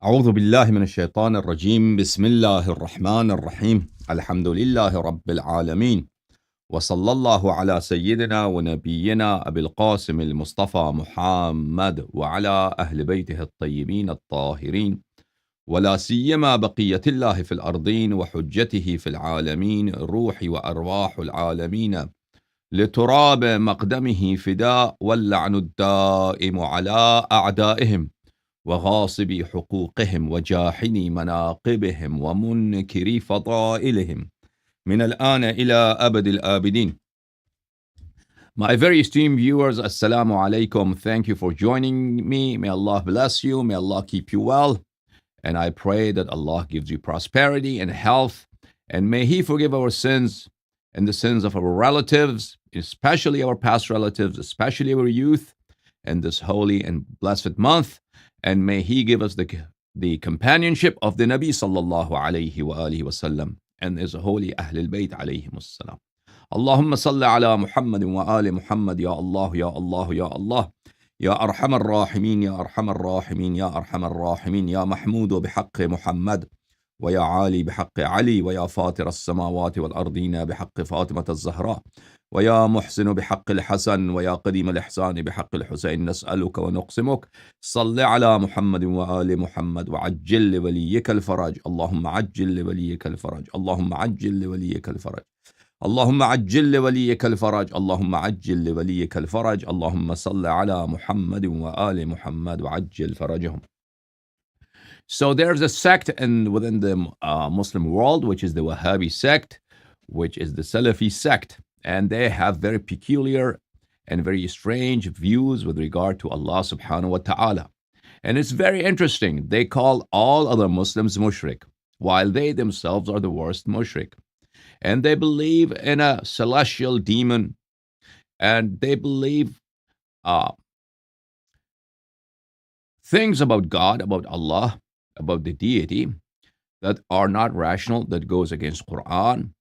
أعوذ بالله من الشيطان الرجيم بسم الله الرحمن الرحيم الحمد لله رب العالمين وصلى الله على سيدنا ونبينا أبي القاسم المصطفى محمد وعلى أهل بيته الطيبين الطاهرين ولا سيما بقية الله في الأرضين وحجته في العالمين روح وأرواح العالمين لتراب مقدمه فداء واللعن الدائم على أعدائهم وغاصبي حقوقهم وجاحني مناقبهم ومنكري فضائلهم من الآن إلى أبد الآبدين. My very esteemed viewers, Assalamu alaikum. Thank you for joining me. May Allah bless you. May Allah keep you well. And I pray that Allah gives you prosperity and health. And may He forgive our sins and the sins of our relatives, especially our past relatives, especially our youth, in this holy and blessed month. And may He give us the companionship of the Nabi sallallahu alayhi wa alihi wa sallam and His holy Ahlul Bayt alayhim as-salam. Allahumma salli ala Muhammad wa ali Muhammad, Ya Allah, Ya Allah, Ya Allah. Ya Arham al-Rahimin, Ya Arham al-Rahimin, Ya Arham al-Rahimin, Ya Mahmud bihaqqi Muhammad, wa Ya Ali bihaqqi Ali, wa Ya Fatir as-samawati wal-ardina bihaqqi Fatimah az-Zahra. ويا محسن بحق الحسن ويا قديم الإحسان بحق الحسين نسألك ونقسمك صل على محمد وآل محمد وعجل لوليك الفرج اللهم عجل لوليك الفرج اللهم عجل لوليك الفرج اللهم عجل لوليك الفرج اللهم عجل لوليك الفرج اللهم صل على محمد وآل محمد وعجل فرجهم. So there's a sect within the Muslim world, which is the Wahhabi sect, which is the Salafi sect. And they have very peculiar and very strange views with regard to Allah subhanahu wa ta'ala. And it's very interesting. They call all other Muslims mushrik, while they themselves are the worst mushrik. And they believe in a celestial demon, and they believe things about God, about Allah, about the deity that are not rational, that goes against Quran,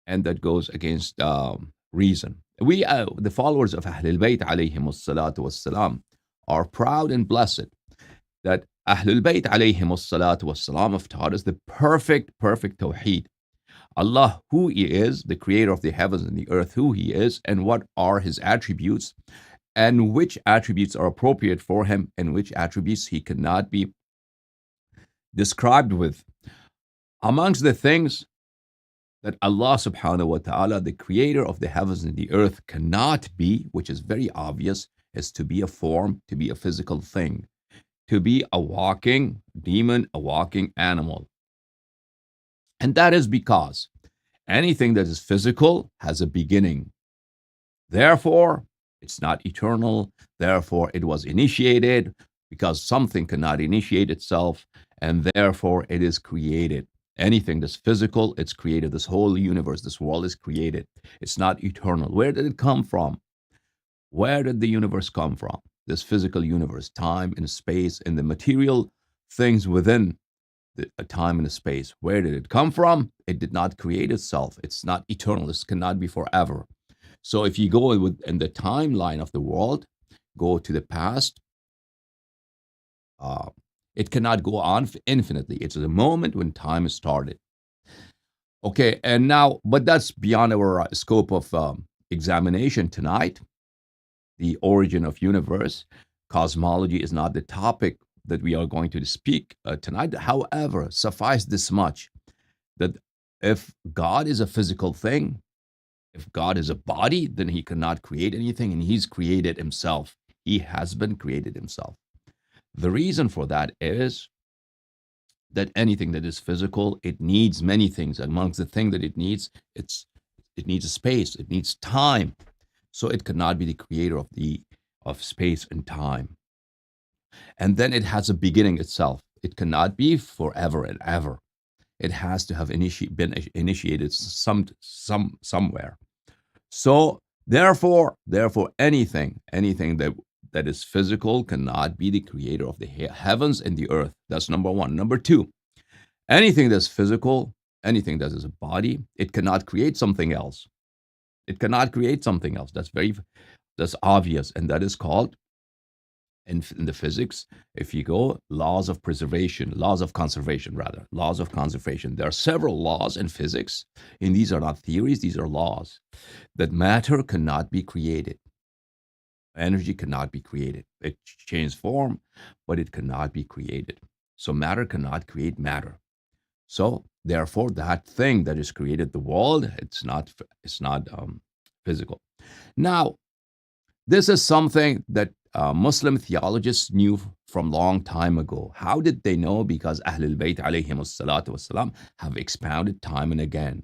and that goes against reason. We, the followers of Ahlul Bayt alayhim as-salatu was-salam, are proud and blessed that Ahlul Bayt alayhim as-salatu was-salam have taught us the perfect Tawheed. Allah, who He is, the creator of the heavens and the earth, who He is, and what are His attributes, and which attributes are appropriate for Him, and which attributes He cannot be described with. Amongst the things that Allah subhanahu wa ta'ala, the creator of the heavens and the earth, cannot be, which is very obvious, is to be a form, to be a physical thing, to be a walking demon, a walking animal. And that is because anything that is physical has a beginning. Therefore, it's not eternal. Therefore, it was initiated because something cannot initiate itself, and therefore it is created. Anything that's physical, it's created. This whole universe, this world is created. It's not eternal. Where did it come from? Where did the universe come from? This physical universe, time and space, and the material things within the time and the space. Where did it come from? It did not create itself. It's not eternal. This cannot be forever. So if you go in the timeline of the world, go to the past, it cannot go on infinitely. It's a moment when time started. Okay, and now, but that's beyond our scope of examination tonight. The origin of universe, cosmology is not the topic that we are going to speak tonight. However, suffice this much, that if God is a physical thing, if God is a body, then He cannot create anything, and He's created Himself. He has been created Himself. The reason for that is that anything that is physical, it needs many things. Amongst the things that it needs a space, it needs time. So it cannot be the creator of space and time. And then it has a beginning itself. It cannot be forever and ever. It has to have been initiated somewhere. So therefore, anything that is physical cannot be the creator of the heavens and the earth. That's number one. Number two, anything that's physical, anything that is a body, it cannot create something else. It cannot create something else. That's obvious, and that is called in the physics, if you go laws of preservation, laws of conservation, rather, laws of conservation, there are several laws in physics, and these are not theories, these are laws, that matter cannot be created. Energy cannot be created. It changes form, but it cannot be created. So matter cannot create matter. So therefore, that thing that is created, the world, it's not physical. Now, this is something that Muslim theologists knew from long time ago. How did they know? Because Ahlul Bayt alayhim salatu wasalam have expounded time and again.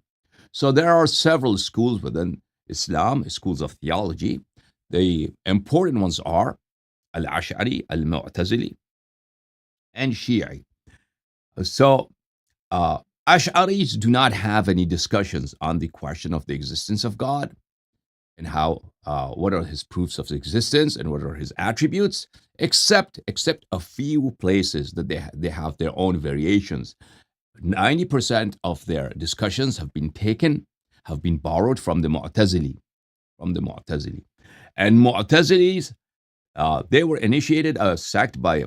So there are several schools within Islam, schools of theology. The important ones are Al-Ash'ari, Al-Mu'tazili, and Shi'i. So Ash'aris do not have any discussions on the question of the existence of God and how what are his proofs of existence and what are his attributes, except a few places that they have their own variations. 90% of their discussions have been borrowed from the Mu'tazili, And Mu'tazilis, they were initiated a sect by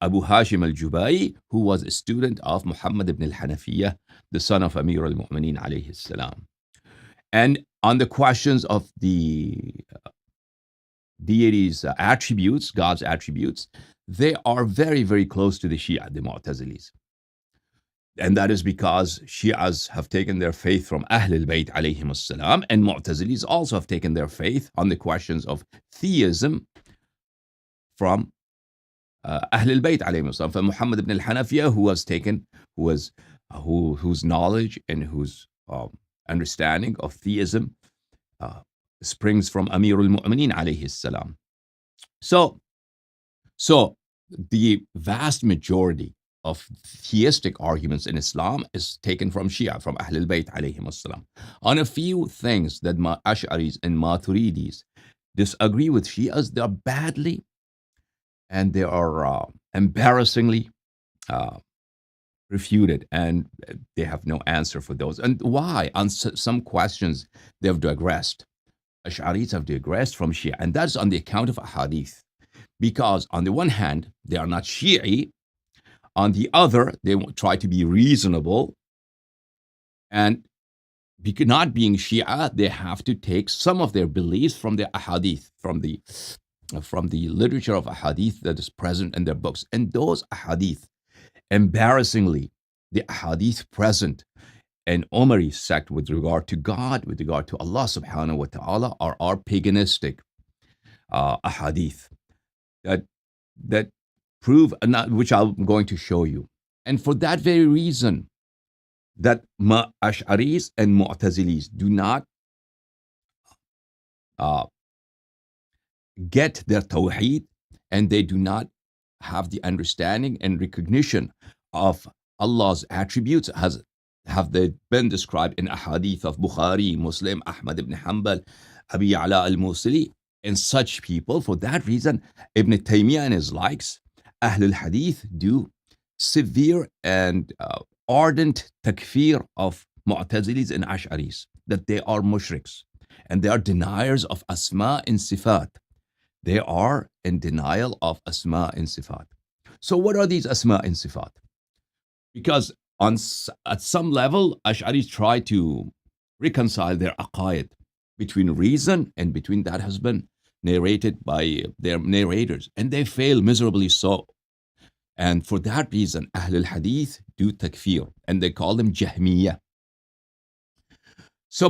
Abu Hashim al-Jubai, who was a student of Muhammad ibn al-Hanafiyyah, the son of Amir al-Mu'minin alayhi salam. And on the questions of the deity's attributes, God's attributes, they are very, very close to the Shia, the Mu'tazilis. And that is because Shias have taken their faith from Ahlul Bayt alayhim salam, and Mu'tazilis also have taken their faith on the questions of theism from Ahlul Bayt alayhim salam, from Muhammad ibn al-Hanafiyyah, whose knowledge and whose understanding of theism springs from Amir al-Mu'minin alayhi salam. So the vast majority of theistic arguments in Islam is taken from Shia, from Ahlul Bayt alayhim salam. On a few things that Ash'aris and Maturidis disagree with Shias, they are badly and they are embarrassingly refuted, and they have no answer for those. And why? On some questions, they have digressed. Ash'aris have digressed from Shia, and that's on the account of Hadith. Because on the one hand, they are not Shi'i. On the other, they try to be reasonable. And not being Shia, they have to take some of their beliefs from the Ahadith, from the literature of Ahadith that is present in their books. And those Ahadith, embarrassingly, the Ahadith present in Umari sect with regard to God, with regard to Allah subhanahu wa ta'ala, are paganistic Ahadith that prove, which I'm going to show you. And for that very reason, that Ash'aris and Mu'tazilis do not get their tawheed, and they do not have the understanding and recognition of Allah's attributes have they been described in a hadith of Bukhari, Muslim, Ahmad ibn Hanbal, Abi Ya'la al-Musili, and such people. For that reason, Ibn Taymiyyah and his likes, Ahlul Hadith, do severe and ardent takfir of Mu'tazilis and Ash'aris, that they are mushriks, and they are deniers of Asma and Sifat. They are in denial of Asma and Sifat. So what are these Asma and Sifat? Because at some level, Ash'aris try to reconcile their aqaid between reason and between that has been narrated by their narrators, and they fail miserably so. And for that reason, Ahlul Hadith do takfir, and they call them Jahmiyyah. So,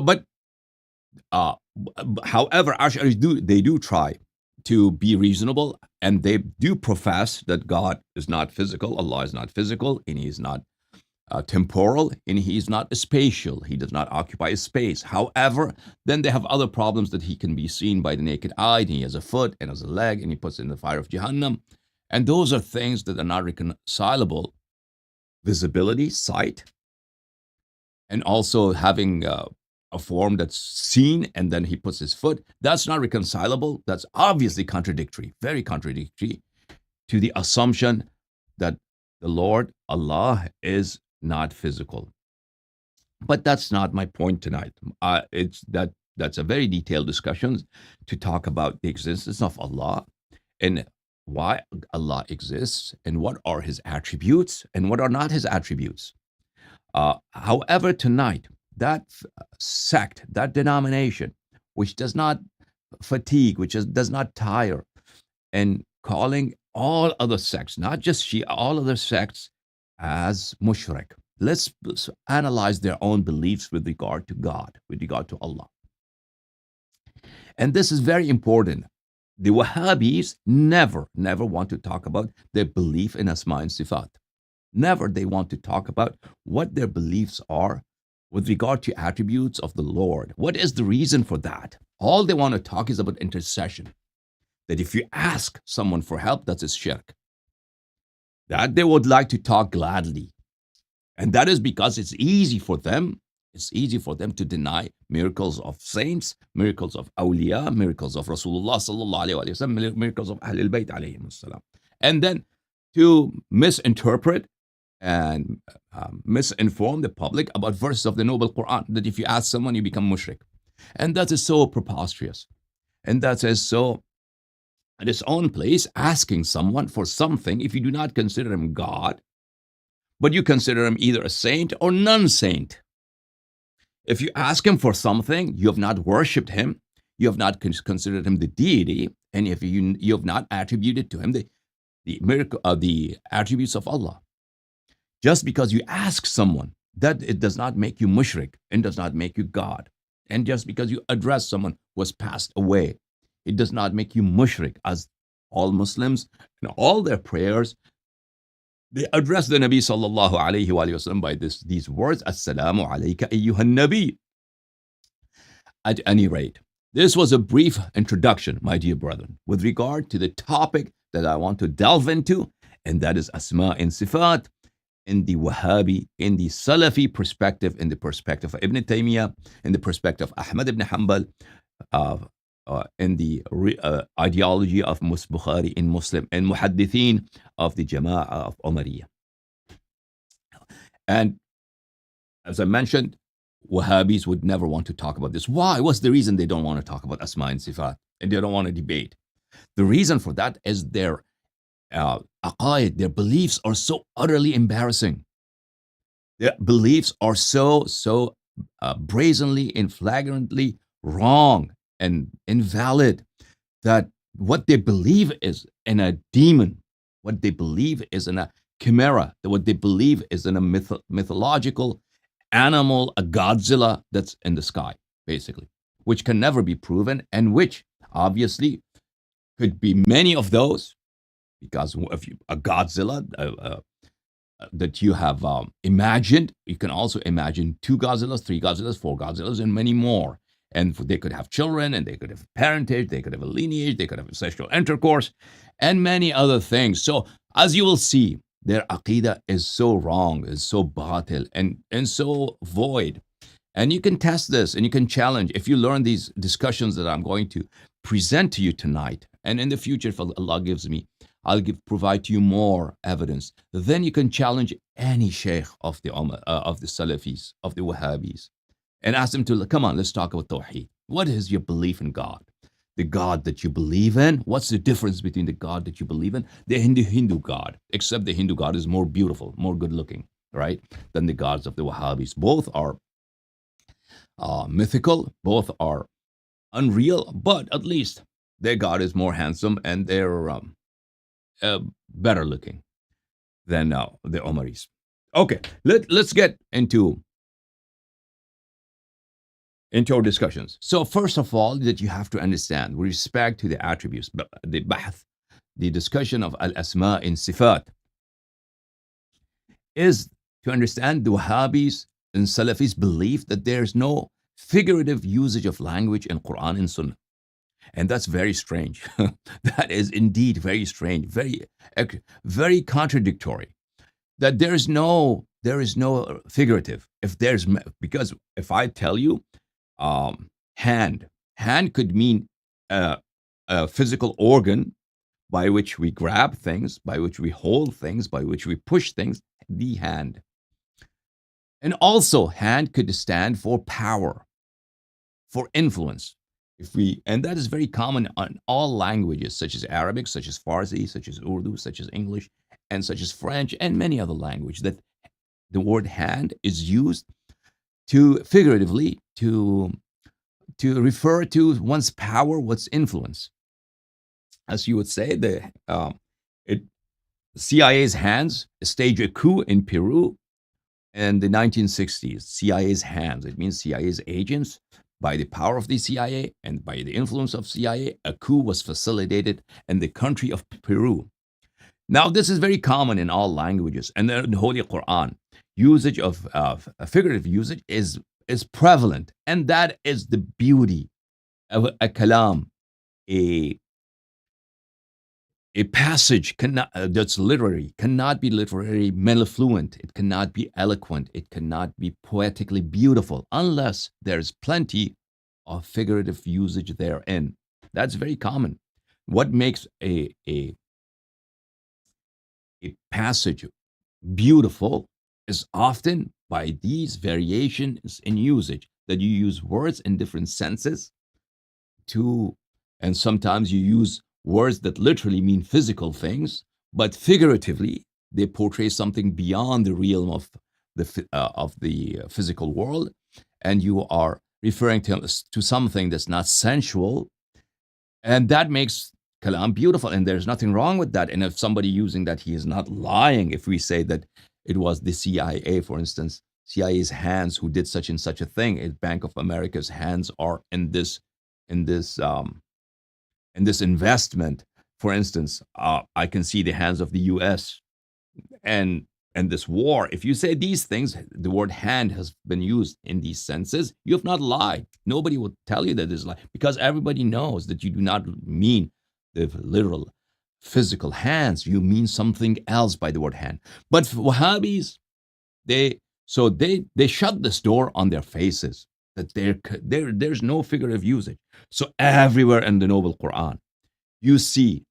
however, Ash'aris do try to be reasonable, and they do profess that God is not physical, Allah is not physical, and He is not temporal, and He is not spatial. He does not occupy a space. However, then they have other problems, that He can be seen by the naked eye, and He has a foot and has a leg, and He puts in the fire of Jahannam. And those are things that are not reconcilable. Visibility, sight, and also having a form that's seen, and then He puts His foot. That's not reconcilable. That's obviously contradictory, very contradictory to the assumption that the Lord, Allah, is not physical. But that's not my point tonight. That's a very detailed discussion to talk about the existence of Allah and why Allah exists and what are his attributes and what are not his attributes. However, tonight, that sect, that denomination, which does not fatigue, which does not tire, and calling all other sects, not just Shia, all other sects as mushrik. Let's analyze their own beliefs with regard to God, with regard to Allah. And this is very important. The Wahhabis never want to talk about their belief in Asma and Sifat. Never they want to talk about what their beliefs are with regard to attributes of the Lord. What is the reason for that? All they want to talk is about intercession. That if you ask someone for help, that's a shirk. That they would like to talk gladly. And that is because it's easy for them. It's easy for them to deny miracles of saints, miracles of awliya, miracles of Rasulullah sallallahu alaihi wasallam, miracles of Ahlul Bayt alayhim salam. And then to misinterpret and misinform the public about verses of the Noble Quran, that if you ask someone, you become mushrik. And that is so preposterous. And that is so, at its own place, asking someone for something if you do not consider him God, but you consider him either a saint or non-saint. If you ask him for something, you have not worshipped him, you have not considered him the deity, and if you have not attributed to him the miracle, the attributes of Allah. Just because you ask someone, that it does not make you mushrik and does not make you God. And just because you address someone who has passed away, it does not make you mushrik, as all Muslims in all their prayers, they address the Nabi sallallahu alayhi wa sallam by these words, Assalamu alayka ayyuhan Nabi. At any rate, this was a brief introduction, my dear brethren, with regard to the topic that I want to delve into, and that is Asma and Sifat in the Wahhabi, in the Salafi perspective, in the perspective of Ibn Taymiyyah, in the perspective of Ahmad ibn Hanbal, in the ideology of Bukhari in Muslim, and Muhaddithin of the Jama'ah of Umariyah. And as I mentioned, Wahhabis would never want to talk about this. Why? What's the reason they don't want to talk about Asma and Sifat? And they don't want to debate. The reason for that is their aqaid, their beliefs are so utterly embarrassing. Their beliefs are so brazenly and flagrantly wrong and invalid, that what they believe is in a demon, what they believe is in a chimera, what they believe is in a mythological animal, a Godzilla that's in the sky, basically, which can never be proven, and which obviously could be many of those, because if a Godzilla that you have imagined, you can also imagine 2 Godzillas, 3 Godzillas, 4 Godzillas, and many more. And they could have children, and they could have parentage, they could have a lineage, they could have sexual intercourse, and many other things. So, as you will see, their aqidah is so wrong, is so batil, and so void. And you can test this, and you can challenge. If you learn these discussions that I'm going to present to you tonight, and in the future, if Allah gives me, provide to you more evidence, then you can challenge any sheikh of the Salafis, of the Wahhabis, and ask them to, come on, let's talk about Tawheed. What is your belief in God? The God that you believe in, what's the difference between the God that you believe in, the Hindu God, except the Hindu God is more beautiful, more good looking, right, than the gods of the Wahhabis. Both are mythical, both are unreal, but at least their God is more handsome and they're better looking than the Umaris. Okay, let's get into our discussions. So first of all, that you have to understand with respect to the attributes, the bahth, the discussion of al-asma in sifat, is to understand the Wahhabis and Salafis belief that there's no figurative usage of language in Quran and Sunnah. And that's very strange. That is indeed very strange, very contradictory. That there is no figurative. Because if I tell you, hand could mean a physical organ by which we grab things, by which we hold things, by which we push things, the hand. And also, hand could stand for power, for influence. And that is very common on all languages, such as Arabic, such as Farsi, such as Urdu, such as English, and such as French, and many other languages, that the word hand is used to figuratively to refer to one's power, one's influence. As you would say, it, CIA's hands staged a coup in Peru in the 1960s. CIA's hands, it means CIA's agents, by the power of the CIA and by the influence of CIA, a coup was facilitated in the country of Peru. Now, this is very common in all languages, and in the Holy Quran, usage of figurative usage is prevalent, and that is the beauty of a kalam, a passage that's literary cannot be literary mellifluent. It cannot be eloquent. It cannot be poetically beautiful unless there's plenty of figurative usage therein. That's very common. What makes a passage beautiful is often by these variations in usage, that you use words in different senses and sometimes you use words that literally mean physical things, but figuratively they portray something beyond the realm of the physical world, and you are referring to something that's not sensual, and that makes kalam beautiful, and there's nothing wrong with that. And if somebody using that, he is not lying. If we say that it was the CIA, for instance, CIA's hands who did such and such a thing, Bank of America's hands are in this investment, for instance, I can see the hands of the U.S. and this war. If you say these things, the word hand has been used in these senses, you have not lied. Nobody will tell you that this is lie, because everybody knows that you do not mean the literal physical hands. You mean something else by the word hand. But Wahhabis, they shut this door on their faces, that there's no figurative usage. So everywhere in the Noble Quran, you see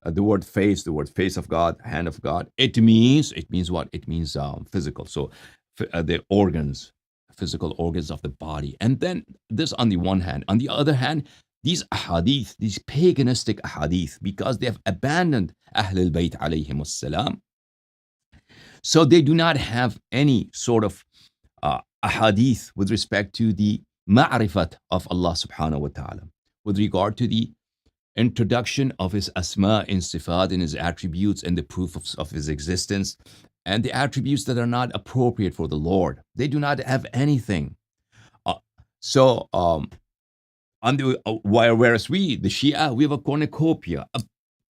the word face of God, hand of God. It means what? It means physical. So the organs, physical organs of the body. And then this on the one hand. On the other hand, these ahadith, these paganistic ahadith, because they have abandoned Ahlul Bayt alayhim salam, so they do not have any sort of ahadith with respect to the ma'rifat of Allah subhanahu wa ta'ala, with regard to the introduction of His asma and sifat and His attributes and the proof of His existence and the attributes that are not appropriate for the Lord. They do not have anything. Whereas we, the Shia, we have a cornucopia,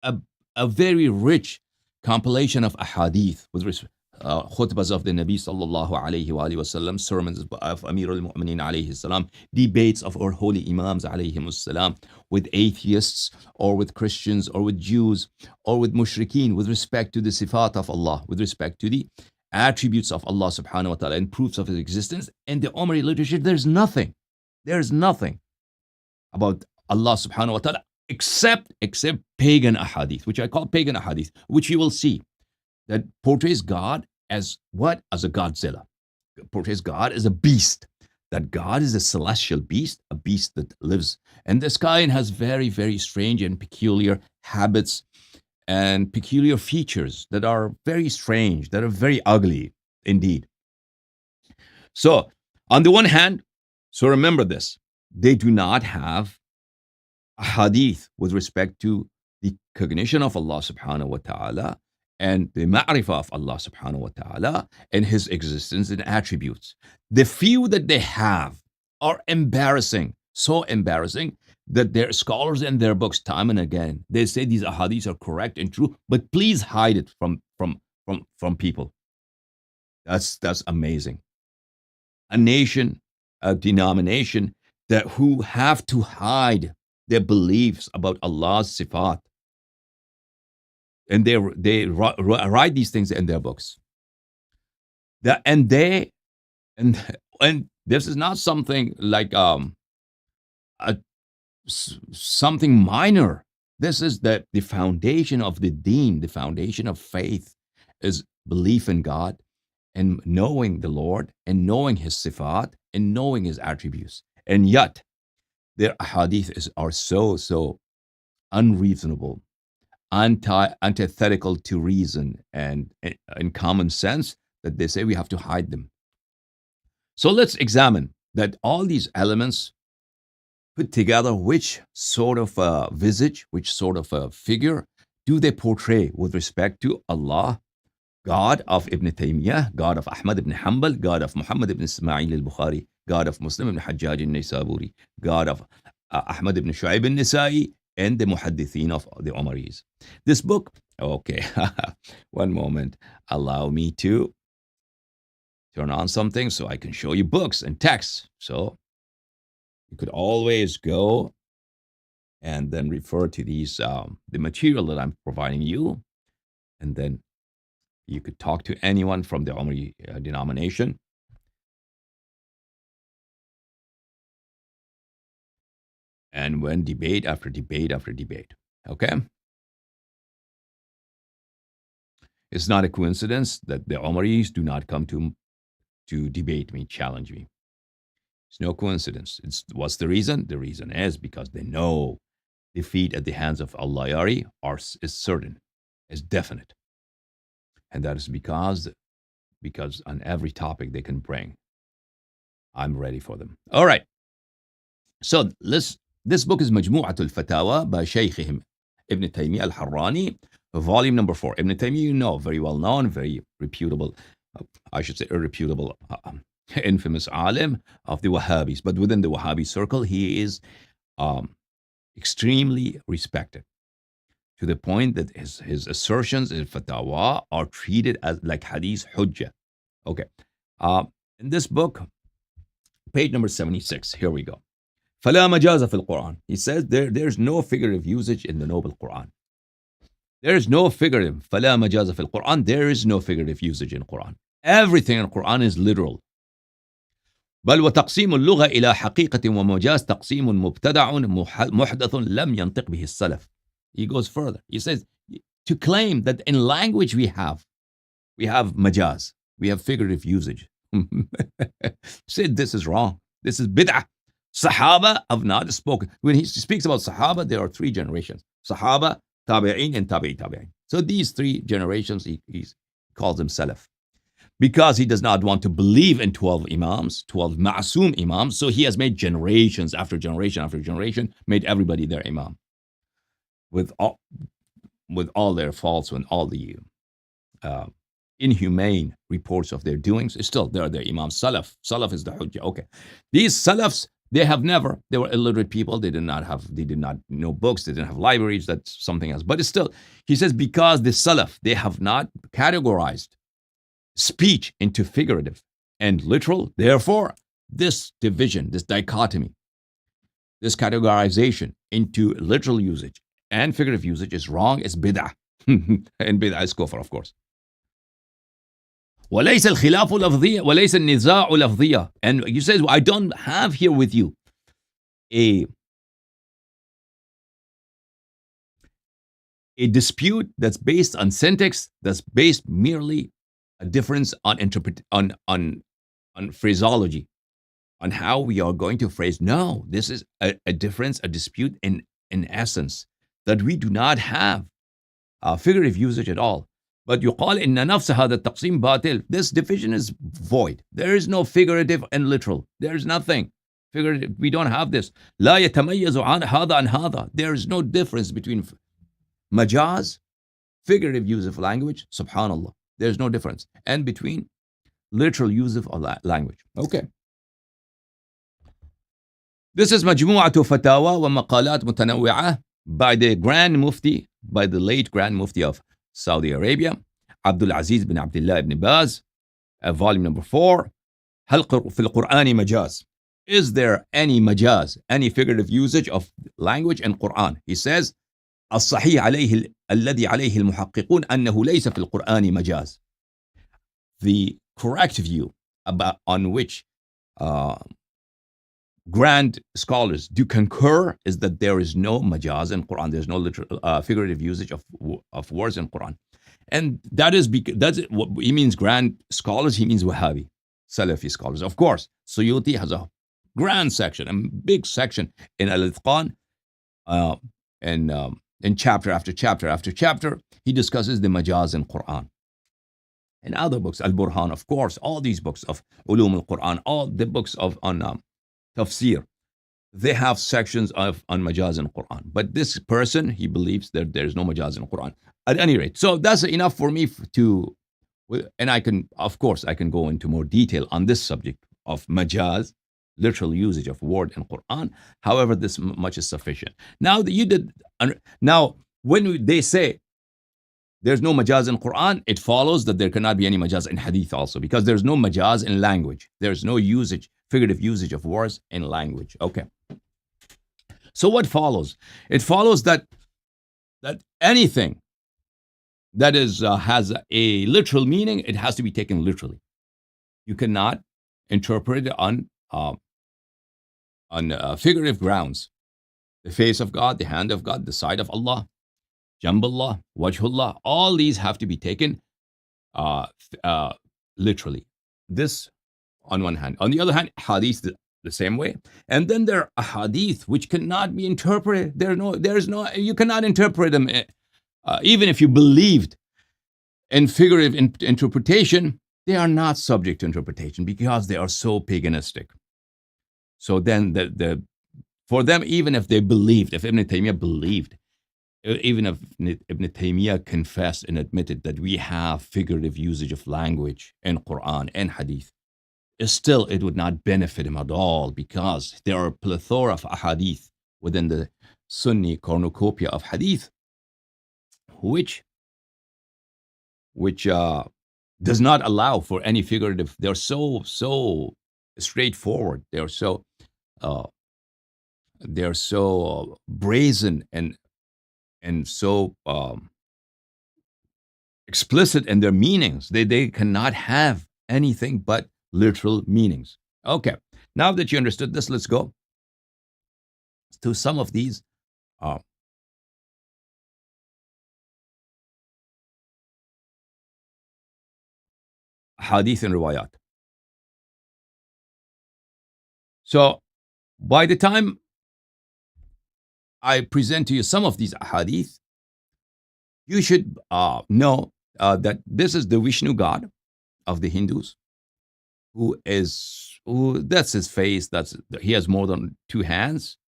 a very rich compilation of ahadith with respect khutbahs of the Nabi sallallahu alayhi wa sallam, sermons of Amir al-Mu'mineen alayhi salam, debates of our holy Imams alayhi salam with atheists or with Christians or with Jews or with mushrikeen with respect to the sifat of Allah, with respect to the attributes of Allah subhanahu wa ta'ala and proofs of His existence. In the Umari literature, there's nothing about Allah subhanahu wa ta'ala except pagan ahadith, which I call pagan ahadith, which you will see that portrays God as what? As a Godzilla. Portrays God as a beast. That God is a celestial beast, a beast that lives in the sky and has very, very strange and peculiar habits and peculiar features that are very strange, that are very ugly indeed. So, on the one hand, so remember this, they do not have a hadith with respect to the cognition of Allah subhanahu wa ta'ala and the ma'rifah of Allah subhanahu wa ta'ala and His existence and attributes. The few that they have are embarrassing, so embarrassing that their scholars in their books time and again, they say these ahadiths are correct and true, but please hide it from people. That's amazing. A nation, a denomination who have to hide their beliefs about Allah's sifat. And they write these things in their books. And this is not something like something minor. This is the foundation of the deen, the foundation of faith is belief in God and knowing the Lord and knowing His sifat and knowing His attributes. And yet, Their ahadith are so unreasonable, antithetical to reason and common sense, that they say we have to hide them. So let's examine that all these elements put together, which sort of visage, which sort of a figure do they portray with respect to Allah, God of Ibn Taymiyyah, God of Ahmad ibn Hanbal, God of Muhammad ibn Ismail al-Bukhari, God of Muslim ibn Hajjaj al-Naysaburi, God of Ahmad ibn Shu'aib al-Nisai, and the Muhaddithin of the Umaris. This book, okay, one moment, allow me to turn on something so I can show you books and texts. So you could always go and then refer to these, the material that I'm providing you, and then you could talk to anyone from the Umari denomination. And when debate after debate after debate, okay? It's not a coincidence that the Umaris do not come to debate me, challenge me. It's no coincidence. What's the reason? The reason is because they know defeat at the hands of Allahyari is certain, is definite. And that is because on every topic they can bring, I'm ready for them. All right. So this book is Majmu'atul Fatawa by Shaykhihim Ibn Taymiyyah al-Harrani, volume number 4. Ibn Taymiyyah, you know, very well known, very reputable, I should say irreputable, infamous alim of the Wahhabis. But within the Wahhabi circle, he is extremely respected, to the point that his assertions in fatwa are treated as like hadith hujjah. Okay. In this book, page number 76, here we go. فَلَا مَجَازَ فِي الْقُرْآنِ. He says there's no figurative usage in the Noble Quran. There is no figurative. فَلَا مَجَازَ فِي الْقُرْآنِ. There is no figurative usage in Quran. Everything in Quran is literal. بل وتقسيم اللغة إلى حقيقة ومجاز تقسيم مبتدع محدث لم ينطق به السلف. He goes further. He says, to claim that in language we have majaz, we have figurative usage. Said this is wrong. This is bid'ah. Sahaba have not spoken. When he speaks about Sahaba, there are 3 generations. Sahaba, Tabi'in, and Tabi'in. So these 3 generations, he calls them Salaf. Because he does not want to believe in 12 imams, 12 ma'soom imams, so he has made generations after generation after generation, made everybody their imam. With all their faults and all the inhumane reports of their doings, still they are their imams. Salaf is the hujjah. Okay. These Salafs, they were illiterate people. They did not know books. They didn't have libraries. That's something else. But still, he says, because the Salaf, they have not categorized speech into figurative and literal. Therefore, this division, this dichotomy, this categorization into literal usage and figurative usage is wrong, is bid'ah. And bid'ah is kufr, of course. وَلَيْسَ الْخِلَافُ لَفْظِيَّةٌ وَلَيْسَ النِّزَاعُ لَفْظِيَّةٌ. And you say, I don't have here with you a dispute that's based on syntax, that's based merely a difference on phraseology, on how we are going to phrase. No, this is a difference, a dispute in essence, that we do not have figurative usage at all. But يقال إن نفس هذا التقسيم باطل. This division is void. There is no figurative and literal. There is nothing figurative. We don't have this. لا يتميز عن هذا عن هذا. There is no difference between majaz, figurative use of language, subhanallah. There is no difference. And between literal use of language. Okay. This is مجموعة فتاوى ومقالات متنوعة by the Grand Mufti, by the late Grand Mufti of Saudi Arabia, Abdul Aziz bin Abdullah ibn Baz, volume number 4. هل في القرآن مجاز? Is there any majaz, any figurative usage of language in Quran? He says, الصحيح عليه الذي عليه المحققون أنه ليس في القرآن مجاز. The correct view on which grand scholars do concur is that there is no majaz in Quran. There's no literal, figurative usage of words in Quran. And that is because what he means grand scholars, he means Wahhabi, Salafi scholars. Of course, Suyuti has a grand section, a big section in Al-Itqan, uh, in chapter after chapter after chapter, he discusses the Majaz in Quran. And other books, Al-Burhan, of course, all these books of Ulum al-Quran, all the books of on tafsir, they have sections on Majaz in Quran. But this person, he believes that there's no Majaz in Quran. At any rate, so that's enough for me to, and I can, of course, I can go into more detail on this subject of Majaz, literal usage of word in Quran. However, this much is sufficient. Now that you did, now when they say there's no majaz in Quran, it follows that there cannot be any majaz in Hadith also, because there's no majaz in language. There's no usage, figurative usage of words in language. Okay. So what follows? It follows that anything that is has a literal meaning, it has to be taken literally. You cannot interpret it on figurative grounds. The face of God, the hand of God, the side of Allah, Jambullah, Wajhullah, all these have to be taken literally. This on one hand. On the other hand, hadith the same way. And then there are hadith which cannot be interpreted. You cannot interpret them. Even if you believed in figurative interpretation, they are not subject to interpretation because they are so paganistic. So then for them, even if they believed, if Ibn Taymiyyah believed, even if Ibn Taymiyyah confessed and admitted that we have figurative usage of language in Quran and Hadith, still it would not benefit him at all, because there are a plethora of ahadith within the Sunni cornucopia of Hadith, which does not allow for any figurative. They're so straightforward. They're so brazen and so explicit in their meanings. They cannot have anything but literal meanings. Okay, now that you understood this, let's go to some of these hadith and riwayat. So by the time I present to you some of these hadith, you should know that this is the Vishnu god of the Hindus, who that's his face. He has more than 2 hands,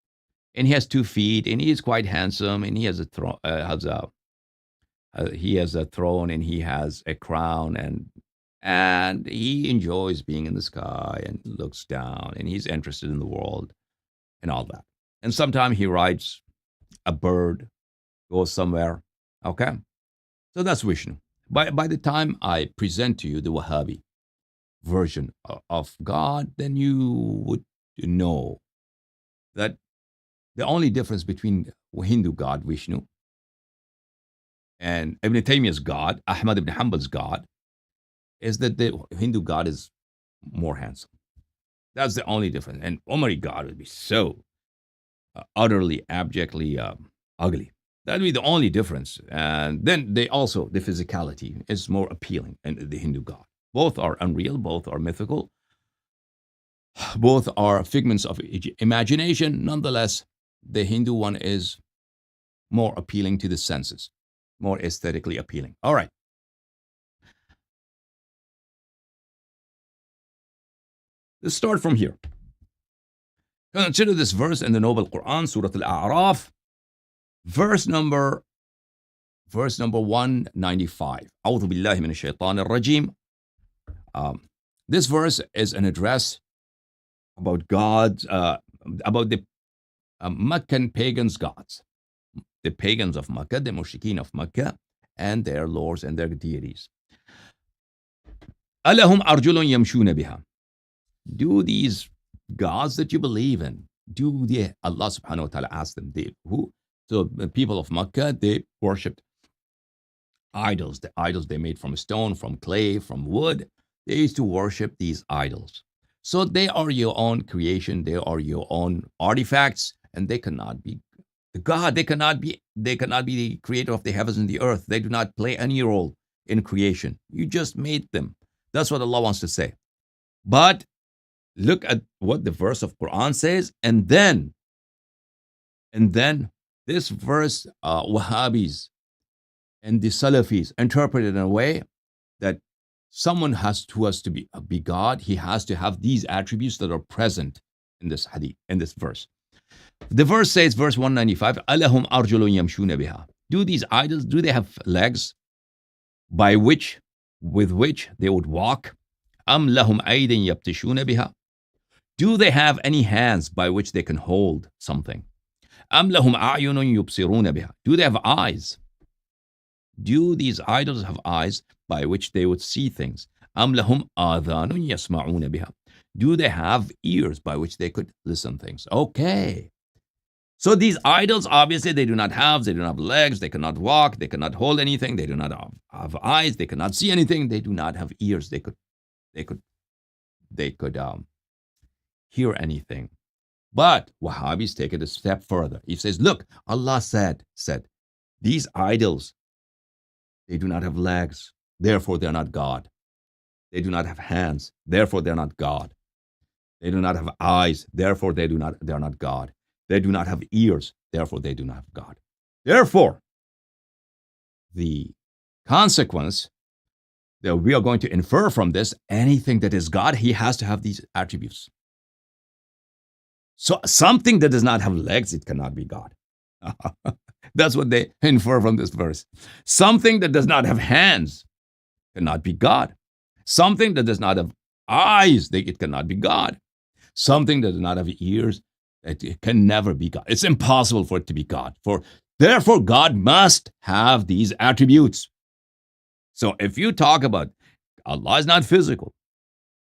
and he has 2 feet, and he is quite handsome, and he has a throne. He has a throne, and he has a crown, and he enjoys being in the sky and looks down, and he's interested in the world and all that. And sometimes he rides a bird, goes somewhere. Okay, so that's Vishnu. By the time I present to you the Wahhabi version of God, then you would know that the only difference between Hindu God, Vishnu, and Ibn Taymiyyah's God, Ahmad ibn Hanbal's God, is that the Hindu God is more handsome. That's the only difference. And Omari God would be so utterly, abjectly ugly. That would be the only difference. And then the physicality is more appealing in the Hindu God. Both are unreal, both are mythical, both are figments of imagination. Nonetheless, the Hindu one is more appealing to the senses, more aesthetically appealing. All right. Let's start from here. Consider this verse in the Noble Quran, Surah Al-A'raf, verse number 195. A'udhu billahi minash shaitanir rajim. This verse is an address about gods, about the Meccan pagans' gods, the pagans of Mecca, the mushrikeen of Mecca, and their lords and their deities. Alahum arjulun yamshuna biha. Do these gods that you believe in, Allah subhanahu wa ta'ala asked them, who? So the people of Mecca, they worshipped idols. The idols they made from stone, from clay, from wood. They used to worship these idols. So they are your own creation. They are your own artifacts, and they cannot be the God. They cannot be the creator of the heavens and the earth. They do not play any role in creation. You just made them. That's what Allah wants to say. But Look at what the verse of Quran says, and then this verse, Wahhabis and the Salafis interpret it in a way that someone who has to be God, he has to have these attributes that are present in this hadith, in this verse. The verse says, verse 195, Alahum arjulun yamshuna biha. Do these idols, do they have legs with which they would walk? Am lahum aydin yabtishuna biha. Do they have any hands by which they can hold something? Am lahum a'yunun yubsiruna biha. Do they have eyes? Do these idols have eyes by which they would see things? Am lahum adhanun yasma'una biha. Do they have ears by which they could listen things? Okay. So these idols, obviously, they do not have legs, they cannot walk, they cannot hold anything, they do not have eyes, they cannot see anything, they do not have ears, they could hear anything. But Wahhabis take it a step further. He says, look, Allah said, these idols, they do not have legs, therefore they're not God. They do not have hands, therefore they're not God. They do not have eyes, therefore they're not God. They do not have ears, therefore they do not have God. Therefore, the consequence that we are going to infer from this, anything that is God, he has to have these attributes. So something that does not have legs, it cannot be God. That's what they infer from this verse. Something that does not have hands cannot be God. Something that does not have eyes, it cannot be God. Something that does not have ears, it can never be God. It's impossible for it to be God. Therefore, God must have these attributes. So if you talk about Allah is not physical,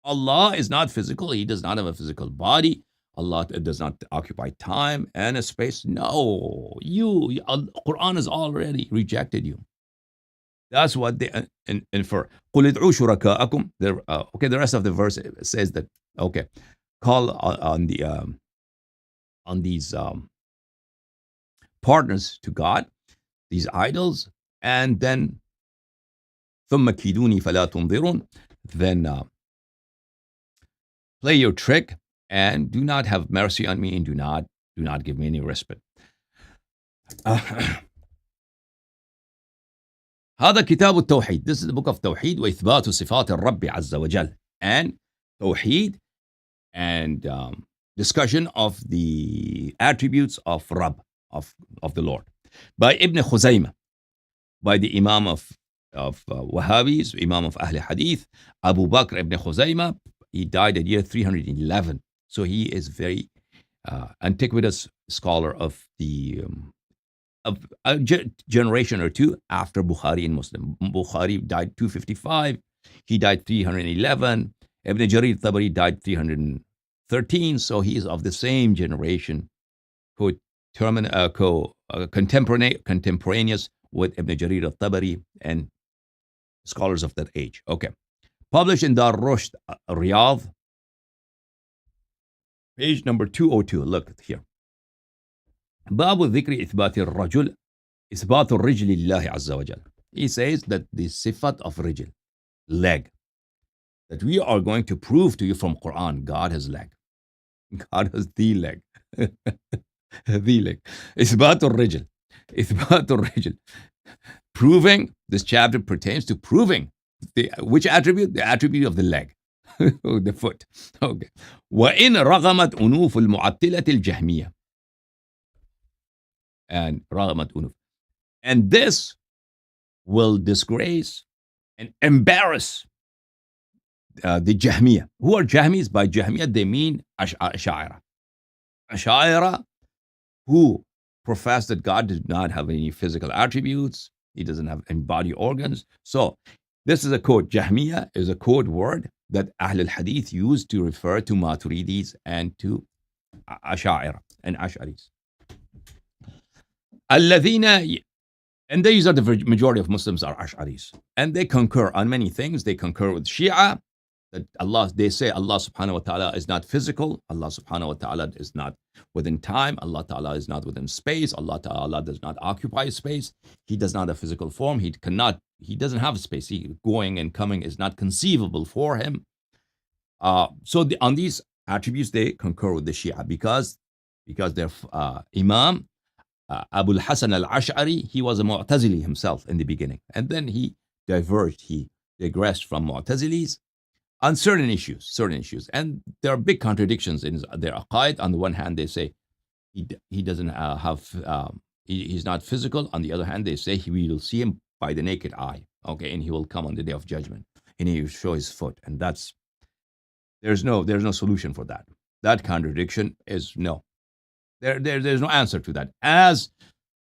Allah is not physical. He does not have a physical body. Allah does not occupy time and a space. No, Quran has already rejected you. That's what they infer. قُلِ ادْعُوا شُرَكَاءَكُمْ. Okay, the rest of the verse says that, okay, call on these partners to God, these idols, and then ثُمَّ كِيدُونِي فَلَا تُنظِرُونَ. Then play your trick and do not have mercy on me and do not give me any respite. هذا كتاب التوحيد. This is the book of Tawheed وإثبات صفات الرب عز وجل, and Tawheed and discussion of the attributes of Rabb, of the Lord, by Ibn Khuzaymah, by the Imam of Wahhabis, Imam of Ahl Hadith, Abu Bakr ibn Khuzaymah. He died at year 311. So he is very antiquitous scholar of the of a generation or two after Bukhari and Muslim. Bukhari died 255. He died 311. Ibn Jarir Tabari died 313. So he is of the same generation, contemporaneous with Ibn Jarir al-Tabari and scholars of that age. Okay. Published in Dar Rushd, Riyadh, page number 202. Look here. باب ذكر إثبات الرجل إثبات الرجل لله عز وجل. He says that the sifat of rajul, leg, that we are going to prove to you from Quran, God has leg. God has the leg. The leg. إثبات الرجل. إثبات الرجل. Proving, this chapter pertains to proving which attribute? The attribute of the leg. The foot. Okay. وإن رغمت أنوف المعطلة الجهمية. And رغمت أنوف. And this will disgrace and embarrass the Jahmiyyah. Who are Jahmis? By Jahmiyyah, they mean Ash'ira. Ash'ira who profess that God does not have any physical attributes. He doesn't have any body organs. So this is a code. Jahmiyyah is a code word that Ahl al-Hadith used to refer to Maturidis and to Ash'ira and Ash'aris. الذين, and these are the majority of Muslims are Ash'aris, and they concur on many things. They concur with Shia that Allah, they say Allah subhanahu wa ta'ala is not physical, Allah subhanahu wa ta'ala is not within time, Allah ta'ala is not within space, Allah ta'ala does not occupy space, He does not have physical form, He doesn't have space, going and coming is not conceivable for Him. On these attributes, they concur with the Shia because their Imam Abu al-Hasan al-Ash'ari, he was a Mu'tazili himself in the beginning, and then he diverged, he digressed from Mu'tazilis on certain issues, and there are big contradictions in their aqaid. On the one hand, they say he doesn't he's not physical. On the other hand, they say we will see him by the naked eye, okay, and he will come on the day of judgment, and he will show his foot, and there's no solution for that. That contradiction is no. There's no answer to that. As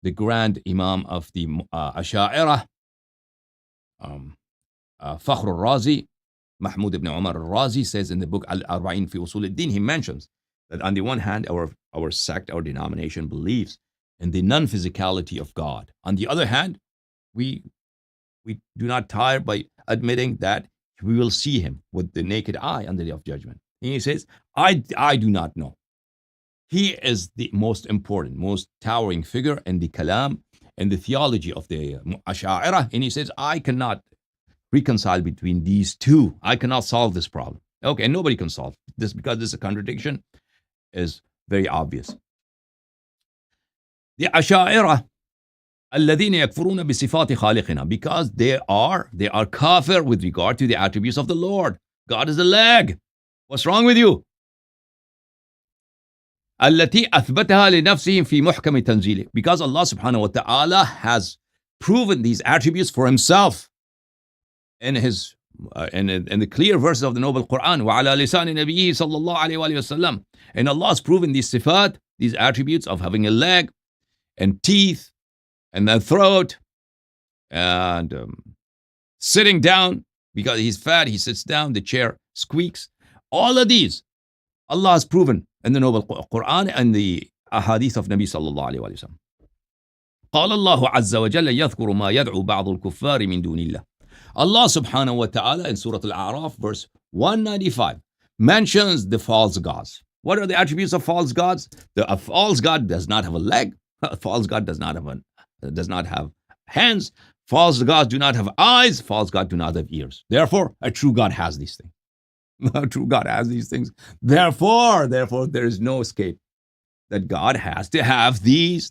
the grand Imam of the Asha'ira, Fakhr al-Razi, Mahmud ibn Umar al-Razi, says in the book Al-Arba'in fi Usul al-Din, he mentions that on the one hand, our sect, our denomination believes in the non-physicality of God. On the other hand, we do not tire by admitting that we will see him with the naked eye on the day of judgment. And he says, I do not know. He is the most important, most towering figure in the kalam and the theology of the Asha'ira. And he says, I cannot reconcile between these two. I cannot solve this problem. Okay, and nobody can solve this because this contradiction is very obvious. The Asha'ira, الذين يكفرون بصفات خالقنا, because they are kafir with regard to the attributes of the Lord. God is a leg. What's wrong with you? التي أثبتها لنفسهم في محكم تنزيله, because Allah subhanahu wa ta'ala has proven these attributes for himself in his in the clear verses of the noble Quran. وعلى لسان نبيه صلى الله عليه وآله وسلم. And Allah has proven these sifat, these attributes of having a leg and teeth and a throat and sitting down, because he's fat, he sits down, the chair squeaks. All of these Allah has proven in the noble Quran and the Hadith of Nabi sallallahu alayhi wa sallam. قال الله عز وجل يذكر ما يدعو بعض الكفار من دون الله. Allah subhanahu wa ta'ala in Surah Al-A'raf verse 195 mentions the false gods. What are the attributes of false gods? A false god does not have a leg. A false god does not have hands. False gods do not have eyes. False gods do not have ears. Therefore, a true God has these things. A true God has these things. Therefore, there is no escape. That God has to have these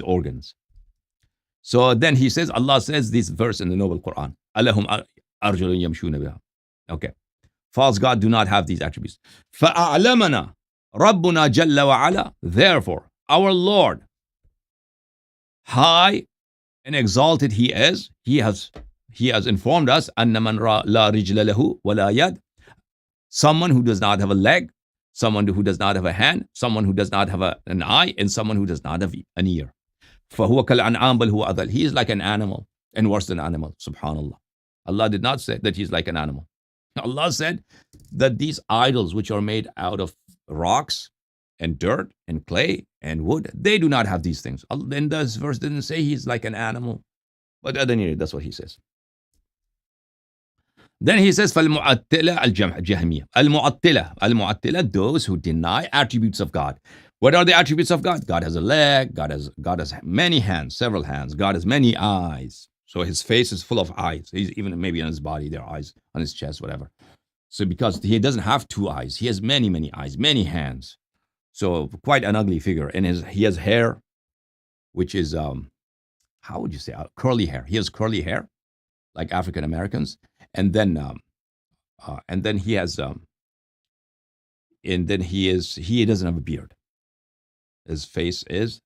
organs. So then he says, Allah says this verse in the noble Quran. Alahum arjulun yamshuna biha. Okay. False God do not have these attributes. فَأَعْلَمَنَا رَبُّنَا جَلَّ وَعَلَى. Therefore, our Lord, high and exalted He is, He has informed us, أَنَّ مَنْ لَا رِجْلَ لَهُ وَلَا يَدْ. Someone who does not have a leg, someone who does not have a hand, someone who does not have an eye, and someone who does not have an ear. فَهُوَ كَالْأَنْعَامِ بَلْ هُوَ أَضَلُّ. He is like an animal, and worse than an animal. Subhanallah. Allah did not say that He is like an animal. Allah said that these idols, which are made out of rocks and dirt and clay and wood, they do not have these things. And this verse didn't say He's like an animal. But at any rate, that's what He says. Then He says, فَالْمُعَتِّلَةِ الْجَهْمِيَّةِ. Al-Mu'attila, those who deny attributes of God. What are the attributes of God? God has a leg. God has many hands, several hands. God has many eyes. So His face is full of eyes. He's even maybe on His body, there are eyes on His chest, whatever. So because He doesn't have two eyes, He has many, many eyes, many hands. So quite an ugly figure. And He has hair, which is, how would you say, curly hair. He has curly hair, like African Americans. And then he has, he doesn't have a beard. His face is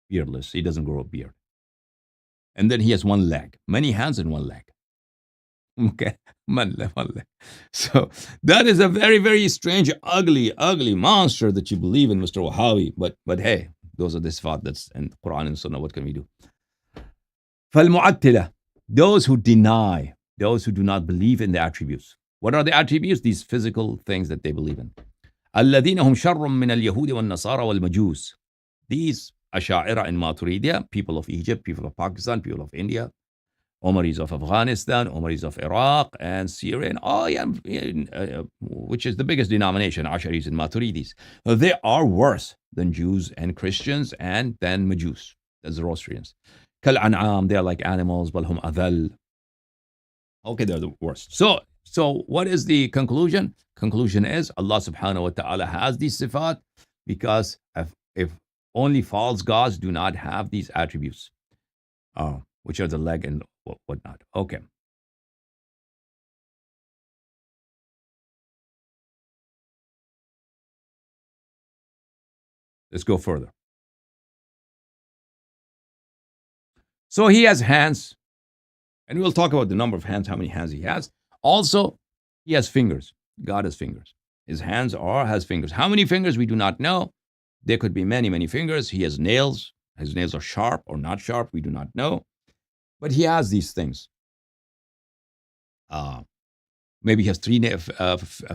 beardless. He doesn't grow a beard. And then He has one leg, many hands and one leg. Okay, one leg. So that is a very, very strange, ugly monster that you believe in, Mr. Wahhabi. But hey, those are the sifat that's in Quran and Sunnah. What can we do? فَالْمُعَتِّلَةِ, those who deny, those who do not believe in the attributes. What are the attributes? These physical things that they believe in. الَّذِينَ هُمْ شَرٌّ مِّنَ الْيَهُودِ وَالنَّصَارَى وَالْمَجُوسِ. These Asha'ira and Maturidiyya, people of Egypt, people of Pakistan, people of India, Umaris of Afghanistan, Umaris of Iraq and Syria, and which is the biggest denomination, Asharis and Maturidis. They are worse than Jews and Christians and than Majus, the Zoroastrians. Kal an'am, they are like animals, balhum adhal. Okay, they're the worst. So So what is the conclusion? Conclusion is Allah subhanahu wa ta'ala has these sifat because if only false gods do not have these attributes, which are the leg and whatnot. Okay. Let's go further. So he has hands, and we'll talk about the number of hands, how many hands he has. Also, he has fingers. God has fingers. His hands has fingers. How many fingers, we do not know. There could be many, many fingers. He has nails. His nails are sharp or not sharp, we do not know. But he has these things. Maybe he has 3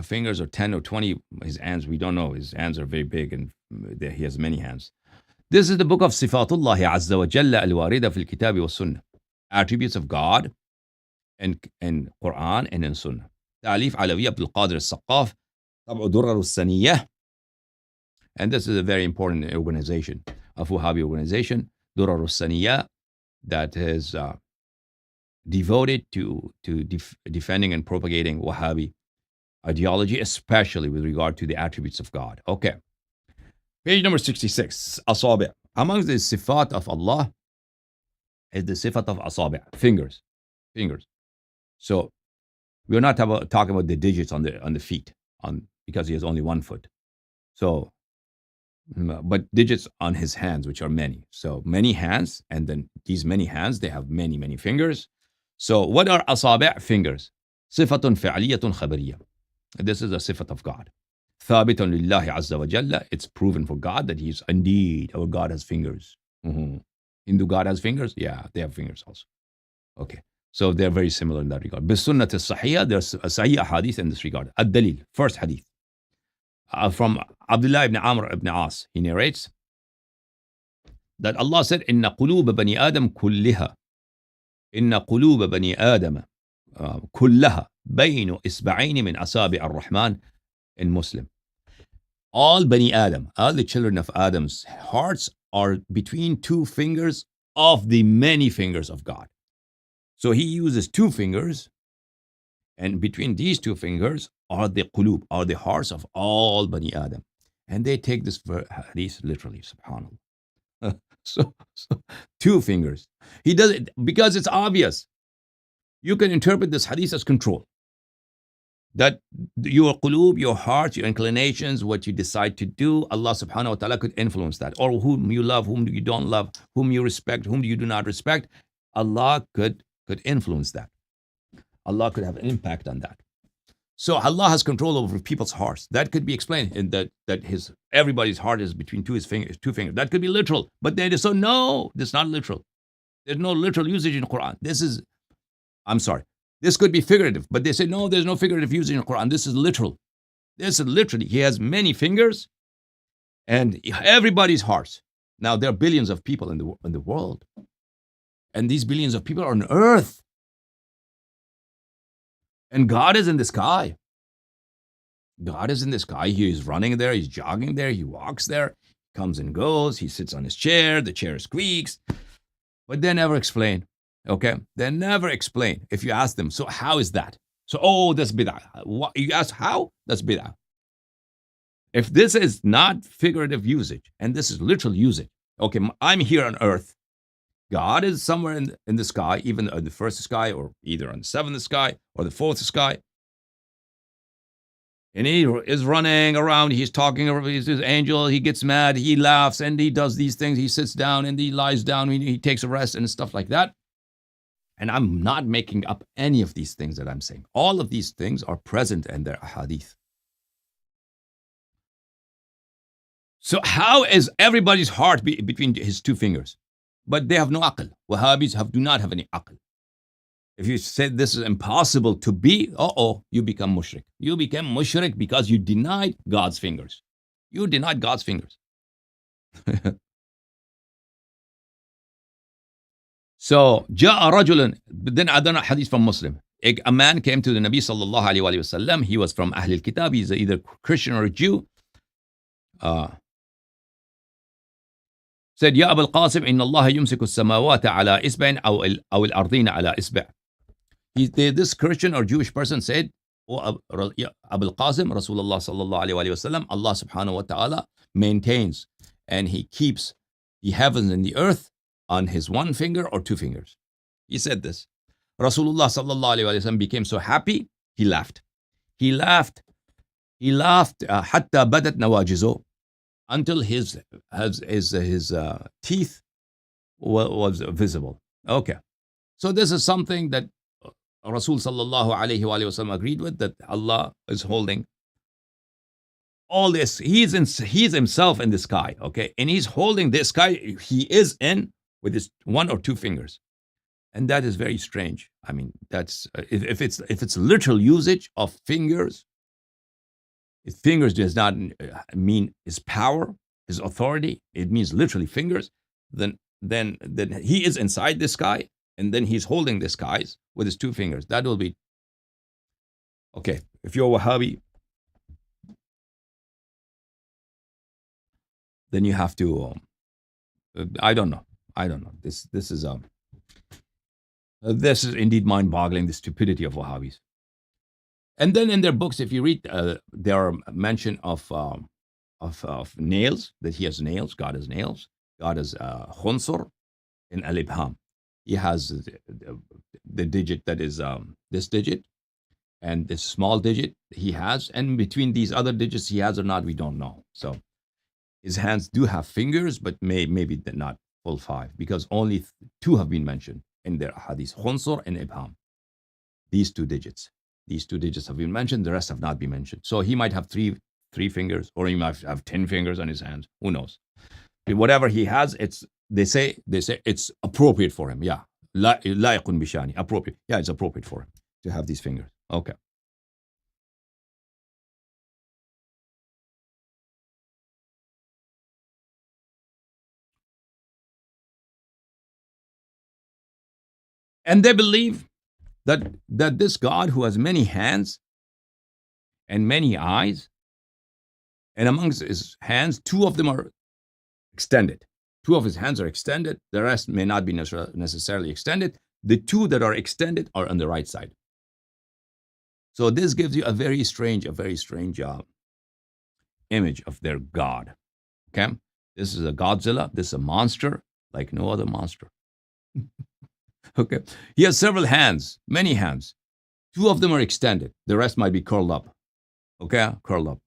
fingers or 10 or 20. His hands, we don't know. His hands are very big and he has many hands. This is the book of Sifat Allahi Azza wa Jalla al-Warida fil Kitab wa Sunnah. Attributes of God in Quran and in Sunnah. Ta'alif Alawi Abdul Qadir al-Saqqaf, Tab'u Durrar al-Saniyah. And this is a very important organization, a Wahhabi organization, Durrar al-Saniyah, that is devoted to defending and propagating Wahhabi ideology, especially with regard to the attributes of God. Okay. Page number 66, Asabi'. Amongst the sifat of Allah is the sifat of Asabi', fingers. So we're not talking about the digits on the feet, because he has only 1 foot. So, but digits on his hands, which are many. So many hands, and then these many hands, they have many, many fingers. So what are Asabi'? Fingers. Sifatun fi'aliyatun khabariyah. This is a sifat of God. Thabitun lillahi azza wa jalla. It's proven for God that He's indeed, our God has fingers. Hindu God has fingers? Yeah, they have fingers also. Okay. So they're very similar in that regard. Bisunnat al-sahiyah, there's a sahih hadith in this regard. Ad-dalil, first hadith. From Abdullah ibn Amr ibn As, he narrates that Allah said, Inna qulub bani Adam kulliha. Inna qulub bani Adam kullaha baynu isba'ayni min asabi' ar-Rahman in Muslim. All Bani Adam, all the children of Adam's hearts are between 2 fingers of the many fingers of God. So he uses 2 fingers, and between these 2 fingers are the qulub, are the hearts of all Bani Adam. And they take this hadith literally, subhanAllah. So 2 fingers. He does it because it's obvious. You can interpret this hadith as control. That your qulub, your heart, your inclinations, what you decide to do, Allah subhanahu wa ta'ala could influence that. Or whom you love, whom you don't love, whom you respect, whom you do not respect, Allah could influence that. Allah could have an impact on that. So Allah has control over people's hearts. That could be explained in that everybody's heart is between 2 fingers. That could be literal. But they say, no, this is not literal. There's no literal usage in the Quran. This could be figurative, but they say, no, there's no figurative usage in the Quran. This is literal. This is literally, he has many fingers and everybody's hearts. Now, there are billions of people in the world. And these billions of people are on earth. And God is in the sky. God is in the sky. He is running there. He's jogging there. He walks there. Comes and goes. He sits on his chair. The chair squeaks. But they never explain. Okay? They never explain. If you ask them, so how is that? So, that's bid'ah. What, you ask how? That's bid'ah. If this is not figurative usage, and this is literal usage, okay, I'm here on earth. God is somewhere in the sky, even in the first sky, or either on the 7th sky, or the 4th sky. And he is running around, he's talking over his angel, he gets mad, he laughs, and he does these things. He sits down and he lies down, he takes a rest and stuff like that. And I'm not making up any of these things that I'm saying. All of these things are present in their hadith. So how is everybody's heart between his 2 fingers? But they have no aql. Wahhabis do not have any aql. If you say this is impossible to be, you become mushrik. You became mushrik because you denied God's fingers. You denied God's fingers. So, جاء رجل, then another hadith from Muslim. A man came to the Nabi sallallahu alayhi wa sallam. He was from Ahl al-Kitab. He's either Christian or a Jew. Said, Ya Abu al-Qasim, inna Allah yumsiku as-samawati ala isba'in aw al-ardina ala isba'. This Christian or Jewish person said, Abul Qasim, Rasulullah sallallahu alayhi wa sallam, Allah subhanahu wa ta'ala maintains and He keeps the heavens and the earth on His one finger or two fingers. He said this. Rasulullah sallallahu alayhi wa sallam became so happy, he laughed. He laughed. He laughed حتى بدت نواجذه, until his teeth was visible. Okay. So this is something that Rasul sallallahu alayhi wa sallam agreed with, that Allah is holding all this. He's himself in the sky, okay? And He's holding this sky, He is in with His one or two fingers. And that is very strange. I mean, that's if it's literal usage of fingers, if fingers does not mean His power, His authority, it means literally fingers, then He is inside the sky, and then He's holding the skies with His two fingers. That will be okay. If you're Wahhabi, then you have to. I don't know. This is indeed mind-boggling, the stupidity of Wahhabis. And then in their books, if you read, there are mention of nails, that He has nails. God has nails. God has khunsur in al-ibham. He has the digit that is this digit, and this small digit He has, and between these other digits He has or not, we don't know. So His hands do have fingers, but maybe not full five, because only two have been mentioned in their hadith, khunsur and ibham. These two digits have been mentioned, the rest have not been mentioned. So He might have three fingers, or He might have 10 fingers on His hands. Who knows? But whatever He has, they say it's appropriate for Him. Yeah. Laiqun bishani. Appropriate. Yeah, it's appropriate for Him to have these fingers. Okay. And they believe that this God, who has many hands and many eyes, and amongst His hands, two of them are extended. Two of His hands are extended. The rest may not be necessarily extended. The two that are extended are on the right side. So this gives you a very strange image of their God. Okay? This is a Godzilla. This is a monster like no other monster. Okay? He has several hands, many hands. Two of them are extended. The rest might be curled up. Okay? Curled up.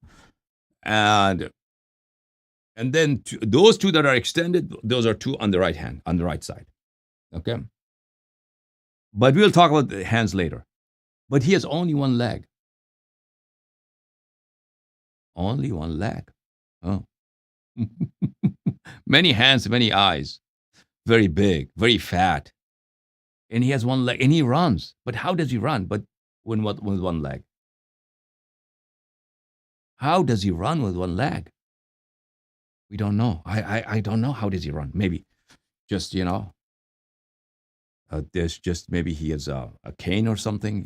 And then those two that are extended, those are two on the right hand, on the right side. Okay? But we'll talk about the hands later. But He has only one leg. Only one leg. Oh. Many hands, many eyes. Very big, very fat. And He has one leg, and He runs. But how does He run? But with one leg? How does He run with one leg? We don't know. I don't know, how does He run? Maybe just, there's just, maybe He has a cane or something,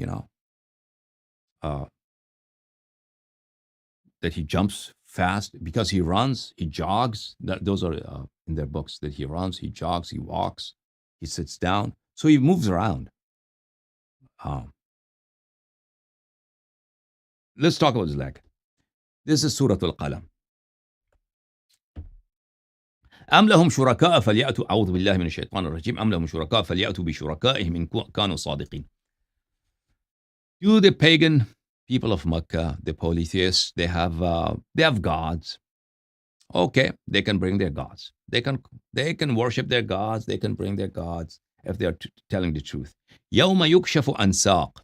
that He jumps fast because He runs, He jogs. Those are in their books, that He runs, He jogs, He walks, He sits down. So He moves around. Let's talk about His leg. This is Surah Al-Qalam. أم لهم شركاء فليأتوا أعوذ بالله من الشيطان الرجيم أم لهم شركاء فليأتوا بشركائهم إن كانوا صادقين. Do the pagan people of Mecca, the polytheists, they have gods. Okay, they can bring their gods. They can worship their gods. They can bring their gods if they are telling the truth. يوم يكشف عن ساق.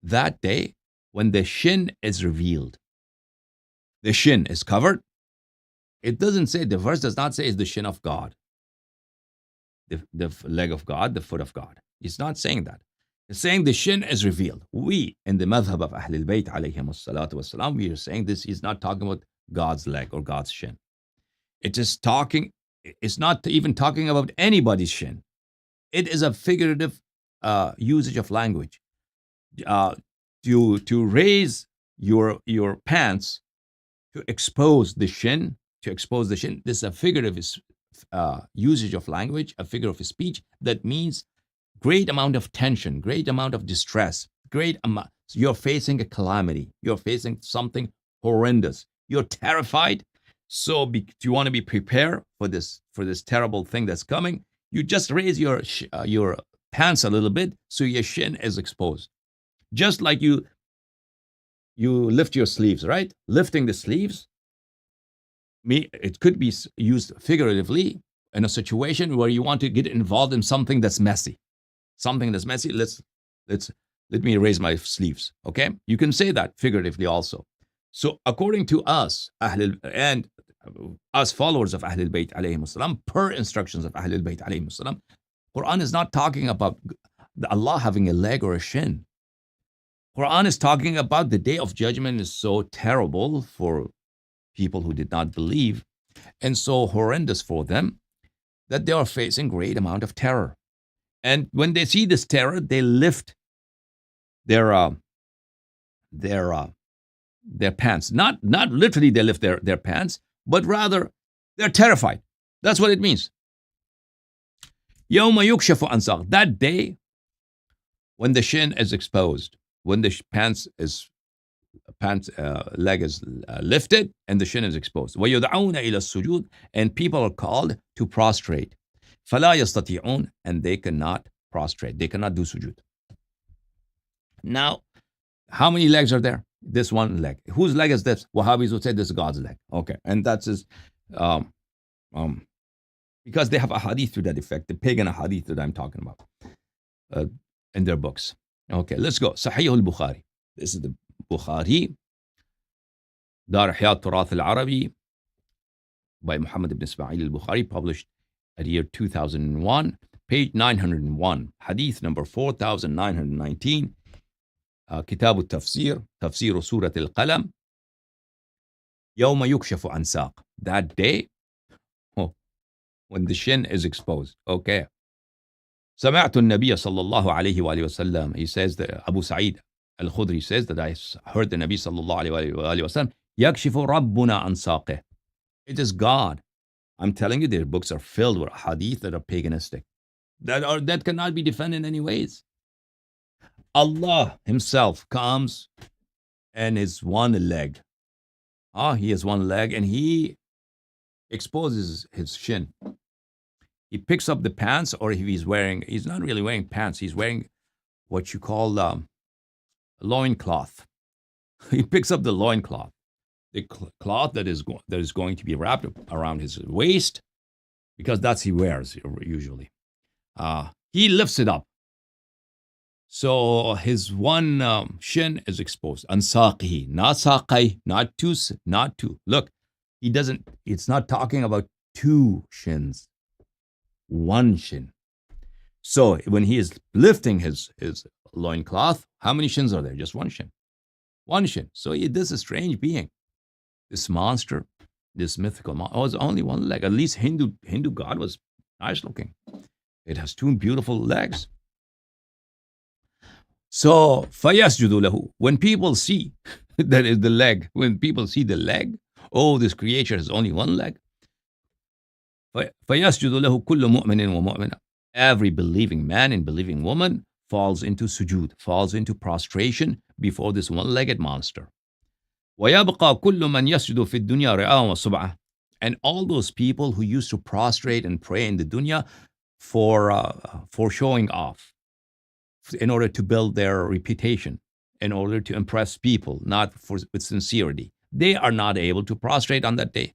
That day when the shin is revealed. The shin is covered. It doesn't say, the verse does not say it's the shin of God, the leg of God, the foot of God. It's not saying that. It's saying the shin is revealed. We, in the madhab of Ahlul Bayt alayhim salatu wasalam, we are saying this is not talking about God's leg or God's shin. It's not even talking about anybody's shin. It is a figurative usage of language. To raise your pants, to expose the shin, this is a figurative usage of language, a figure of speech that means great amount of tension, great amount of distress, So you're facing a calamity. You're facing something horrendous. You're terrified. So do you want to be prepared for this terrible thing that's coming? You just raise your pants a little bit so your shin is exposed. Just like you lift your sleeves, right? Lifting the sleeves, it could be used figuratively in a situation where you want to get involved in something that's messy. Something that's messy. Let me raise my sleeves. Okay? You can say that figuratively also. So according to us, and us followers of Ahlul Bayt alayhim salam, per instructions of Ahlul Bayt alayhim salam, Quran is not talking about Allah having a leg or a shin. Quran is talking about the day of judgment is so terrible for people who did not believe and so horrendous for them that they are facing great amount of terror. And when they see this terror, they lift their pants. Not literally they lift their pants, but rather they're terrified. That's what it means. يَوْمَ يُكْشَفُ عَنْ سَاقٍ. That day when the shin is exposed, when the leg is lifted and the shin is exposed. وَيُدْعَوْنَ إِلَى السُّجُودِ. And people are called to prostrate. فَلَا يَسْتَطِيعُونَ. And they cannot prostrate. They cannot do sujood. Now, how many legs are there? This one leg. Whose leg is this? Wahhabis would say this is God's leg. Okay. And that's his, because they have a hadith to that effect, the pagan hadith that I'm talking about in their books. Okay, let's go. Sahih al-Bukhari. This is the Bukhari, Dar Hayat Turath al-Arabi, by Muhammad ibn Ismail al-Bukhari, published at year 2001, page 901, hadith number 4919, Kitab al-Tafsir, Tafsir Surat al-Qalam, يوم يكشف عن ساق. That day, when the shin is exposed. Okay. سمعت النبي صلى الله عليه وآله وسلم. He says that Abu Sa'id al-Khudri says that I heard the Nabi صلى الله عليه وآله وسلم يكشف ربنا عن ساقه. It is God. I'm telling you, their books are filled with hadith that are paganistic, that cannot be defended in any ways. Allah himself comes and his one leg. He has one leg and he exposes his shin. He picks up the pants, or if he's not really wearing pants, he's wearing what you call loincloth. He picks up the loincloth, the cloth that is going to be wrapped around his waist, because that's he wears usually. He lifts it up. So his one shin is exposed. Ansaqihi, not saqai, not two. Look, it's not talking about two shins. One shin. So when he is lifting his loincloth, how many shins are there? Just one shin. One shin. So this is a strange being. This monster, this mythical monster, was only one leg. At least Hindu god was nice looking. It has two beautiful legs. So فَيَسْجُدُ لَهُ. When people see that is the leg, when people see the leg, this creature has only one leg. فَيَسْجُدُ لَهُ كُلُّ مُؤْمِنٍ وَمُؤْمِنَةٍ. Every believing man and believing woman falls into sujood, falls into prostration before this one-legged monster. وَيَبْقَى كُلُّ مَنْ يَسْجُدُ فِي الدُّنْيَا رِئَاءً وَسُمْعَةً. And all those people who used to prostrate and pray in the dunya for showing off, in order to build their reputation, in order to impress people, not with sincerity, they are not able to prostrate on that day.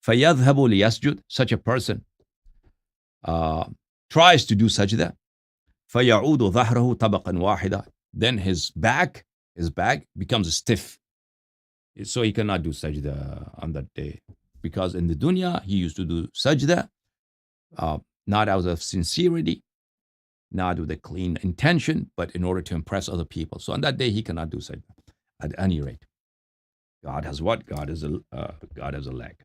فَيَذْهَبُ لِيَسْجُدْ. Such a person tries to do sajda. فَيَعُودُ ظَهْرَهُ طَبَقًا وَاحِدًا. Then his back becomes stiff. So he cannot do sajda on that day. Because in the dunya, he used to do sajda, not out of sincerity, not with a clean intention, but in order to impress other people. So on that day, he cannot do sajda. At any rate, God has what? God has a leg.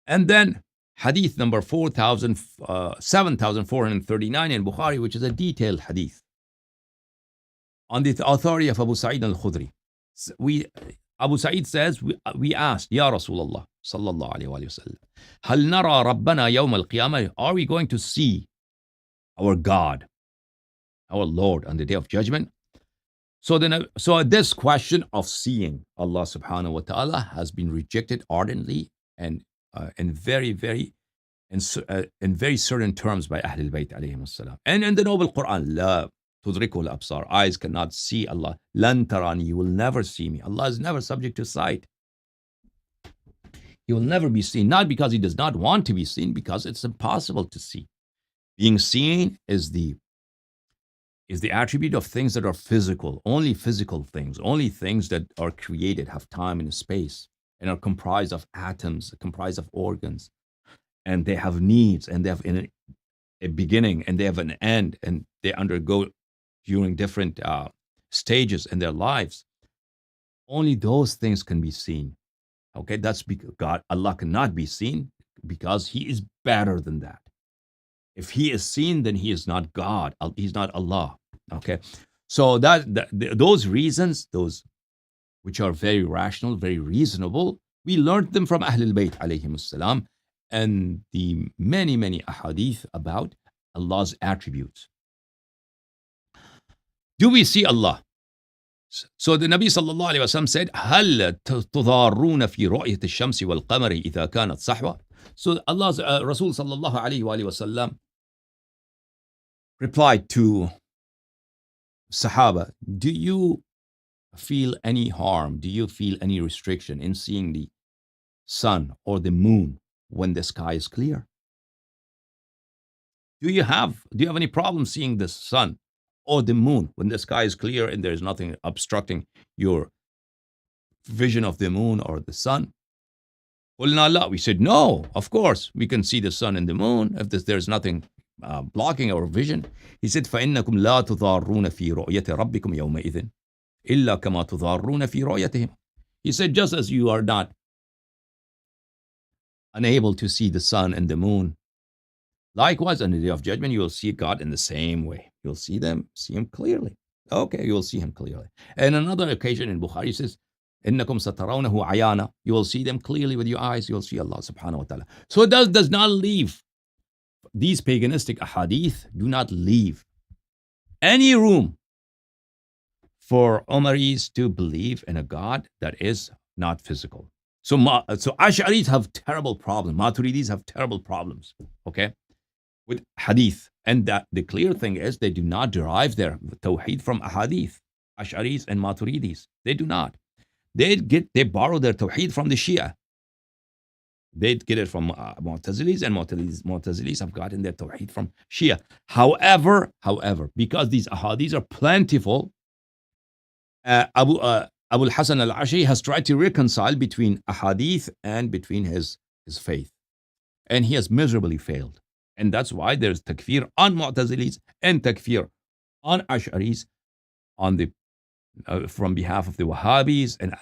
And then hadith number 7439 in Bukhari, which is a detailed hadith on the authority of Abu Sa'id al-Khudri. Abu Sa'id says, we asked, Ya Rasulullah sallallahu alayhi wa sallam, hal nara rabbana yawm al-qiyamah. Are we going to see our God, our Lord, on the day of judgment? So this question of seeing Allah subhanahu wa ta'ala has been rejected ardently and in very certain terms by Ahlul Bayt alayhim salam. And in the noble Quran, لا تدركه الأبصار, eyes cannot see Allah. لن تراني, you will never see me. Allah is never subject to sight. He will never be seen, not because he does not want to be seen, because it's impossible to see. Being seen is the attribute of things that are physical, only physical things, only things that are created, have time and space, and are comprised of atoms, comprised of organs, and they have needs, and they have a beginning, and they have an end, and they undergo during different stages in their lives. Only those things can be seen. Okay, that's because Allah cannot be seen because He is better than that. If He is seen, then He is not God. He's not Allah. Okay, so those reasons, those which are very rational, very reasonable, we learned them from Ahlul Bayt alayhim salam, and the many ahadith about Allah's attributes. Do we see Allah? So the Nabi sallallahu alayhi wa sallam said, هل تضارون في رؤية الشمس والقمر إذا كانت صحوة? So Allah's Rasul sallallahu alayhi wa sallam replied to Sahaba, do you feel any harm? Do you feel any restriction in seeing the sun or the moon when the sky is clear? Do you have any problem seeing the sun or the moon when the sky is clear and there's nothing obstructing your vision of the moon or the sun? قُلْنَا لَا. We said, no, of course, we can see the sun and the moon if there's nothing blocking our vision. He said, فَإِنَّكُمْ لَا تُضَارُّونَ فِي رُؤْيَةِ رَبِّكُمْ يَوْمَئِذٍ إِلَّا كَمَا تُضَارُّونَ فِي رُؤْيَتِهِمْ. He said, just as you are not unable to see the sun and the moon, likewise, on the day of judgment, you will see God in the same way. You'll see Him clearly. Okay, you will see Him clearly. And another occasion in Bukhari says, إِنَّكُمْ سَتَرَوْنَهُ عَيَانًا. You will see them clearly with your eyes. You will see Allah subhanahu wa ta'ala. So it does not leave, these paganistic ahadith do not leave any room for Umaris to believe in a God that is not physical. So Ash'aris have terrible problems. Maturidis have terrible problems. Okay, with hadith, and that the clear thing is they do not derive their tawheed from ahadith. Ash'aris and Maturidis, they do not. They borrow their tawheed from the Shia. They get it from Mu'tazilis, and Mu'tazilis have gotten their tawheed from Shia. However, because these ahadiths are plentiful, Abu Hassan al-Ash'ari has tried to reconcile between ahadith and between his faith, and he has miserably failed. And that's why there's takfir on Mu'tazilis and takfir on Ash'aris on the from behalf of the Wahhabis and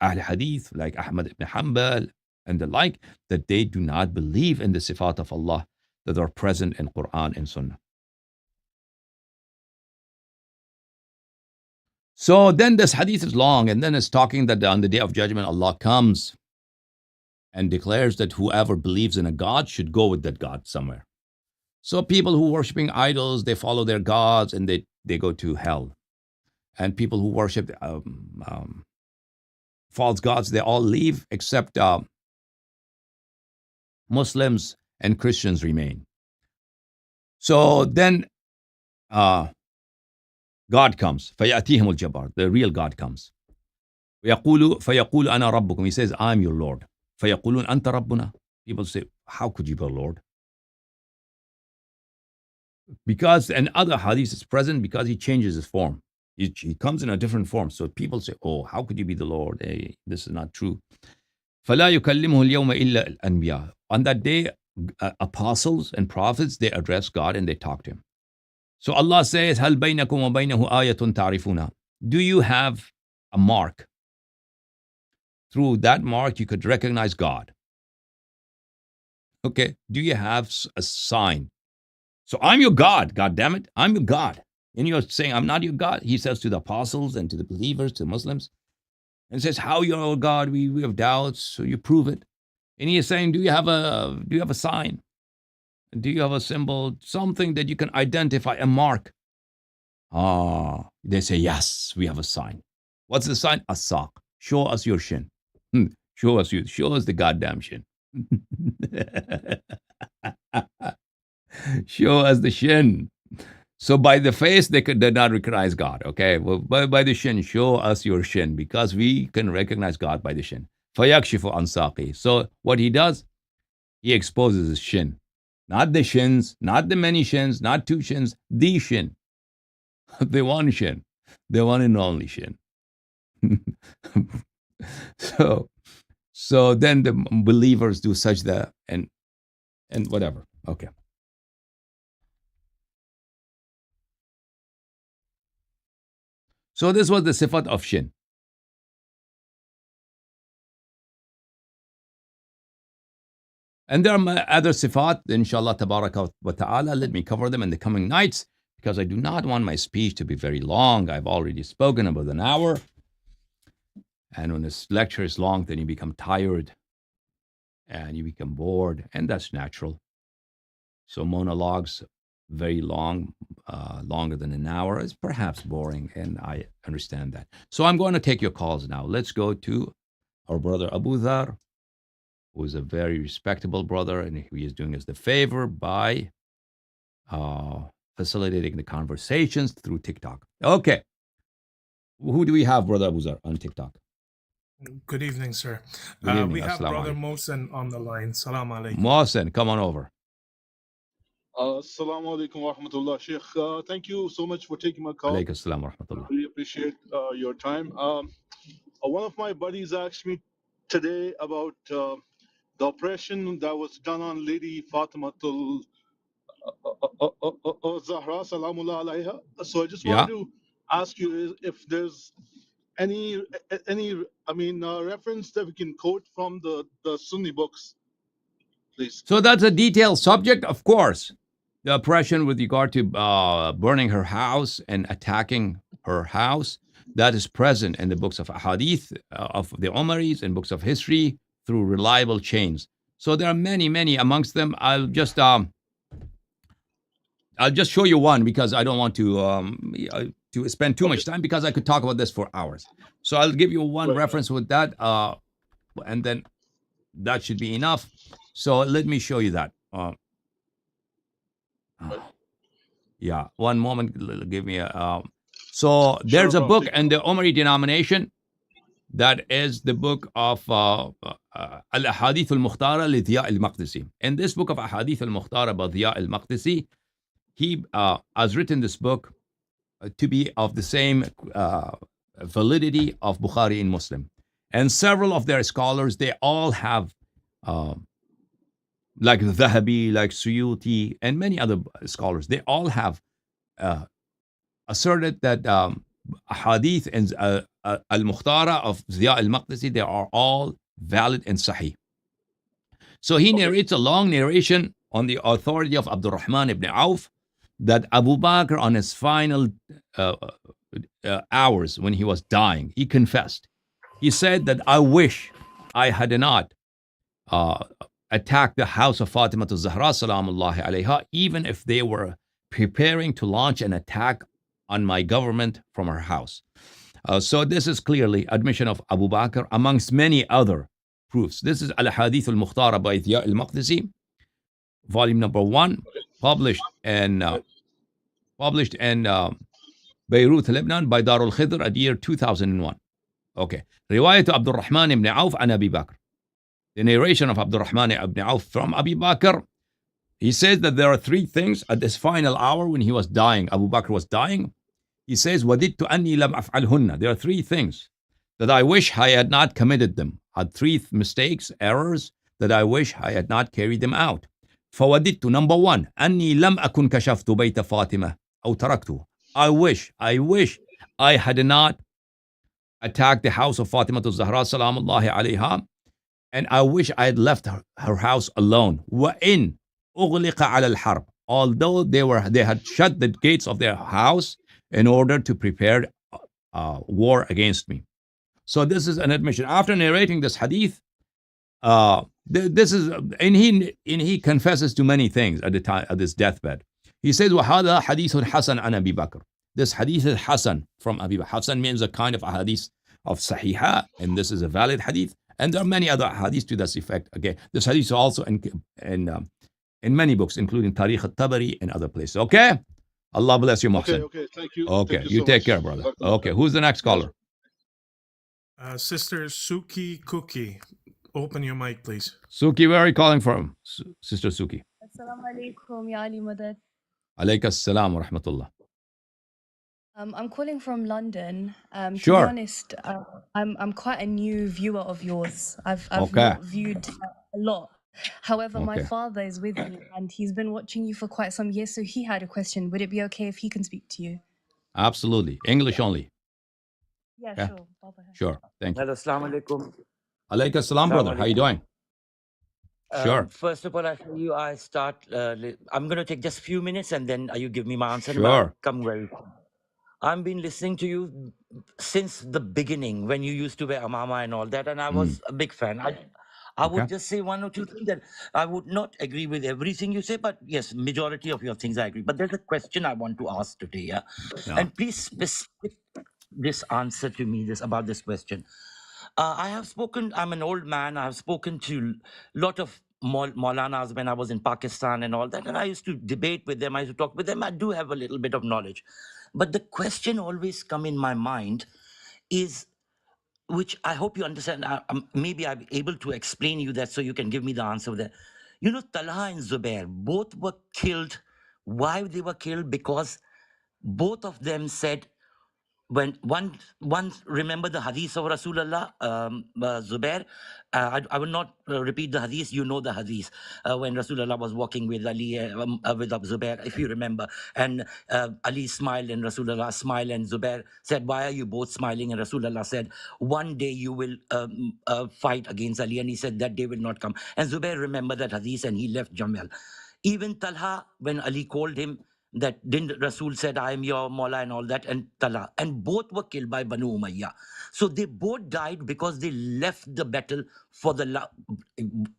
Ahl Hadith like Ahmad ibn Hanbal and the like, that they do not believe in the sifat of Allah that are present in Quran and Sunnah. So then this hadith is long, and then it's talking that on the day of judgment Allah comes and declares that whoever believes in a God should go with that God somewhere. So people who worshiping idols, they follow their gods and they go to hell. And people who worship false gods, they all leave except Muslims and Christians remain. So then God comes. فَيَأْتِيهِمُ الْجَبَّارُ. The real God comes. فَيَقُولُ أَنَا رَبُّكُمْ. He says, I'm your Lord. فَيَقُولُونَ أَنْتَ رَبُّنَا. People say, how could you be Lord? Because, and other hadith is present because he changes his form. He comes in a different form. So people say, oh, how could you be the Lord? Hey, this is not true. فَلَا يُكَلِّمُهُ الْيَوْمَ إِلَّا الْأَنْبِيَاءُ. On that day, apostles and prophets, they address God and they talk to Him. So Allah says, هَلْ بَيْنَكُمْ وَبَيْنَهُ آيَةٌ تَعْرِفُونَ. Do you have a mark? Through that mark, you could recognize God. Okay, do you have a sign? So I'm your God, God damn it, I'm your God. And you're saying, I'm not your God. He says to the apostles and to the believers, to the Muslims, and says, how you're our God? We have doubts, so you prove it. And he is saying, do you have a sign? Do you have a symbol, something that you can identify, a mark? They say, yes, we have a sign. What's the sign? A sock. Show us your shin. Show us the goddamn shin. Show us the shin. So by the face, they did not recognize God. Okay, well, by the shin, show us your shin, because we can recognize God by the shin. فَيَكْشِفُ عَنْ سَاقِهِ. So what he does, he exposes his shin. Not the shins, not the many shins, not two shins, the shin. The one shin. The one and only shin. So then the believers do sajda and whatever. Okay. So this was the sifat of shin. And there are other sifat, inshallah, tabaraka wa ta'ala. Let me cover them in the coming nights, because I do not want my speech to be very long. I've already spoken about an hour. And when this lecture is long, then you become tired and you become bored, and that's natural. So monologues, very long, longer than an hour, is perhaps boring, and I understand that. So I'm going to take your calls now. Let's go to our brother Abu Dhar, who is a very respectable brother, and he is doing us the favor by facilitating the conversations through TikTok. Okay. Who do we have, brother Abu Dhar, on TikTok? Good evening, sir. Good evening. We have Assalamu Brother alaikum. Mohsen on the line. Salam alaikum. Mohsen, come on over. Assalamu alaikum wa rahmatullah, Sheikh. Thank you so much for taking my call. Alaykum assalam wa rahmatullah. Really appreciate your time. One of my buddies asked me today about the oppression that was done on Lady Fatimatul Zahra, salamullah alayha. So I just wanted to ask you if there's any reference that we can quote from the Sunni books, please. So that's a detailed subject, of course. The oppression with regard to burning her house and attacking her house, that is present in the books of Hadith, of the Umaris, and books of history through reliable chains. So there are many, many amongst them. I'll just show you one, because I don't want to spend too much time, because I could talk about this for hours. So I'll give you one reference with that, and then that should be enough. So let me show you that. Yeah, one moment. Give me a. So there's a book in the Umari denomination that is the book of Al-Hadith al-Mukhtara li Dhiya al-Maqdisi. In this book of Hadith al-Mukhtara by Dhiya al-Maqdisi, he has written this book to be of the same validity of Bukhari and Muslim. And several of their scholars, they all have, like Wahhabi, like Suyuti, and many other scholars, they all have asserted that Hadith and al-Mukhtara of Ziya al-Maqdisi, they are all valid and sahih. So he narrates a long narration on the authority of Abdurrahman ibn Auf, that Abu Bakr, on his final hours when he was dying, he confessed. He said that, I wish I had not attacked the house of Fatima Zahra salamullahi alayha, even if they were preparing to launch an attack on my government from her house. So this is clearly admission of Abu Bakr amongst many other proofs. This is Al-Hadith al-Mukhtara by Dhiya al-Maqdisi, volume number 1, published in Beirut, Lebanon, by Darul Khidr at year 2001. Okay. Riwayat Abdul Rahman ibn Auf and Abi Bakr. The narration of Abdul Rahman ibn Auf from Abi Bakr. He says that there are 3 things at this final hour when he was dying. Abu Bakr was dying. He says, وَدِدْتُ أَنِّي لَمْ أَفْعَلْهُنَّ. There are 3 things that I wish I had not committed them. Had 3 mistakes, errors, that I wish I had not carried them out. فَوَدِدْتُ, number 1, أَنِّي لَمْ أَكُنْ كَشَفْتُ بَيْتَ فَاطِمَةَ أَوْ تَرَكْتُ. I wish I had not attacked the house of Fatima Zahra salamullahi alayha, and I wish I had left her house alone. وَإِنْ أُغْلِقَ عَلَى الْحَرْبِ. Although they had shut the gates of their house in order to prepare war against me. So this is an admission. After narrating this hadith, this is, and he confesses to many things at the time at this deathbed. He says, وَهَذَا حَدِيثٌ حَسَنٌ عَنْ أَبِي بَكْرٍ. This hadith is Hassan from Abi Bakr. Hassan means a kind of a hadith of Sahiha, and this is a valid hadith. And there are many other hadiths to this effect. Again, this hadith is also in many books, including Tariq al-Tabari and other places. Okay? Allah bless you, Muhsin. Okay, thank you. Okay, Thank you so take much. care, brother. Okay, who's the next caller? Sister Suki Cookie, open your mic, please. Suki, where are you calling from? Sister Suki. Assalamu alaikum, Ya Ali Madad. Alayka salam wa rahmatullah. I'm calling from London. To Sure. be honest, I'm quite a new viewer of yours. I've Okay. not viewed a lot. However, my Okay. father is with me and he's been watching you for quite some years. So he had a question. Would it be okay if he can speak to you? Absolutely. English only. Yeah, Okay. sure. Baba. Sure. Thank you. Hello, Assalamu alaikum. Alayka salam, brother. How you doing? Sure. First of all, I tell you, I'm going to take just a few minutes and then you give me my answer. Sure. But I'll come very quick. I've been listening to you since the beginning when you used to wear amama and all that, and I was a big fan. I would Okay. just say one or two things that I would not agree with everything you say, but yes, majority of your things I agree. But there's a question I want to ask today, yeah? Yeah. And please specific this answer to me about this question. I'm an old man. I have spoken to a lot of Maulanas when I was in Pakistan and all that, and I used to debate with them. I used to talk with them. I do have a little bit of knowledge. But the question always come in my mind is, which I hope you understand. Maybe I'm able to explain you that so you can give me the answer there. You know, Talha and Zubair, both were killed. Why they were killed? Because both of them said, when one remember the hadith of Rasulullah, Zubair. I will not repeat the hadith. You know the hadith when Rasulullah was walking with Ali, with Zubair, if you remember, and Ali smiled and Rasulullah smiled, and Zubair said, "Why are you both smiling?" And Rasulullah said, "One day you will fight against Ali," and he said that day will not come. And Zubair remembered that hadith and he left Jamal. Even Talha, when Ali called him, that didn't Rasul said, "I am your Mawla," and all that, and Talha, and both were killed by Banu Umayyah. So they both died because they left the battle for the love,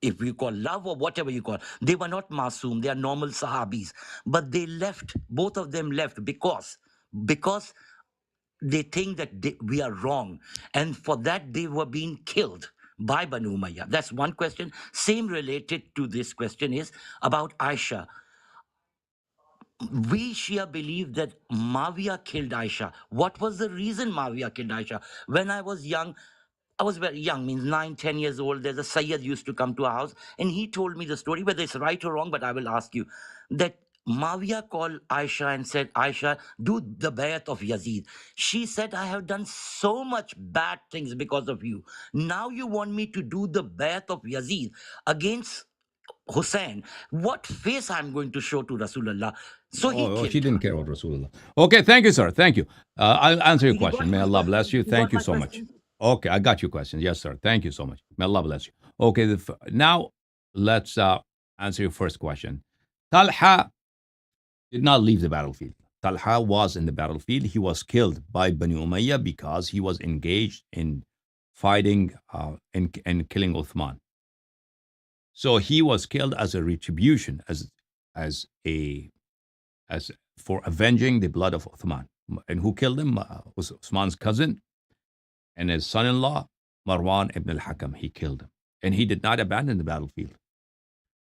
if you call love or whatever you call. They were not masoom, they are normal Sahabis, but they left. Both of them left because they think that we are wrong, and for that they were being killed by Banu Umayyah. That's one question. Same related to this question is about Aisha. We Shia believe that Mawiyah killed Aisha. What was the reason Mawiyah killed Aisha? When I was young, I was very young, means 9, 10 years old. There's a Sayyid used to come to our house, and he told me the story, whether it's right or wrong, but I will ask you, that Mawiyah called Aisha and said, "Aisha, do the bayat of Yazid." She said, "I have done so much bad things because of you. Now you want me to do the bayat of Yazid against Hussein. What face I'm going to show to Rasulullah?" So he killed she didn't her. care about Rasulullah. Okay, thank you, sir. Thank you. I'll answer your You got question. May my Allah question? bless you. You Thank got you my so much. question? Okay, I got your question. Yes, sir. Thank you so much. May Allah bless you. Okay, now let's answer your first question. Talha did not leave the battlefield. Talha was in the battlefield. He was killed by Banu Umayyah because he was engaged in fighting and killing Uthman. So he was killed as a retribution, as for avenging the blood of Uthman. And who killed him? Was Uthman's cousin and his son-in-law, Marwan ibn al-Hakam. He killed him. And he did not abandon the battlefield.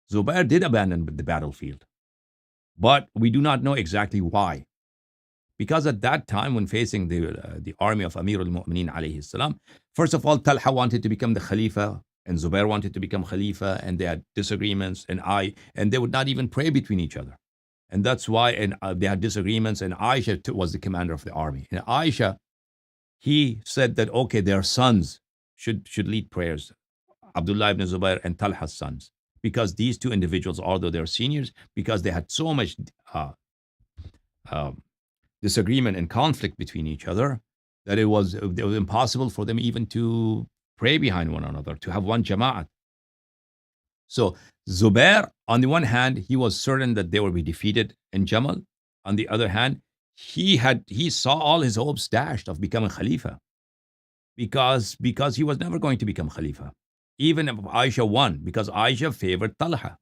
Zubair did abandon the battlefield. But we do not know exactly why. Because at that time, when facing the army of Amir al-Mu'mineen alayhi salam, first of all, Talha wanted to become the Khalifa, and Zubair wanted to become Khalifa, and they had disagreements, and they would not even pray between each other. And that's why they had disagreements, and Aisha was the commander of the army. And Aisha, he said that, okay, their sons should lead prayers, Abdullah ibn Zubair and Talha's sons, because these two individuals, although they're seniors, because they had so much disagreement and conflict between each other, that it was impossible for them even to pray behind one another, to have one jama'at. So Zubair, on the one hand, he was certain that they would be defeated in Jamal. On the other hand, he saw all his hopes dashed of becoming Khalifa, because he was never going to become Khalifa. Even if Aisha won, because Aisha favored Talha.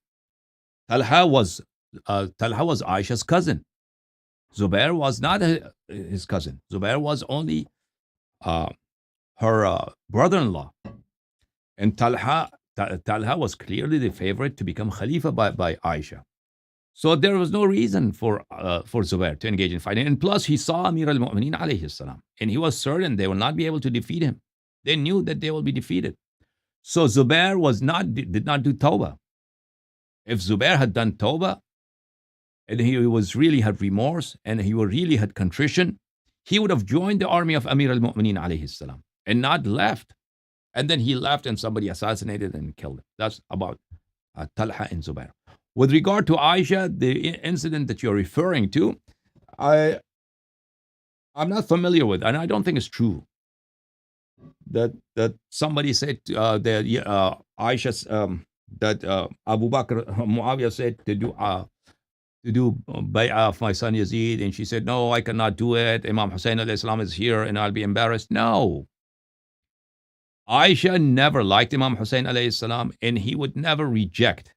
Talha was Aisha's cousin. Zubair was not his cousin. Zubair was only her brother-in-law. And Talha was clearly the favorite to become Khalifa by Aisha. So there was no reason for Zubair to engage in fighting. And plus, he saw Amir al-Mu'mineen alayhi salam, and he was certain they will not be able to defeat him. They knew that they will be defeated. So Zubair did not do tawbah. If Zubair had done tawbah, and he was really had remorse, and he really had contrition, he would have joined the army of Amir al-Mu'mineen alayhi salam and not left. And then he left and somebody assassinated and killed him. That's about Talha and Zubair. With regard to Aisha, the incident that you're referring to, I'm not familiar with, and I don't think it's true. That somebody said that Aisha that Abu Bakr Muawiyah said to do bay'ah of my son Yazid, and she said, no, I cannot do it. Imam Hussein alayhi salam is here and I'll be embarrassed. No. Aisha never liked Imam Hussein alayhi salam, and he would never reject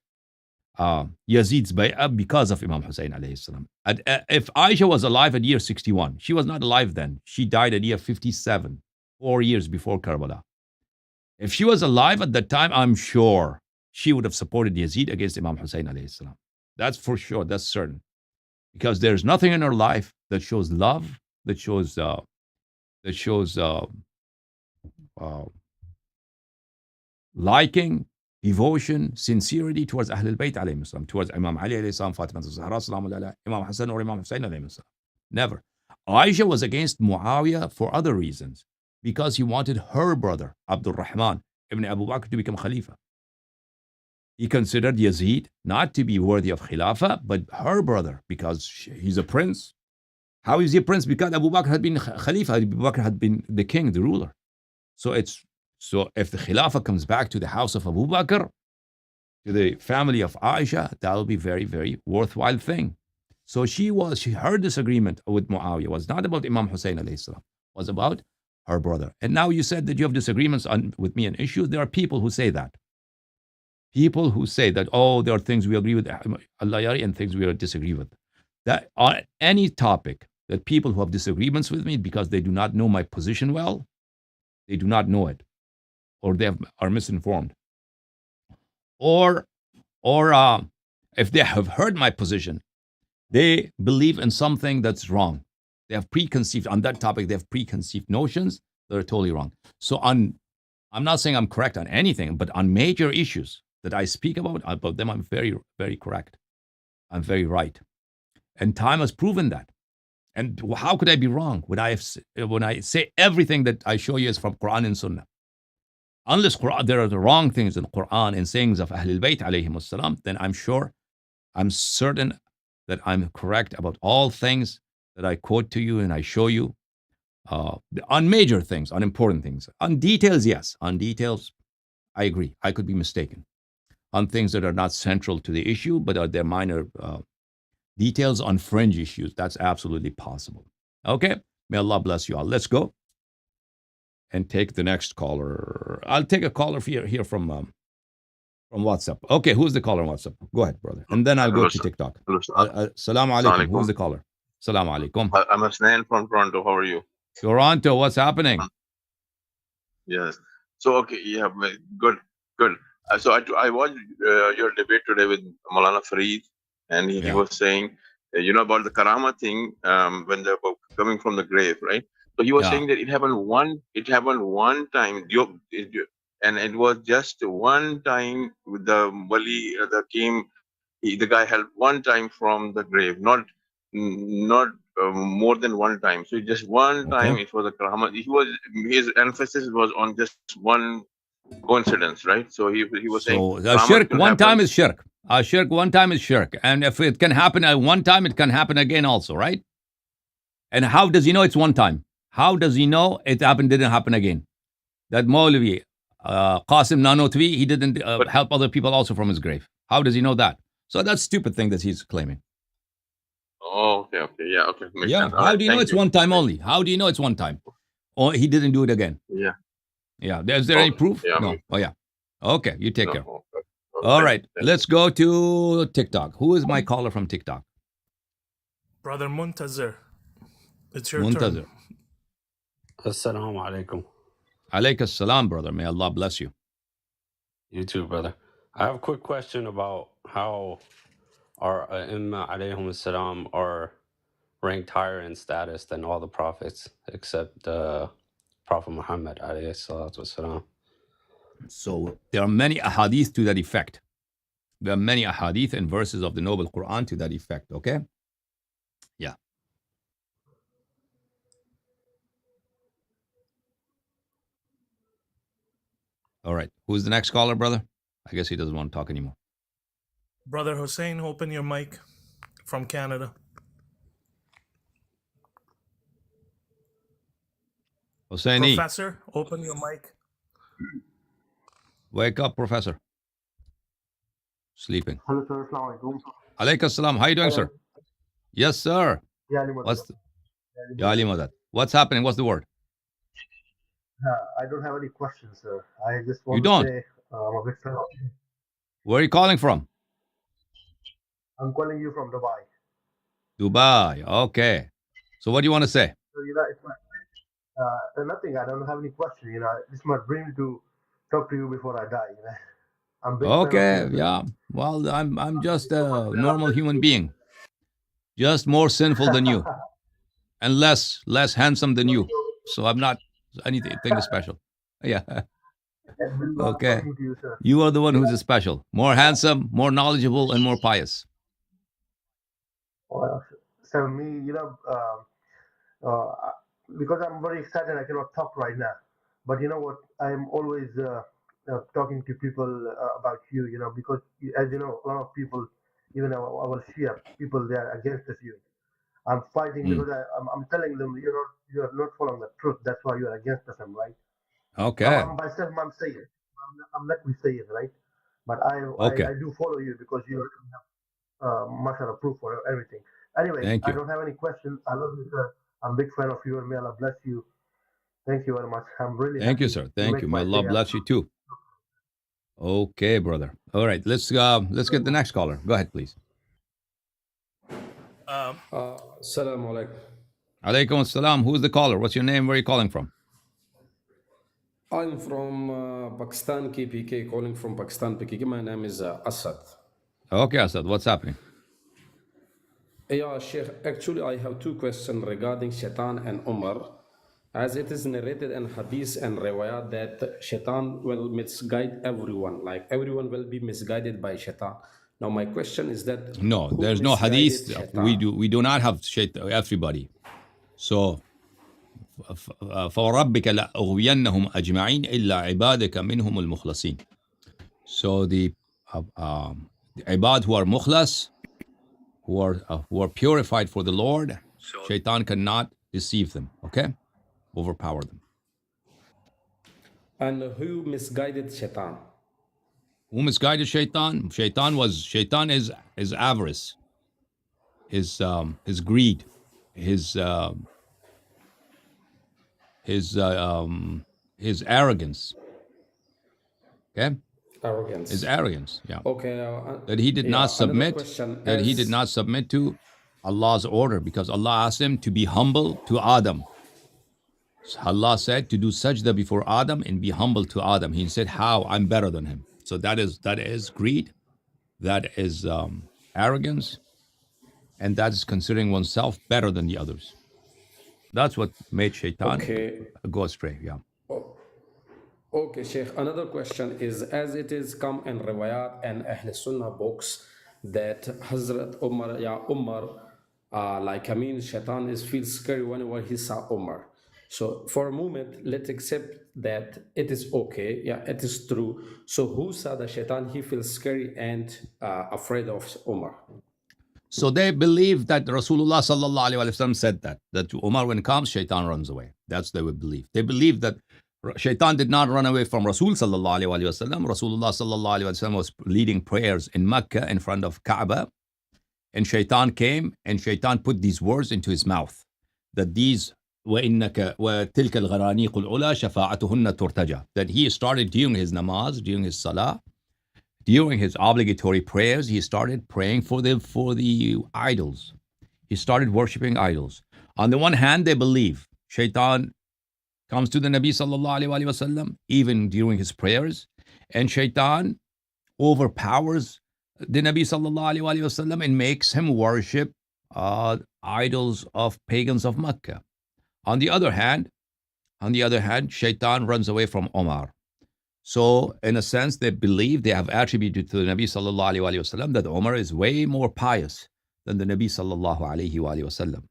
Yazid's bay'ah because of Imam Hussein alayhi salam. If Aisha was alive at year 61, she was not alive then. She died at year 57, 4 years before Karbala. If she was alive at that time, I'm sure she would have supported Yazid against Imam Hussein alayhi salam. That's for sure. That's certain. Because there's nothing in her life that shows love, that shows liking, devotion, sincerity towards Ahlul Bayt alayhi salam, towards Imam Ali alayhi salam, Fatima al-Zahra salam alayha, Imam Hassan or Imam Hussein alayhi salam. Never. Aisha was against Muawiyah for other reasons, because he wanted her brother, Abdul Rahman ibn Abu Bakr, to become Khalifa. He considered Yazid not to be worthy of Khilafah, but her brother, because he's a prince. How is he a prince? Because Abu Bakr had been Khalifa, Abu Bakr had been the king, the ruler. So if the Khilafah comes back to the house of Abu Bakr, to the family of Aisha, that will be very, very worthwhile thing. So her disagreement with Muawiyah was not about Imam Hussein alayhi salam, was about her brother. And now you said that you have disagreements with me on issues. There are people who say that. People who say that, oh, there are things we agree with Allahyari and things we disagree with. That on any topic, that people who have disagreements with me because they do not know my position well, they do not know it, or they are misinformed. Or if they have heard my position, they believe in something that's wrong. They have preconceived, on that topic, they have preconceived notions that are totally wrong. So I'm not saying I'm correct on anything, but on major issues that I speak about them, I'm very, very correct. I'm very right. And time has proven that. And how could I be wrong when I say everything that I show you is from Quran and Sunnah? Unless there are the wrong things in Quran and sayings of Ahlul Bayt alayhim salam, then I'm certain that I'm correct about all things that I quote to you and I show you. On major things, on important things. On details, yes. On details, I agree. I could be mistaken. On things that are not central to the issue, but are there minor details on fringe issues, that's absolutely possible. Okay? May Allah bless you all. Let's go and take the next caller. I'll take a caller here from WhatsApp. Okay, who's the caller on WhatsApp? Go ahead, brother. And then I'll go to TikTok. Assalamu alaikum. Who's the caller? Assalamu alaikum. I'm Hassan from Toronto. How are you? Toronto, what's happening? Yes. So, okay, yeah, good. So I watched your debate today with Maulana Fareed, and he was saying, about the Karama thing, when they're coming from the grave, right? So he was saying that it happened one time, and it was just one time with the wali that came. The guy helped one time from the grave, not more than one time. So just one time it was a karama. His emphasis was on just one coincidence, right? So he was saying. So shirk one time is shirk. Shirk one time is shirk, and if it can happen at one time, it can happen again also, right? And how does he know it's one time? How does he know it didn't happen again? That Maulvi Qasim Nanotwi, he didn't help other people also from his grave. How does he know that? So that's stupid thing that he's claiming. Oh, okay, yeah, okay. Yeah. How do you know it's one time only? How do you know it's one time? Or he didn't do it again? Yeah. Is there any proof? Yeah, no. Oh yeah. Okay, you take care. Okay. All right, let's go to TikTok. Who is my caller from TikTok? Brother Muntazir, it's your turn. Muntazir. Assalamu alaikum. Alayka salam, brother. May Allah bless you. You too, brother. I have a quick question about how our Imam alayhum salam are ranked higher in status than all the prophets except Prophet Muhammad alayhi salatu wasalam. So there are many ahadith to that effect. There are many ahadith and verses of the Noble Quran to that effect, okay? Yeah. All right. Who's the next caller, brother? I guess he doesn't want to talk anymore. Brother Hussein, open your mic from Canada. Hosseini, Professor, open your mic. wake up, professor. Sleeping. Hello, sir. Assalamu alaikum. Alayka salam. How you doing, sir? Yes, sir. Yeah, Ali Madad. What's Ya Ali Madad. What's happening? What's the word? I don't have any questions, sir. I just want You to don't? say I'm a big fan of you. Where are you calling from? I'm calling you from Dubai. Dubai. Okay. So what do you want to say? So, it's my, nothing. I don't have any question. It's my dream to talk to you before I die. I'm a big fan Okay. of you, sir. Yeah. Well, I'm just a normal human being. Just more sinful than you. And less handsome than you. So I'm not anything special. Yeah. It's been love Okay. talking to you, sir. You are the one who's special. More handsome, more knowledgeable, and more pious. So me, because I'm very excited, I cannot talk right now. But you know what? I'm always talking to people about you. Because as you know, a lot of people, even our Shia people, they are against us. I'm fighting because I'm telling them you are not following the truth. That's why you are against us, right? Okay. I'm myself, I'm saying it. I'm let me say it, right? But Okay. I do follow you because you have mashallah proof for everything. Anyway, Thank I you. don't have any questions. I love you, sir. I'm a big fan of you, and may Allah bless you. Thank you very much. I'm really Thank you, happy. sir. Thank make you. my May Allah day. bless you too. Okay, brother. All right. Let's get the next caller. Go ahead, please. Assalamu alaikum. Alaikum assalam. Who's the caller? What's your name? Where are you calling from? I'm from Pakistan, KPK, calling from Pakistan, PKK. My name is Asad. Okay, Asad. What's happening? Yeah, Sheikh, actually I have two questions regarding Shaitan and Umar. As it is narrated in Hadith and Riwayat that Shaitan will misguide everyone, like everyone will be misguided by Shaitan. Now my question is that No, who there's no misguided hadith. Shaitan? We do not have everybody. So فَوَرَبِّكَ لَأُغْوِيَنَّهُمْ أَجْمَعِينَ إِلَّا عِبَادِكَ مِنْهُمُ الْمُخْلَصِينَ. So the ibad who are mukhlas, who are purified for the Lord, Shaitan cannot deceive them, okay? Overpower them. And who misguided Shaitan? Who misguided Shaitan? Shaitan is avarice, his greed, his arrogance. Okay? Arrogance. His arrogance, yeah. Okay. That he did not submit. That he did not submit to Allah's order because Allah asked him to be humble to Adam. So Allah said to do sajda before Adam and be humble to Adam. He said, "How? I'm better than him." So that is greed, that is arrogance, and that is considering oneself better than the others. That's what made Shaitan go astray. Yeah. Okay, Sheikh. Another question is, as it is come in Riwayat and Ahl Sunnah books, that Hazrat Umar, Shaitan feels scary whenever he saw Umar. So for a moment, let's accept that it is okay. Yeah, it is true. So who saw the Shaitan? He feels scary and afraid of Umar. So they believe that Rasulullah sallallahu alaihi wasallam said that Umar when comes, Shaitan runs away. That's they would believe. They believe that Shaitan did not run away from Rasul sallallahu alaihi wasallam. Rasulullah sallallahu alaihi wasallam was leading prayers in Mecca in front of Kaaba, and Shaitan came and Shaitan put these words into his mouth that these وَإِنَّكَ وَتِلْكَ الْغَرَانِيقُ الْعُلَى شَفَاعَتُهُنَّ تُرْتَجَى, that he started during his namaz, during his salah, during his obligatory prayers, he started praying for the idols. he started worshipping idols. On the one hand, they believe Shaitan comes to the Nabi sallallahu alaihi wasallam even during his prayers, and Shaitan overpowers the Nabi sallallahu alaihi wasallam and makes him worship idols of pagans of Mecca. On the other hand, Shaitan runs away from Omar. So, in a sense, they believe, they have attributed to the Nabi sallallahu alaihi wasallam that Omar is way more pious than the Nabi sallallahu alaihi wasallam.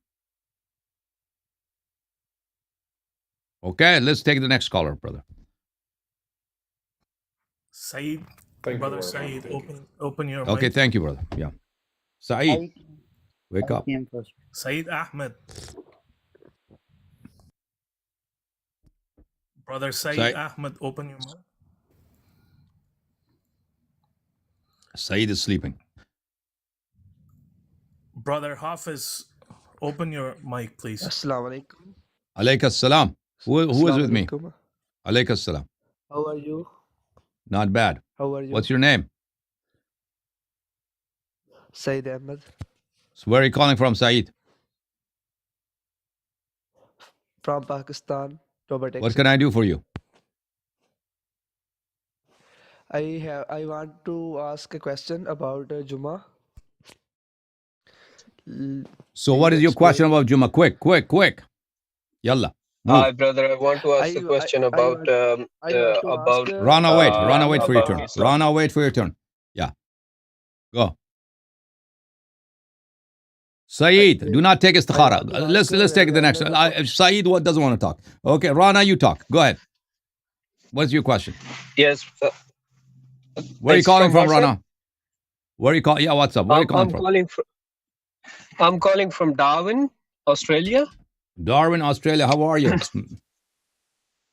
Okay, let's take the next caller, brother. Saeed, Thank brother you, Saeed, thank you. open your Okay, mic. thank you, brother. Yeah. Saeed, wake up. Saeed Ahmed. Brother Saeed Ahmed, open your mic. Saeed is sleeping. Brother Hafiz, open your mic, please. Assalamu alaikum. Alayka salam. Who is Assalamu with me? alaikum. Alayka salam. How are you? Not bad. How are you? What's your name? Saeed Ahmed. So where are you calling from, Saeed? From Pakistan. What can I do for you? I want to ask a question about Juma. So what is your question about Juma? Quick. Yalla. Move. Hi, brother. I want to ask a question about Rana, wait for your turn. Islam. Rana, wait for your turn. Yeah. Go. Saeed, do not take istikhara. Let's take the next. Saeed doesn't want to talk. Okay, Rana, you talk. Go ahead. What's your question? Yes. Where are you calling from, Rana? Where are you calling? Yeah, what's up? Where are you calling from? I'm calling from Darwin, Australia. Darwin, Australia. How are you?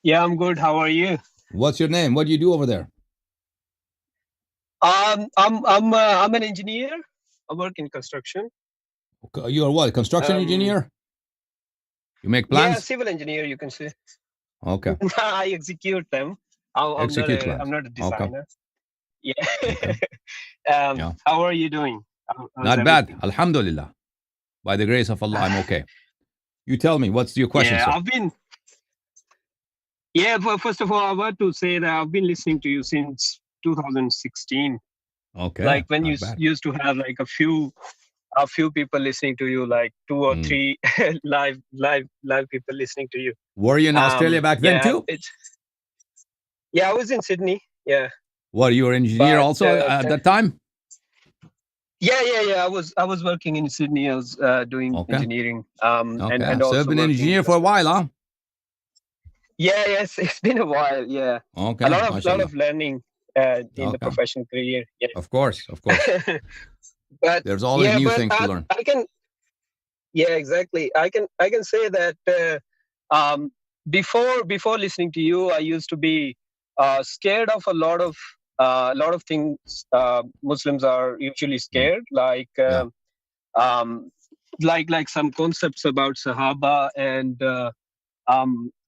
Yeah, I'm good. How are you? What's your name? What do you do over there? I'm an engineer. I work in construction. You're what? Construction engineer? You make plans? Yeah, civil engineer, you can say. Okay. I execute them. I'm not a designer. Okay. Yeah. Okay. Yeah. How are you doing? How's Not everything? bad. Alhamdulillah. By the grace of Allah, I'm okay. You tell me, what's your question, sir? First of all, I want to say that I've been listening to you since 2016. Okay. Like when you bad. used to have like a few people listening to you, like 2 or 3 live people listening to you. Were you in Australia back then too? Yeah, I was in Sydney. Yeah. What, you were an engineer also at that time? Yeah. I was working in Sydney. I was doing engineering. And also so you've been an engineer for a while, huh? Yeah, yes, it's been a while. Yeah. Okay. A lot of learning in the professional career. Yeah. Of course. But there's always new things to learn. Yeah, exactly. I can say that before listening to you, I used to be scared of a lot of things. Muslims are usually scared, like some concepts about Sahaba and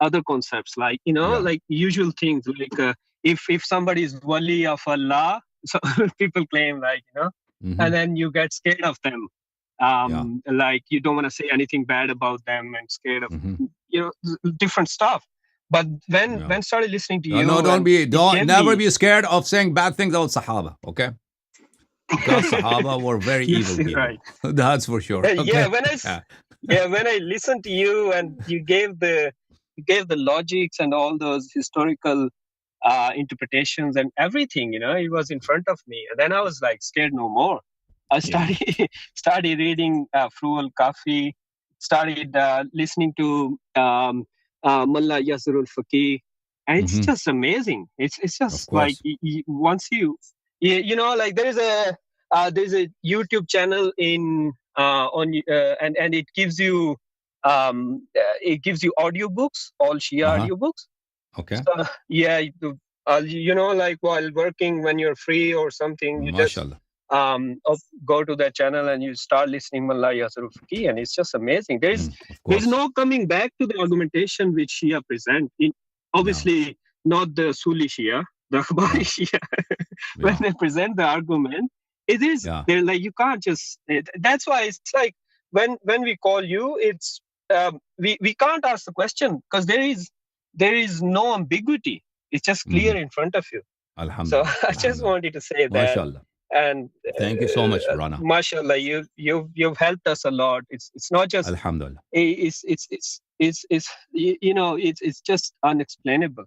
other concepts, like like usual things, like if somebody is wali of Allah, so people claim, like and then you get scared of them. Like you don't want to say anything bad about them and scared of different stuff. But when started listening to you, never be scared of saying bad things about Sahaba, okay? Because Sahaba were very evil people. Right. That's for sure. Okay? When I listened to you and you gave the logics and all those historical interpretations and everything, it was in front of me. And then I was like scared no more. I started reading Frual Kafi, started listening to Mullah Yasrul Faqih, and it's just amazing. It's just like once like there's a YouTube channel and it gives you audiobooks, all Shia audiobooks. Okay. So, like while working, when you're free or something, you just go to that channel and you start listening Mullah Yasrul Faqih, and it's just amazing. There's no coming back to the argumentation which Shia present. Obviously, not the Suli Shia, the Akhbari Shia. When they present the argument, it is they're like, you can't just. That's why it's like when we call you, it's we can't ask the question because there is no ambiguity. It's just clear in front of you. So I just wanted to say that. MashaAllah. And thank you so much, Rana. MashaAllah, you've helped us a lot. It's not just Alhamdulillah. It's it's just unexplainable.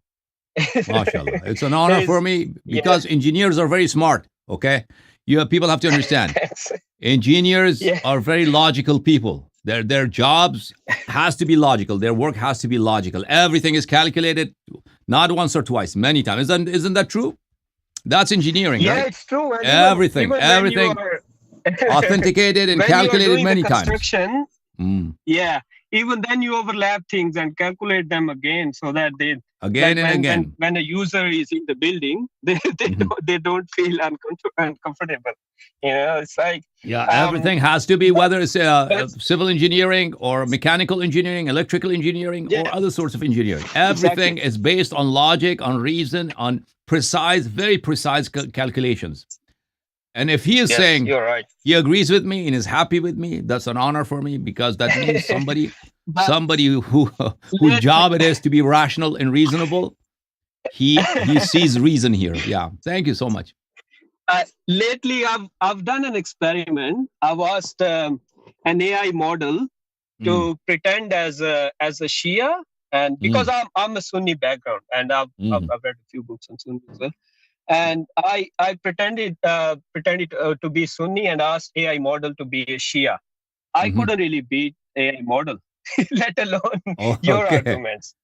MashaAllah. It's an honor for me because engineers are very smart. Okay, people have to understand. Engineers are very logical people. Their jobs has to be logical. Their work has to be logical. Everything is calculated, not once or twice, many times. Isn't that true? That's engineering, right? Yeah, it's true. And everything authenticated and calculated many times. Yeah, even then you overlap things and calculate them again so that they again. When a user is in the building, they don't feel uncomfortable. It's like everything has to be, whether it's civil engineering or mechanical engineering, electrical engineering, or other sorts of engineering. Everything is based on logic, on reason, on very precise calculations. And if he is saying he agrees with me and is happy with me, that's an honor for me, because that means somebody whose job it is to be rational and reasonable. He sees reason here. Yeah, thank you so much. Lately, I've done an experiment. I've asked an AI model to pretend as a Shia, and because I'm a Sunni background, and I've read a few books on Sunni as well. And I pretended to be Sunni and asked AI model to be a Shia. I couldn't really beat AI model, let alone your arguments.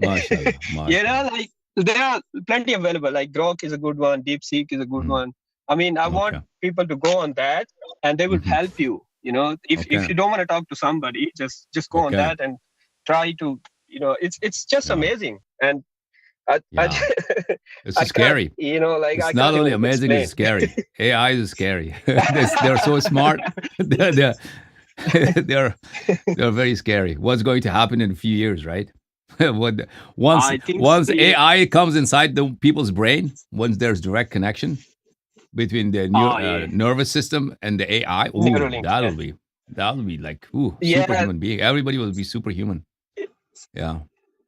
MashaAllah. Like there are plenty available. Like Grok is a good one, DeepSeek is a good one. I mean, I want people to go on that, and they will help you. If you don't want to talk to somebody, just go on that and try to. It's just amazing. And it's scary. It's not only amazing, it's scary. AI is scary. They're so smart. They're very scary. What's going to happen in a few years, right? Once AI comes inside the people's brain, once there's direct connection between the nervous system and the AI, that'll be like superhuman being. Everybody will be superhuman. Yeah.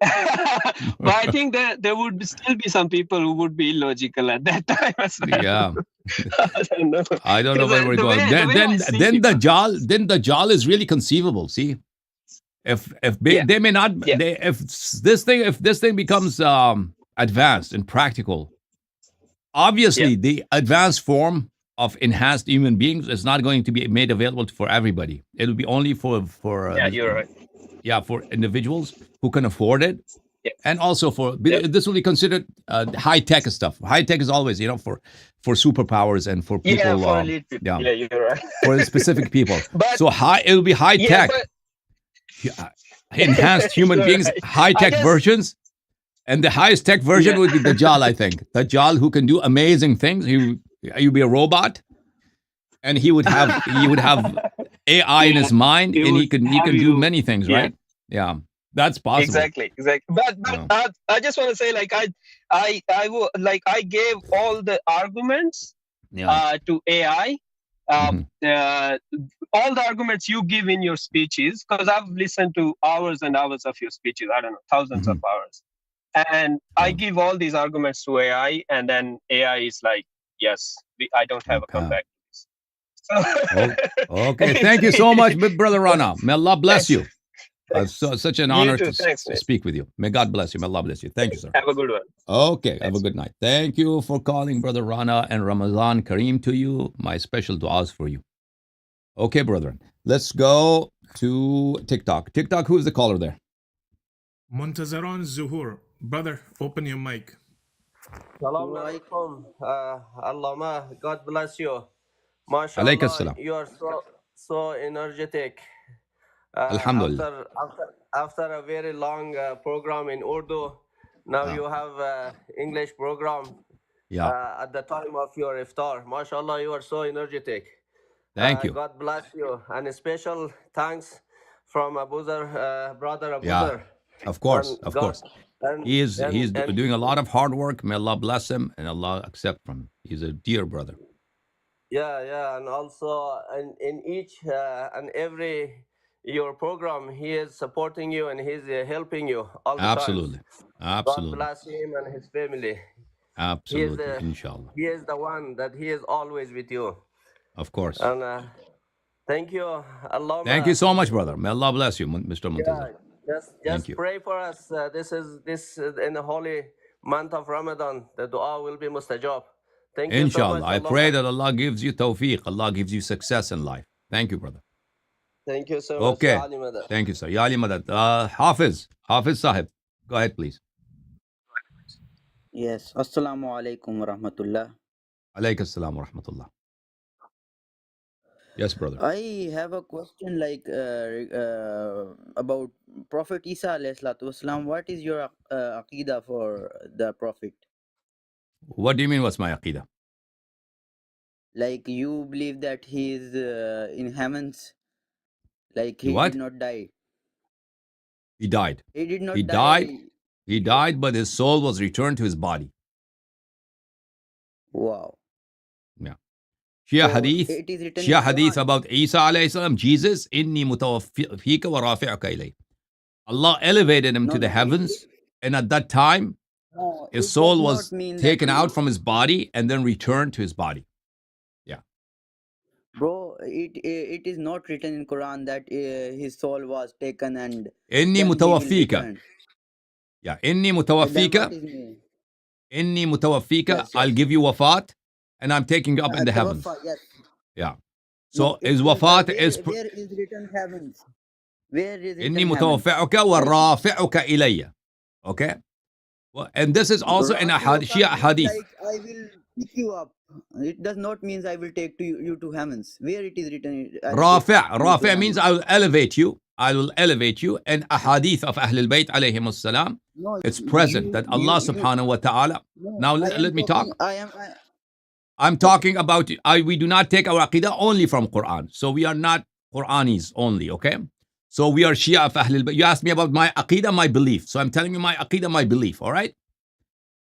But I think that there would still be some people who would be illogical at that time as well. Yeah. I don't know where we're going. Then the Dajjal is really conceivable. See, if this thing becomes advanced and practical, obviously the advanced form of enhanced human beings is not going to be made available for everybody. It will be only for you're right. Yeah, for individuals who can afford it, and also this will be considered high-tech stuff. High-tech is always, for superpowers and for people. For elite people. Yeah, you're right. For specific people. It will be high-tech, enhanced human beings, high-tech versions, and the highest tech version would be Dajjal. I think Dajjal, who can do amazing things. He'd be a robot, and he would have AI in his mind, and he can do many things, right? Yeah, that's possible. Exactly. But I just want to say, like I gave all the arguments to AI. All the arguments you give in your speeches, because I've listened to hours and hours of your speeches. I don't know, thousands of hours, and I give all these arguments to AI, and then AI is like, yes, I don't have a comeback. Okay, thank you so much, Brother Rana. May Allah bless you. Such an honor to speak with you. May God bless you. May Allah bless you. Thank you, sir. Have a good one. Okay, have a good night. Thank you for calling, Brother Rana, and Ramadan Kareem to you. My special du'as for you. Okay, brethren, let's go to TikTok. TikTok, who is the caller there? Muntazaran Zuhur. Brother, open your mic. Assalamu alaikum. Allama, God bless you. MashaAllah, you are so energetic. Alhamdulillah. After a very long program in Urdu, now you have English program at the time of your iftar. MashaAllah, you are so energetic. Thank you. God bless you. And a special thanks from brother Abuzar. Of course. He's doing a lot of hard work. May Allah bless him and Allah accept from him. He's a dear brother. Yeah, and also in each and every your program, he is supporting you and he's helping you all the times. Absolutely. God Absolutely. bless him and his family. Absolutely. Inshallah. He is the one that he is always with you. Of course. And thank you, Thank you Allah. so much, brother. May Allah bless you, Mr. Muntazir. Thank Just you. pray for us. This in the holy month of Ramadan. The dua will be mustajab. Thank you so Inshallah. much. I pray that Allah gives you tawfiq. Allah gives you success in life. Thank you, brother. Thank you so much. Okay. Ya Ali Madad. Thank you, sir. Ya Ali Madad. Hafiz Sahib. Go ahead, please. Yes. Assalamu alaikum wa rahmatullah. Alaykum assalam wa rahmatullah. Yes, brother. I have a question about Prophet Isa alayhi salatu wasalam. What is your aqidah for the Prophet? What do you mean, what's my aqidah? Like you believe that he is in heavens, like he What? did not die. He died. He did not He die. died. He died, but his soul was returned to his body. Wow. Yeah. Shia So hadith. it is written Shia in hadith Quran. about Isa alayhi salam. Jesus, inni mutawaffika wa rafi'uka ilay. Allah elevated him No, to the no. heavens, and at that time, No, his it soul does was not mean that taken out from his body and then returned to his body. Yeah. Bro, it is not written in Quran that his soul was taken and Inni then he will mutawaffika. return. Yeah. Inni Then what mutawaffika. is mean? Inni mutawaffika. Yes, I'll yes. give you wafat, and I'm taking you up in the heavens. Tawaffa, yes. Yeah. No, So his wafat is. where is written heavens? Where is Inni written heavens? mutawaffi'uka wa rafi'uka ilayya. Okay? Well, and this is also in a Shia Rafi'uka means hadith. like I will pick you up. It does not mean I will take you to heavens. Where it is written, I will take you to Rafi' means heavens. I will elevate you. I will elevate you. And a hadith of Ahlul Bayt alayhim salam, No, it's present that Allah subhanahu wa ta'ala. no, Now I am let me talking, talk. I'm talking about, we do not take our aqidah only from Quran. So we are not Quranis only, okay? So we are Shia of Ahlul Bayt. You asked me about my aqidah, my belief. So I'm telling you my aqidah, my belief, all right?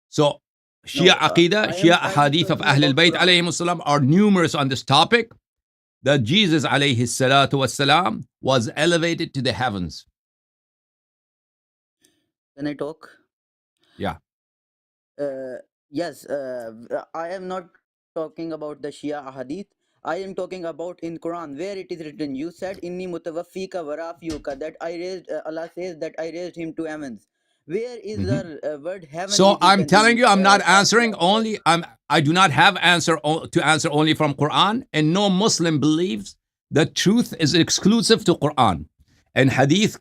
So Shia aqidah, Shia hadith of Ahlul Bayt alayhim salam are numerous on this topic. That Jesus alayhi salatu wasalam was elevated to the heavens. Can I talk? Yeah. Yes, I am not talking about the Shia hadith. I am talking about in Quran where it is written. You said inni mutawaffika wa rafi'uka, that I raised. Allah says that I raised him to heavens. Where is the word heaven? So is I'm written telling in, you, I'm not answering Fatiha? only. I do not have to answer only from Quran, and no Muslim believes that truth is exclusive to Quran, and hadith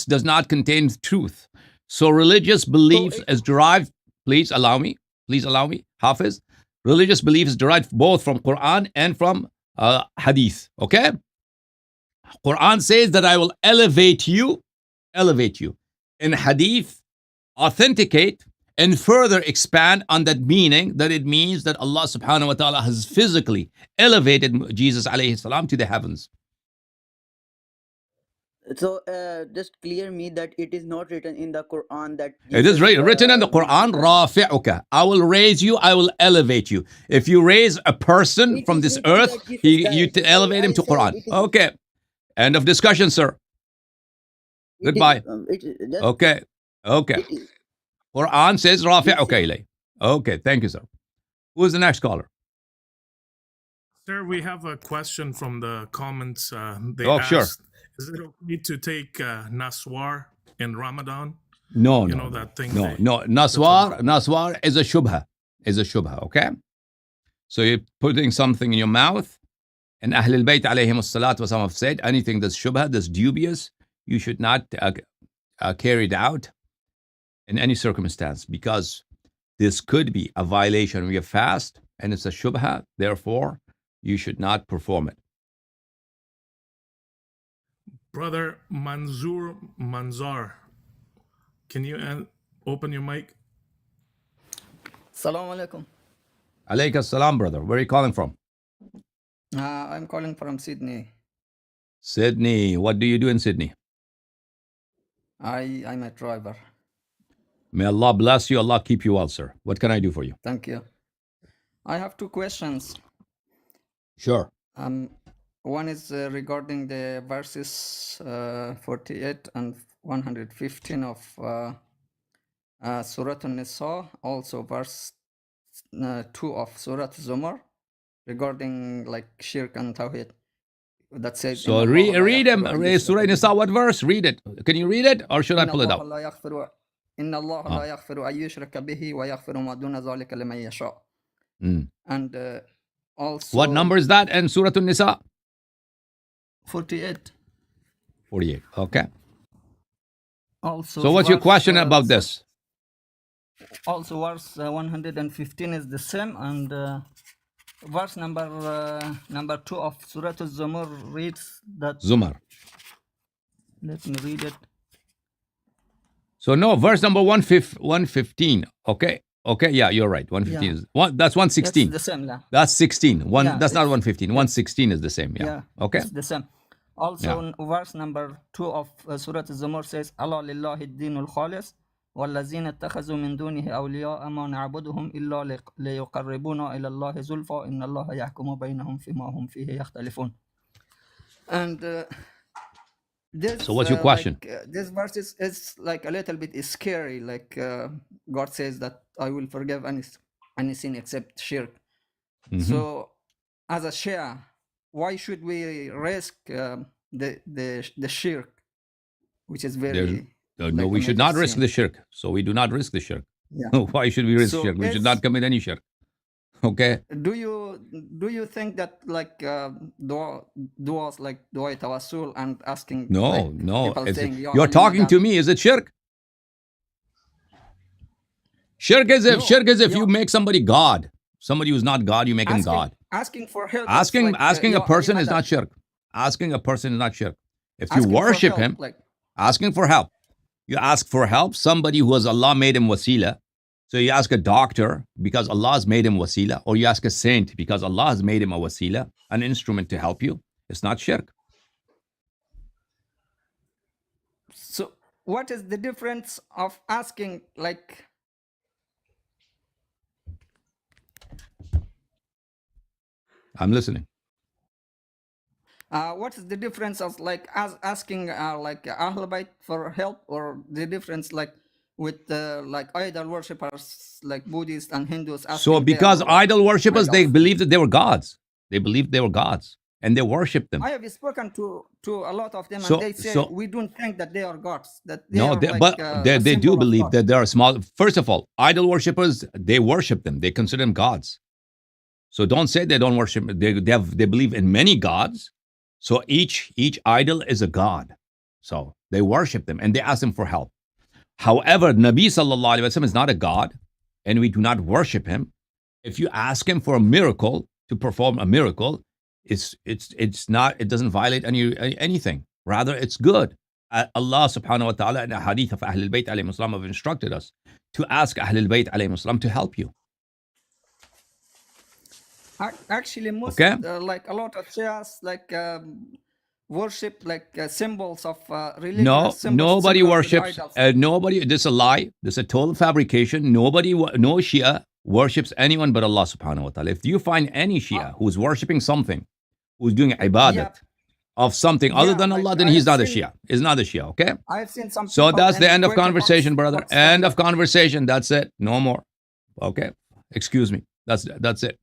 does not contain truth. So religious beliefs is derived. Please allow me, Hafiz. Religious belief is derived both from Quran and from hadith. Okay. Quran says that I will elevate you. In hadith, authenticate and further expand on that meaning, that it means that Allah subhanahu wa ta'ala has physically elevated Jesus alayhi salam to the heavens. So just clear me that it is not written in the Quran that It is written in the Quran, Rafi'uka. I will raise you, I will elevate you. If you raise a person from this earth, you elevate him to Quran. Okay. End of discussion, sir. Goodbye. Okay. Quran says Rafi'uka ilay. Okay, thank you, sir. Who is the next caller? Sir, we have a question from the comments. They asked, sure. Is it okay to take Naswar in Ramadan? No. That thing. No. Naswar is a shubha. Okay. So you're putting something in your mouth, and Ahlul Bayt alayhim as-salatu wa have said anything that's shubha, that's dubious, you should not carry it out in any circumstance, because this could be a violation of your fast, and it's a shubha. Therefore, you should not perform it. Brother Manzar, can you open your mic? Assalamu alaikum. Alaykum salam, brother. Where are you calling from? I'm calling from Sydney. Sydney. What do you do in Sydney? I'm a driver. May Allah bless you. Allah keep you well, sir. What can I do for you? Thank you. I have two questions. Sure. One is regarding the verses 48 and 115 of Surah An-Nisa, also verse 2 of Surah Zumar, regarding like Shirk and Tawhid. That says, so read them. Surah Nisa, what verse? Read it. Can you read it, or should I pull it out? إن الله لا يغفر أن يشرك به ويغفر ما دون ذلك لمن يشاء. And also, what number is that in Surah An-Nisa? 48. 48. Okay. Also, so what's your question about this? Also, verse 115 is the same, and verse number 2 of Surah Zumar reads that. Zumar. Let me read it. So no, verse number 115. Okay. Okay, yeah, you're right. 115 is that's 116. That's the same. Yeah. That's 16. That's not 115. 116 is the same. Yeah. Okay. It's the same. Also, verse number 2 of Surah Zumar says, Allah lillahi ad-dinul khalis والذين اتخذوا من دونه أولياء ما نعبدهم إلا ليقربونا إلى الله زلفى إن الله يحكم بينهم فيما هم فيه يختلفون. And this, so what's your question? This verse is like a little bit scary. Like God says that I will forgive any sin except shirk. So as a Shia, why should we risk the shirk, which is very... no, we should not risk the shirk. So we do not risk the shirk. Why should we risk shirk? We should not commit any shirk. Okay. Do you think that like du'as like du'a tawassul and asking? No. You're talking to me. Is it shirk? Shirk is if you make somebody God. Somebody who's not God, you make him God. Asking for help. Asking a person is not shirk. Asking a person is not shirk. If you worship him, asking for help. You ask for help, somebody who has Allah made him wasila. So you ask a doctor because Allah has made him wasila, or you ask a saint because Allah has made him a wasila, an instrument to help you. It's not shirk. So what is the difference of asking like... I'm listening. What is the difference of like asking like Ahlul Bayt for help, or the difference like with like idol worshippers like Buddhists and Hindus? So because idol worshippers, they believed that they were gods. They believed they were gods and they worshipped them. I have spoken to a lot of them, and they say we don't think that they are gods. That they are but they do believe that they are small. First of all, idol worshippers, they worship them. They consider them gods. So don't say they don't worship. They believe in many gods. So each idol is a god. So they worship them and they ask them for help. However, Nabi sallallahu alaihi wasallam is not a god, and we do not worship him. If you ask him for a miracle, to perform a miracle, it's not, it doesn't violate anything. Rather, it's good. Allah subhanahu wa ta'ala in a hadith of Ahlul Bayt alayhi salam have instructed us to ask Ahlul Bayt alayhi salam to help you. Actually, most like a lot of Shias like worship like symbols of religion. No, nobody worships. Nobody. This is a lie. This is a total fabrication. No Shia worships anyone but Allah subhanahu wa ta'ala. If you find any Shia who's worshipping something, who's doing ibadat of something other than Allah, then he's not a Shia. He's not a Shia. Okay. I've seen some. So that's the end of conversation, brother. End of conversation. That's it. No more. Okay. Excuse me. That's it.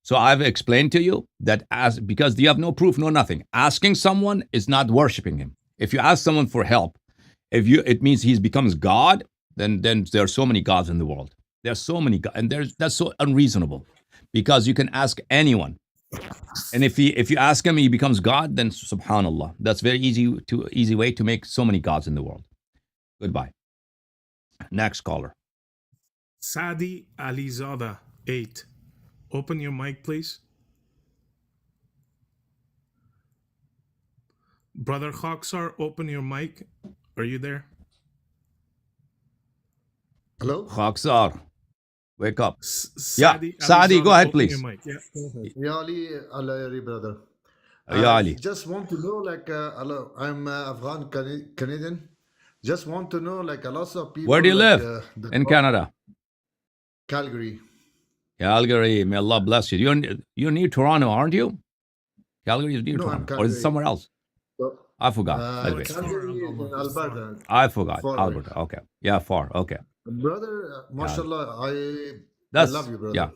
So I've explained to you that because you have no proof, no nothing. Asking someone is not worshiping him. If you ask someone for help, it means he becomes God, then there are so many gods in the world. There are so many gods, and that's so unreasonable. Because you can ask anyone. And if you ask him, he becomes God, then subhanallah. That's very easy way to make so many gods in the world. Goodbye. Next caller. Sadi Alizada 8. Open your mic, please. Brother Hawksar, open your mic. Are you there? Hello? Hawksar, wake up. Sadi, go ahead, please. Ya Ali Allahyari, brother. Ya Ali. Just want to know, like, I'm Afghan Canadian. Just want to know, like, a lot of people. Where do you live? In Canada. Calgary. Calgary, may Allah bless you. You're near Toronto, aren't you? Calgary is near No, I'm Toronto. Or is it Calgary. somewhere else? So, I forgot. No, it's far, Calgary is Abdullah. in It's far. Alberta. I forgot. Far away. Alberta. Okay. Yeah, far. Okay. Brother, Yeah. mashallah, I That's love you, brother. yeah.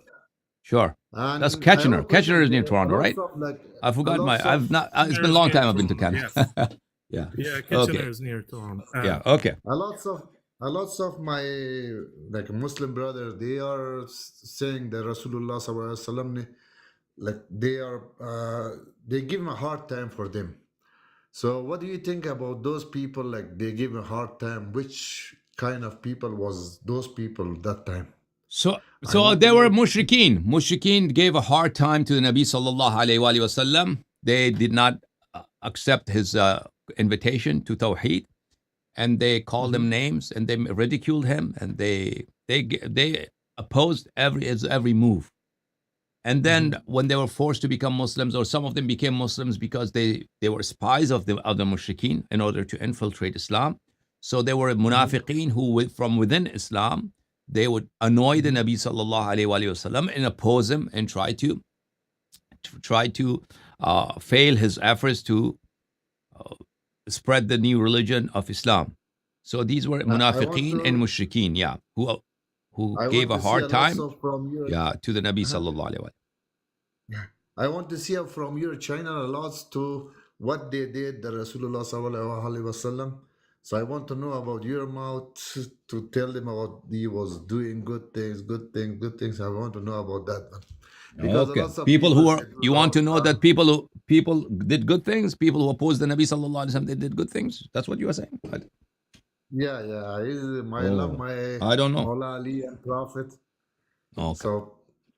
Sure. And That's I have a Kitchener. question. Kitchener is near A Toronto, lot right? of like I forgot my. lots I've of not. It's Kitchener been a is long near time I've been to Toronto. Canada. Yes. Yeah. Yeah, Kitchener Okay. is near Toronto. Yeah. Okay. a lots of my like Muslim brothers, they are saying that Rasulullah sallallahu alaihi wasallam, like they give him a hard time for them. So what do you think about those people? Like they give a hard time. Which kind of people was those people that time? So want they to were know. mushrikeen. Mushrikeen gave a hard time to the Nabi sallallahu alayhi wa sallam. They did not accept his invitation to Tawheed, and they called him names, and they ridiculed him, and they opposed his every move. And then when they were forced to become Muslims, or some of them became Muslims because they were spies of the mushrikeen in order to infiltrate Islam. So they were munafiqeen who, from within Islam, they would annoy the Nabi sallallahu alaihi wasallam and oppose him and try to fail his efforts to spread the new religion of Islam. So these were munafiqeen and mushrikeen, yeah, who gave a hard time, yeah, to the Nabi sallallahu alaihi wasallam. I want to see from your channel a lot to what they did, the Rasulullah sallallahu alaihi wasallam. So I want to know about your mouth to tell them about he was doing good things. I want to know about that one. Because Okay. lots of People who are, said, you want to know that people did good things, people who opposed the Nabi sallallahu alaihi wasallam, they did good things. That's what you are saying. Yeah. I love my I don't know. Mawla Ali and Prophet. Okay. So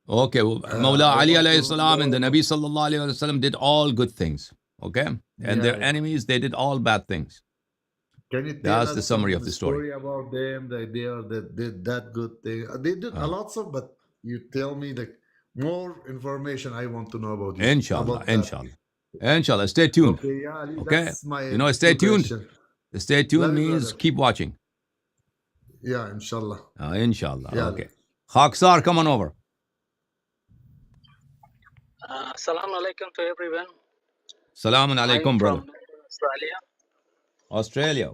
okay. Well, Mawla Ali alayhi salam and the Nabi sallallahu alaihi wasallam did all good things. Okay. And their enemies, they did all bad things. Can you tell That's us the summary of the story. about them? That they did that good thing. They did a lot of, but you tell me the more information I want to know about you. Inshallah. Inshallah. Stay tuned. Okay, yeah, Ali, Okay. that's my Stay tuned. question. Stay tuned Love you, means brother. keep watching. Yeah, inshallah. Inshallah. Yeah. Okay. Khaksar, come on over. Assalamu alaikum to everyone. Salaam alaikum, I'm brother. from Australia. Australia.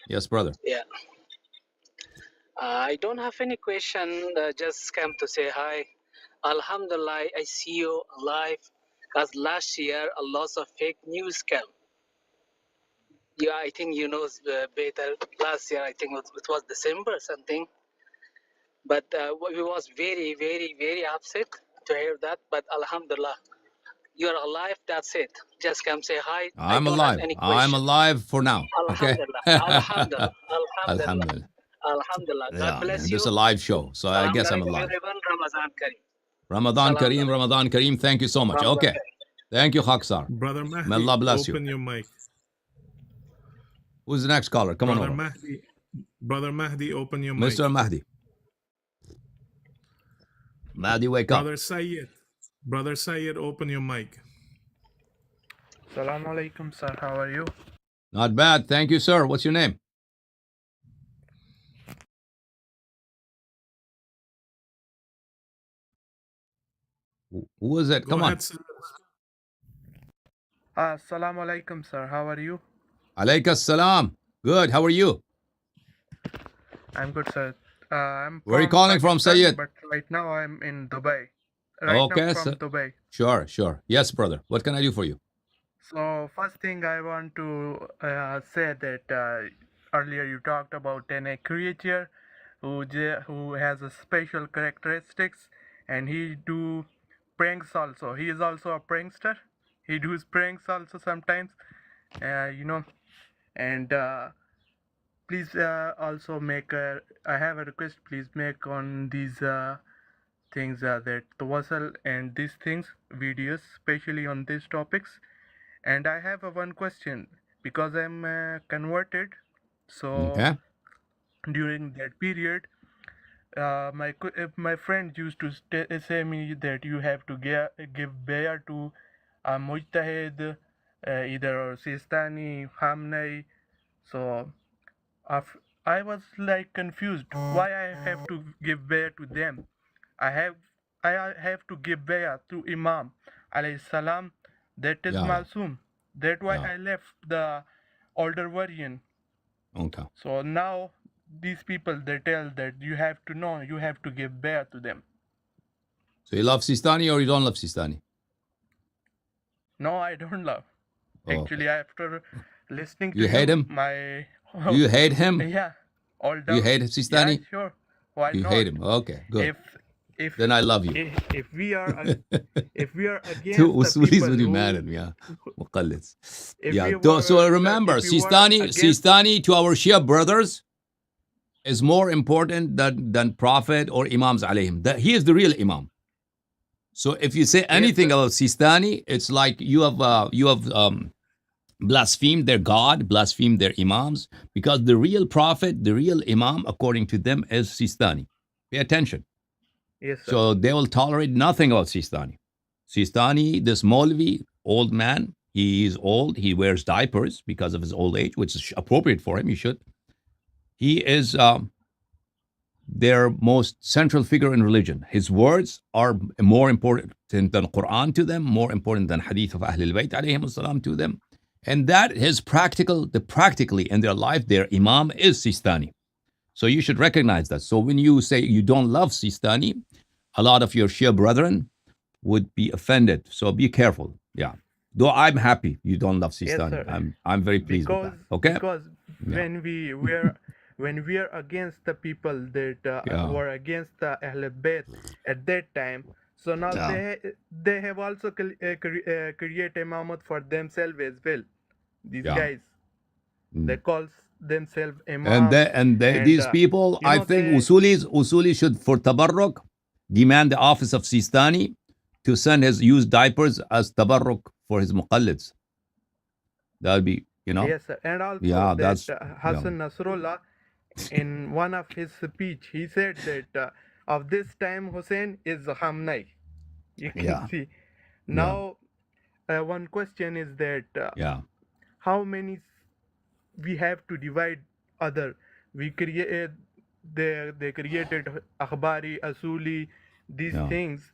Yes, brother. Yeah. I don't have any question. Just came to say hi. Alhamdulillah, I see you alive. Because last year, a lot of fake news came. Yeah, I think you know better. Last year, I think it was December something. But we was very, very, very upset to hear that. But Alhamdulillah, you're alive. That's it. Just come say hi. I'm I don't alive. have any question. I'm alive for now. Okay. Alhamdulillah. Alhamdulillah. Alhamdulillah. Alhamdulillah. God Yeah, bless and you. this is a live show, so I guess I'm alive. Everyone, Ramazan Kareem. Ramadan Kareem. Thank you so much. Ramadan Okay. Kareem. Thank you, Khaksar. Brother May Mahdi, Allah bless you. open your mic. Who's the next caller? Come on over. Brother Mahdi, open your mic. Mr. Mahdi. Mahdi, wake up. Brother Sayyid, open your mic. Assalamu alaikum, sir. How are you? Not bad. Thank you, sir. What's your name? Who is it? Come on. Assalamu alaikum, sir. How are you? Alaikas salam. Good. How are you? I'm good, sir. I'm Where are you calling from, Sayyid? But right now I'm in Dubai. Okay, now from sir. Dubai. Sure. Yes, brother. What can I do for you? So first thing I want to say that earlier you talked about a creature who has a special characteristics, and he do pranks also. He is also a prankster. He does pranks also sometimes, and please also make I have a request. Please make on these things that tawasul and these things videos, especially on these topics. And I have one question because I'm converted. So during that period, my friend used to say me that you have to give bayah to a mujtahid, either Sistani, Hamnai. So I was like confused why I have to give bayah to them. I have I have to give bayah to Imam alayhi salam. That is Malsum. That's why I left the older version. Okay. So now these people, they tell that you have to know, you have to give bayah to them. So you love Sistani or you don't love Sistani? No, I don't love. Actually, after listening to you hate him? You hate him? Yeah, all down. You hate Sistani? Yeah, sure. Why you not? hate him? Okay, good. If then I love you. If we are against Two the people really who, mad at me, yeah. Muqallits. if Yeah. we were, So remember, if we were Sistani to our Shia brothers is more important than Prophet or Imams alayhim. He is the real Imam. So if you say anything about Sistani, it's like you have blasphemed their God, blasphemed their Imams, because the real Prophet, the real Imam, according to them, is Sistani. Pay attention. Yes, sir. So they will tolerate nothing about Sistani. Sistani, this Maulvi, old man, he is old, he wears diapers because of his old age, which is appropriate for him, he should. He is their most central figure in religion. His words are more important than Quran to them, more important than Hadith of Ahlul Bayt alayhim salam to them. And that is practically in their life, their Imam is Sistani. So you should recognize that. So when you say you don't love Sistani, a lot of your Shia brethren would be offended. So be careful. Yeah. Though I'm happy you don't love Sistani. Yes, I'm very pleased with that. Okay? Because when we are against the people that were against the Ahlul Bayt at that time, so now they have also create imamat for themselves as well. These guys, they call themselves imams. And these people, I think Usulis should, for tabarruk, demand the office of Sistani to send his used diapers as tabarruk for his muqallids. That would be, Yes, sir. And also Hassan Nasrullah, in one of his speech, he said that of this time Hussein is Hamnai. You can see. Now, one question is that how many we have to divide other? We create they created Akhbari, Asuli, these things.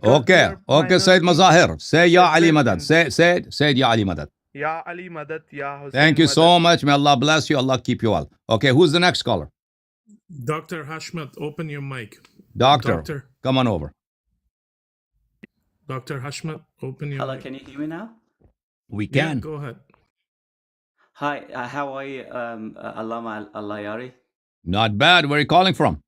Okay, Sayyid Mazahir. Say Ya Ali Madad. Say Ya Ali Madad. Ya Ali Madad, Ya Hussein. Thank you so much. May Allah bless you. Allah keep you well. Okay, who's the next caller? Dr. Hashmat, open your mic. Doctor, come on over. Dr. Hashmat, open your Hello, mic. can you hear me now? We can. Yeah, go ahead. Hi, how are you, Allama Allahyari? Not bad. Where are you calling from?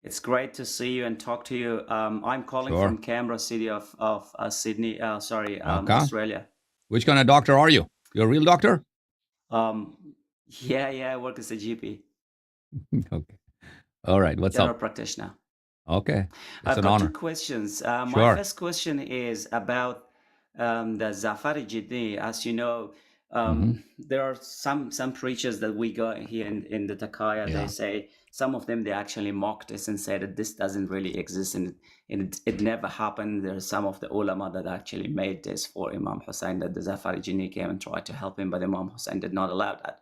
It's great to see you and talk to you. I'm calling from Canberra city of Sydney, Australia. Which kind of doctor are you? You're a real doctor? Yeah, I work as a GP. Okay. All right, what's General up? practitioner. Okay. I've an got honor. 2 questions. My first question is about the Zafari Jidni. As you know, there are some preachers that we got here in the Takaya. They say some of them, they actually mocked this and said that this doesn't really exist and it never happened. There are some of the ulama that actually made this for Imam Hussein, that the Zafari Jidni came and tried to help him, but Imam Hussein did not allow that.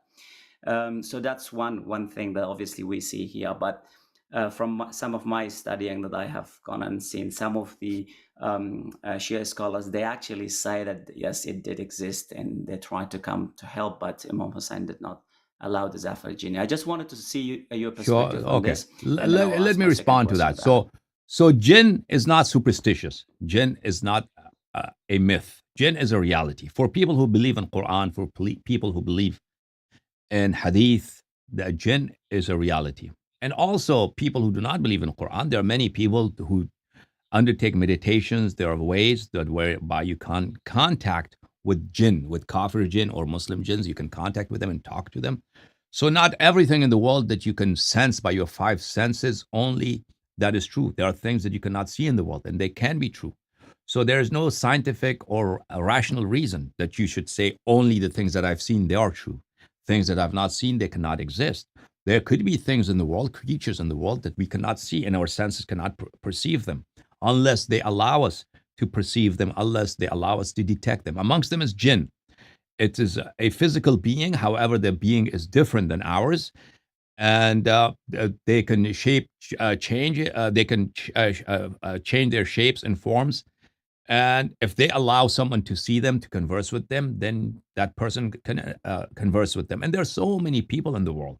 So that's one thing that obviously we see here. But from some of my studying that I have gone and seen, some of the Shia scholars, they actually say that yes, it did exist and they tried to come to help, but Imam Hussein did not allow the Zafar Jinn. I just wanted to see your perspective on this. Let me respond to that. So jinn is not superstitious. Jinn is not a myth. Jinn is a reality. For people who believe in Quran, for people who believe in Hadith, the jinn is a reality. And also people who do not believe in Quran, there are many people who undertake meditations. There are ways that whereby you can contact with jinn, with kafir jinn or Muslim jinns. You can contact with them and talk to them. So not everything in the world that you can sense by your 5 senses only, that is true. There are things that you cannot see in the world, and they can be true. So there is no scientific or a rational reason that you should say only the things that I've seen, they are true. Things that I've not seen, they cannot exist. There could be things in the world, creatures in the world that we cannot see, and our senses cannot perceive them unless they allow us to perceive them, unless they allow us to detect them. Amongst them is jinn. It is a physical being, however, their being is different than ours. and they can change. They can change their shapes and forms. And if they allow someone to see them, to converse with them, then that person can converse with them. And there's so many people in the world,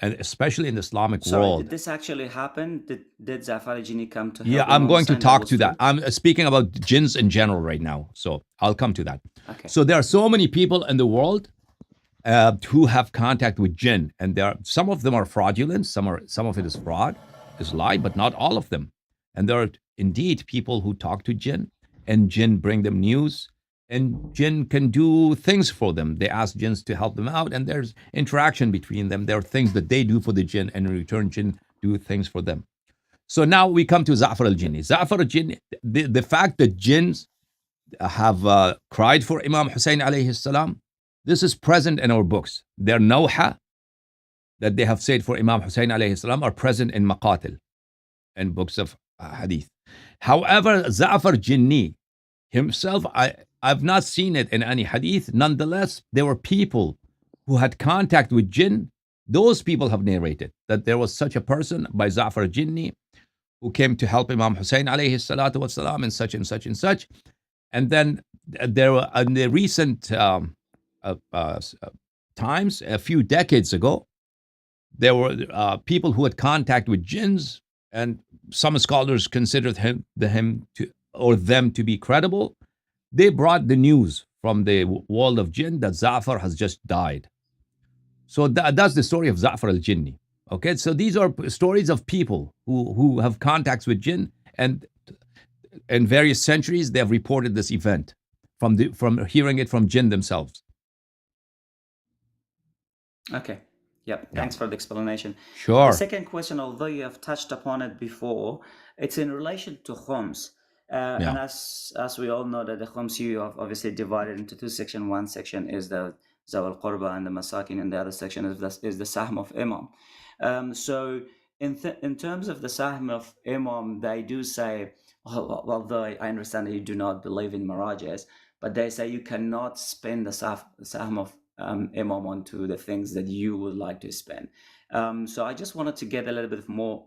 and especially in the Islamic Sorry, world. did this actually happen? Did Zafar Jini come to help Yeah, I'm Imam going to Hussein? talk to that. I'm speaking about jinns in general right now, so I'll come to that. Okay. So there are so many people in the world who have contact with jinn, and some of them are fraudulent. Some of it is fraud, is lie, but not all of them. And there are indeed people who talk to jinn, and jinn bring them news, and jinn can do things for them. They ask jinns to help them out, and there's interaction between them. There are things that they do for the jinn, and in return, jinn do things for them. So now we come to Za'far al-Jinni. Za'far al-Jinni, the fact that jinns have cried for Imam Hussein alayhi salam, this is present in our books. Their nawha that they have said for Imam Hussein alayhi salam are present in Maqatil and books of Hadith. However, Za'far Jinni himself, I've not seen it in any Hadith. Nonetheless, there were people who had contact with jinn. Those people have narrated that there was such a person by Za'far Jinni who came to help Imam Hussein alayhi salatu wasalam in such and such and such. And then there were, in the recent times, a few decades ago, there were people who had contact with jinns, and some scholars considered them to be credible. They brought the news from the world of jinn that Za'far has just died. So that's the story of Za'far al-Jinni. Okay, so these are stories of people who have contacts with jinn, and in various centuries they have reported this event from hearing it from jinn themselves. Okay. Yep. Thanks for the explanation. Sure. The second question, although you have touched upon it before, it's in relation to khums. And as we all know, that the khums, you have obviously divided into two sections. One section is the Zawal Qurba and the Masakin, and the other section is the Sahm of Imam. So in terms of the Sahm of Imam, they do say, although I understand that you do not believe in Mirajas, but they say you cannot spend the Sahm of Imam onto the things that you would like to spend. So I just wanted to get a little bit more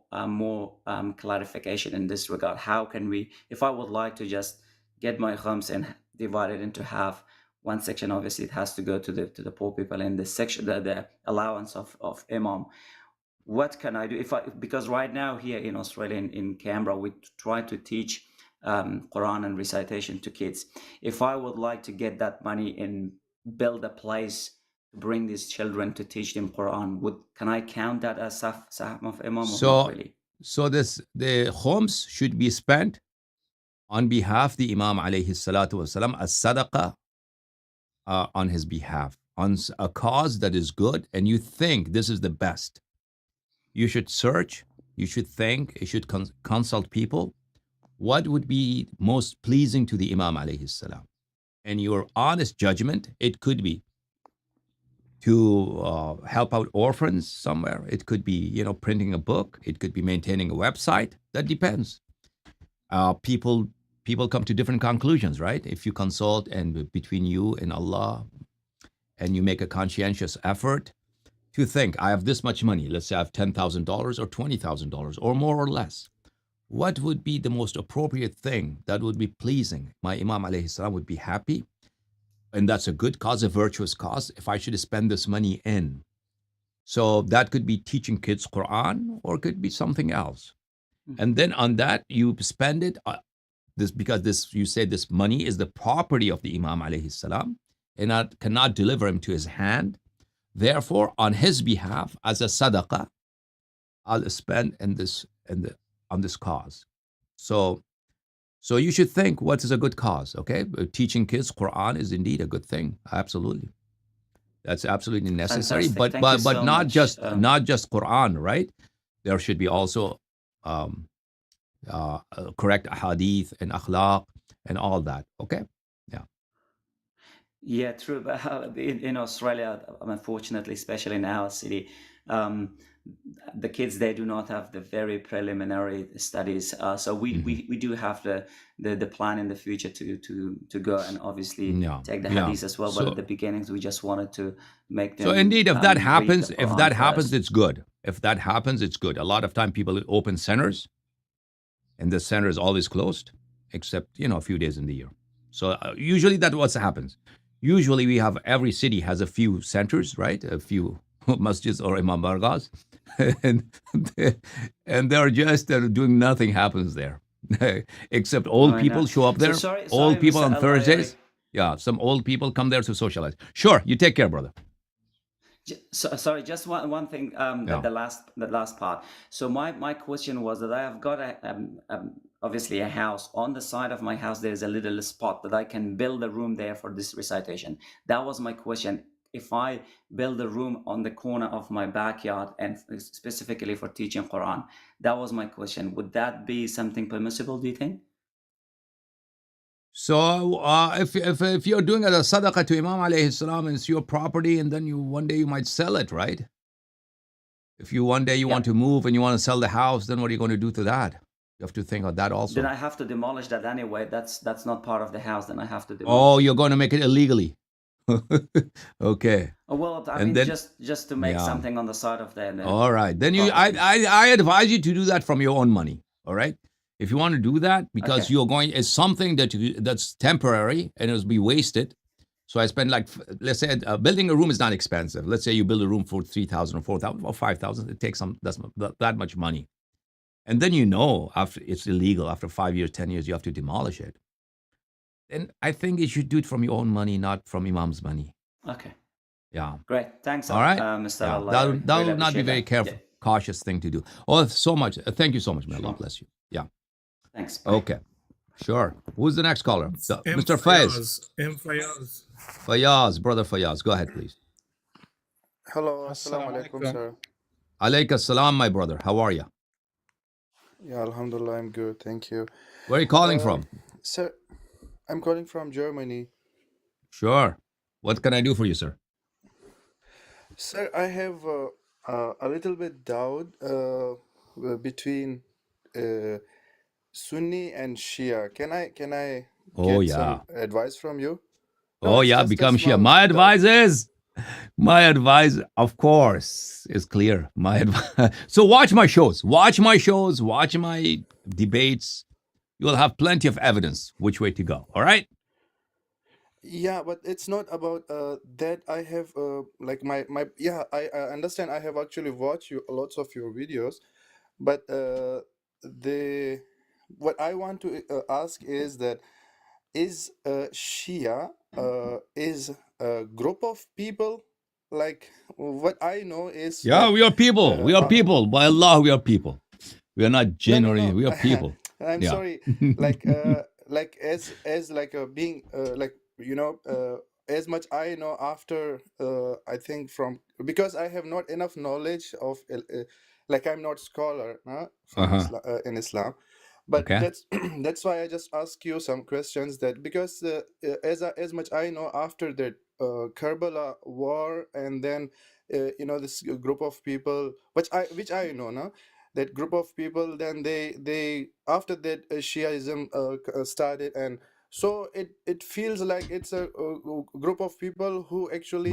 clarification in this regard. How can we, if I would like to just get my khums and divide it into half, one section obviously it has to go to the poor people, in the section the allowance of Imam. What can I do because right now here in Australia, in Canberra, we try to teach Quran and recitation to kids. If I would like to get that money and build a place to bring these children to teach them Quran, can I count that as Sahm of Imam or not really? So the khums should be spent on behalf of the Imam alayhi salatu wasalam as sadaqah on his behalf, on a cause that is good, and you think this is the best. You should search, you should think, you should consult people. What would be most pleasing to the Imam alayhi salam? And your honest judgment, it could be to help out orphans somewhere. It could be, printing a book. It could be maintaining a website. That depends. People come to different conclusions, right? If you consult and between you and Allah, and you make a conscientious effort to think, I have this much money. Let's say I have $10,000 or $20,000 or more or less. What would be the most appropriate thing that would be pleasing? My Imam alayhi salam would be happy. And that's a good cause, a virtuous cause, if I should spend this money in. So that could be teaching kids Quran, or it could be something else. And then on that, you spend it, you say this money is the property of the Imam alayhi salam, and I cannot deliver him to his hand. Therefore, on his behalf, as a sadaqah, I'll spend on this cause. So you should think, what is a good cause, okay? Teaching kids Quran is indeed a good thing. Absolutely. That's absolutely necessary. Fantastic. But not just Quran, right? There should be also correct hadith and akhlaq and all that, okay? Yeah, true. But in Australia, unfortunately, especially in our city, the kids, they do not have the very preliminary studies. So we do have the plan in the future to go and obviously take the hadith as well. But at the beginnings, we just wanted to make them. So indeed, if that happens, first. it's good. If that happens, it's good. A lot of time people open centers, and the center is always closed, except a few days in the year. So usually that's what happens. Usually we have, every city has a few centers, right? A few masjids or imam bargas, and they're just doing nothing happens there, except old people show up there. Old people Mr. on Thursdays. Yeah, some old people come there to socialize. Sure, you take care, brother. Sorry, just one thing. The last part. So my question was that I have got obviously a house. On the side of my house, there's a little spot that I can build a room there for this recitation. That was my question. If I build a room on the corner of my backyard and specifically for teaching Quran, that was my question. Would that be something permissible, do you think? So if you're doing a sadaqah to Imam alayhi salam, and it's your property, and then one day you might sell it, right? If you one day you want to move and you want to sell the house, then what are you going to do to that? You have to think of that also. Then I have to demolish that anyway. That's not part of the house. Then I have to demolish. Oh, you're going to make it illegally. Okay. Well, I mean, just to make something on the side of there. All right. Then I advise you to do that from your own money. All right. If you want to do that, because you're going, it's something that's temporary and it'll be wasted. So I spend, like, let's say building a room is not expensive. Let's say you build a room for 3,000 or 4,000 or 5,000. It takes that much money. And then after it's illegal, after 5 years, 10 years, you have to demolish it. And I think you should do it from your own money, not from Imam's money. Okay. Yeah. Great. Thanks. All right. Mr. Yeah. Allah. That will not be very careful, cautious thing to do. Oh, so much. Thank you so much, man. Allah bless you. Yeah. Thanks. Bye. Okay. Sure. Who's the next caller? Mr. Faiz. Fayaz. Fayaz, brother Fayaz. Go ahead, please. Hello. Assalamu alaikum, sir. Alayka salam, my brother. How are you? Yeah, alhamdulillah, I'm good. Thank you. Where are you calling from? Sir, I'm calling from Germany. Sure. What can I do for you, sir? Sir, I have a little bit doubt between Sunni and Shia. Can I get some advice from you? Become Shia. My advice, of course, is clear. My advice. So watch my shows. Watch my debates. You will have plenty of evidence which way to go. All right? Yeah, but it's not about that. I have like my I understand. I have actually watched lots of your videos, but what I want to ask is that Shia is a group of people. Like, what I know is we are people. We are people. By Allah, we are people. We are not generally. We are people. I'm sorry. Like as like a being like, as much I know after I think because I have not enough knowledge of like, I'm not scholar in Islam. But that's why I just ask you some questions, that because as much I know, after that Karbala war, and then this group of people which I know now, that group of people, then they after that Shiaism started, and so it feels like it's a group of people who actually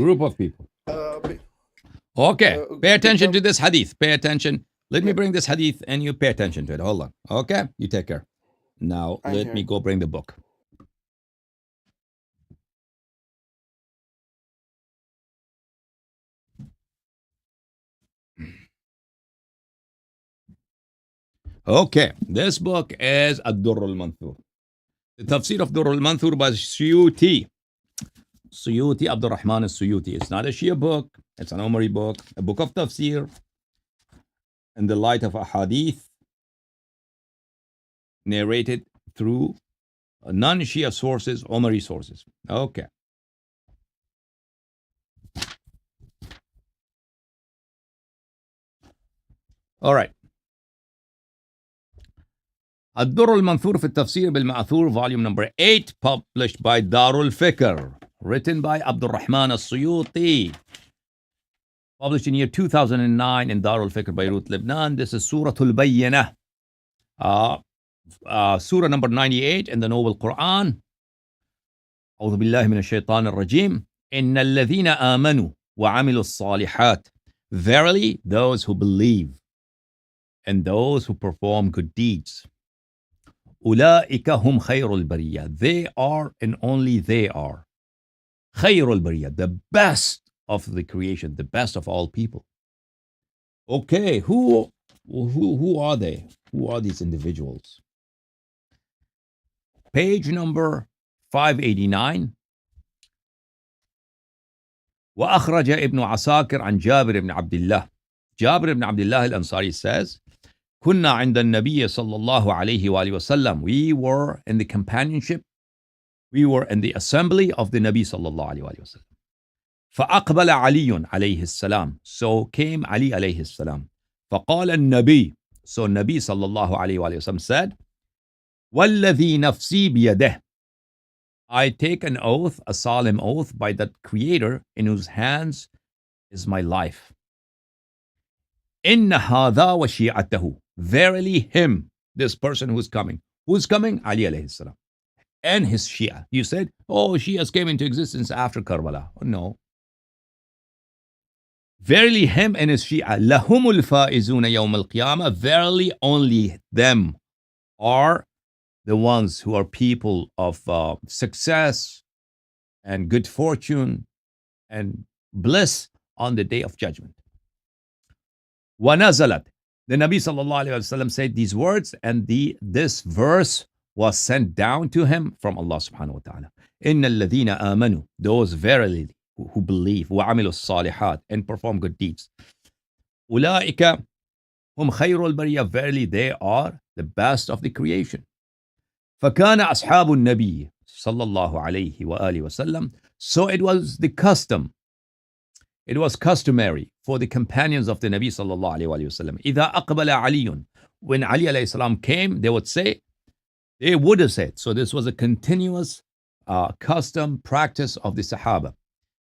okay, pay attention to this hadith. Pay attention. Let me bring this hadith and you pay attention to it. Hold on. Okay? You take care. Now, let me go bring the book. Okay. This book is Ad-Durr al-Manthur. The tafsir of Durr al-Manthur by Suyuti. Suyuti, Abdul Rahman al-Suyuti. It's not a Shia book. It's an Omari book. A book of tafsir. In the light of a hadith narrated through non-Shia sources, Omari sources. Okay. All right. الدر المنثور في التفسير بالمأثور, volume number 8, published by Darul Fikr, written by Abdul Rahman al-Suyuti. published in year 2009 in Darul Fikr, Beirut, Lebanon. This is Surah Al-Bayyinah, Surah number 98 in the Noble Quran. أعوذ بالله من الشيطان الرجيم. إن الذين آمنوا وعملوا الصالحات. Verily, those who believe and those who perform good deeds. أولئك هم خير البرية. They are and only they are. خير البرية, the best of the creation, the best of all people. Okay, who are they? Who are these individuals? Page number 589. وأخرج ابن عساكر عن جابر بن عبد الله. جابر بن عبد الله الأنصاري says, كنا عند النبي صلى الله عليه وآله وسلم. We were in the companionship, we were in the assembly of the Nabi صلى الله عليه وآله وسلم. فأقبل علي عليه السلام. So came Ali عليه السلام. فقال النبي. So Nabi صلى الله عليه وآله وسلم said, والذي نفسي بيده. I take an oath, a solemn oath, by that Creator in whose hands is my life. إن هذا وشيعته. Verily him, this person who's coming. Who's coming? Ali alayhi salam. And his Shia. You said, oh, Shias came into existence after Karbala. Oh, no. Verily him and his Shia. لهم الفائزون يوم القيامة. Verily only them are the ones who are people of success and good fortune and bliss on the day of judgment. وَنَزَلَتْ. The Nabi sallallahu alayhi wa sallam said these words, and this verse was sent down to him from Allah subhanahu wa ta'ala. إِنَّ الَّذِينَ آمَنُوا. Those verily who believe, وَعَمِلُوا الصَّالِحَاتِ, and perform good deeds. أُولَٰئِكَ هُمْ خَيْرُ الْبَرِيَّةِ. Verily they are the best of the creation. فكان أصحاب النبي صلى الله عليه وآله وسلم. So it was the custom, it was customary for the companions of the Nabi صلى الله عليه وآله وسلم. إذا أقبل علي. When Ali alayhi salam came, they would have said, so this was a continuous custom practice of the Sahaba.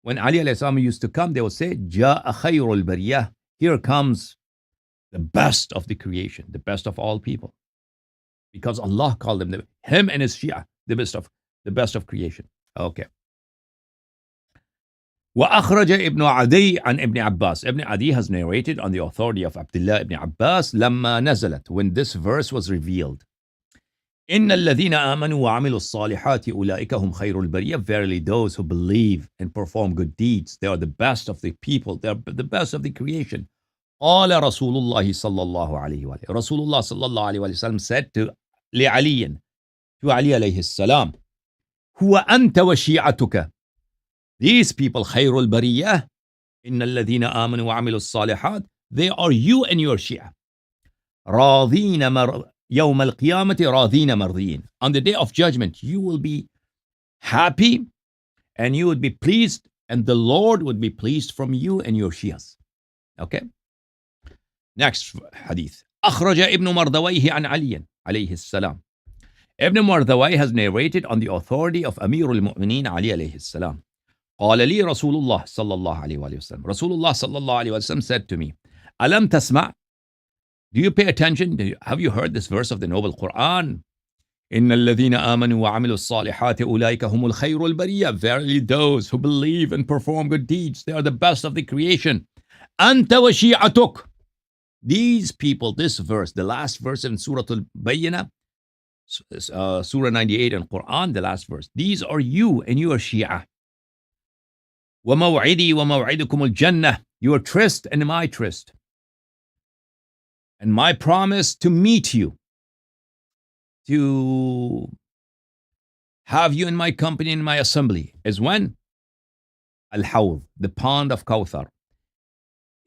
When Ali alayhi salam used to come, they would say, جاء خير البرية. Here comes the best of the creation, the best of all people. Because Allah called him and his Shia, the best of creation. Okay. وأخرج ابن عدي عن ابن عباس. Ibn Adi has narrated on the authority of Abdullah ibn Abbas, لما نزلت, when this verse was revealed. إن الذين آمنوا وعملوا الصالحات أولئك هم خير البرية. Verily those who believe and perform good deeds, they are the best of the people, they are the best of the creation. قال رسول الله صلى الله عليه وآله. Rasulullah صلى الله عليه وسلم said to لعلي, to Ali عليه السلام, هو أنت وشيعتك. These people خير البرية. إن الذين آمنوا وعملوا الصالحات. They are you and your Shia. راضين يوم القيامة راضين مرضين. On the day of judgment, you will be happy and you would be pleased, and the Lord would be pleased from you and your Shias. Okay. Next hadith. أخرج ابن مردويه عن علي عليه السلام. Ibn Mardawai has narrated on the authority of Amir al-Mu'mineen Ali alayhi السلام. قال لي رسول الله صلى الله عليه وسلم. Rasulullah صلى الله عليه وسلم said to me, ألم تسمع? Do you pay attention? Have you heard this verse of the Noble Quran? إن الذين آمنوا وعملوا الصالحات أولئك هم الخير البرية. Verily those who believe and perform good deeds, they are the best of the creation. أنت وشيعتك. These people, this verse, the last verse in Surah Al-Bayyinah, Surah 98 in Quran, the last verse. These are you and your Shia. وَمَوْعِدِي وَمَوْعِدُكُمُ الْجَنَّةِ. Your tryst and my tryst. And my promise to meet you, to have you in my company, in my assembly, is when? Al-Hawd, the pond of Kawthar.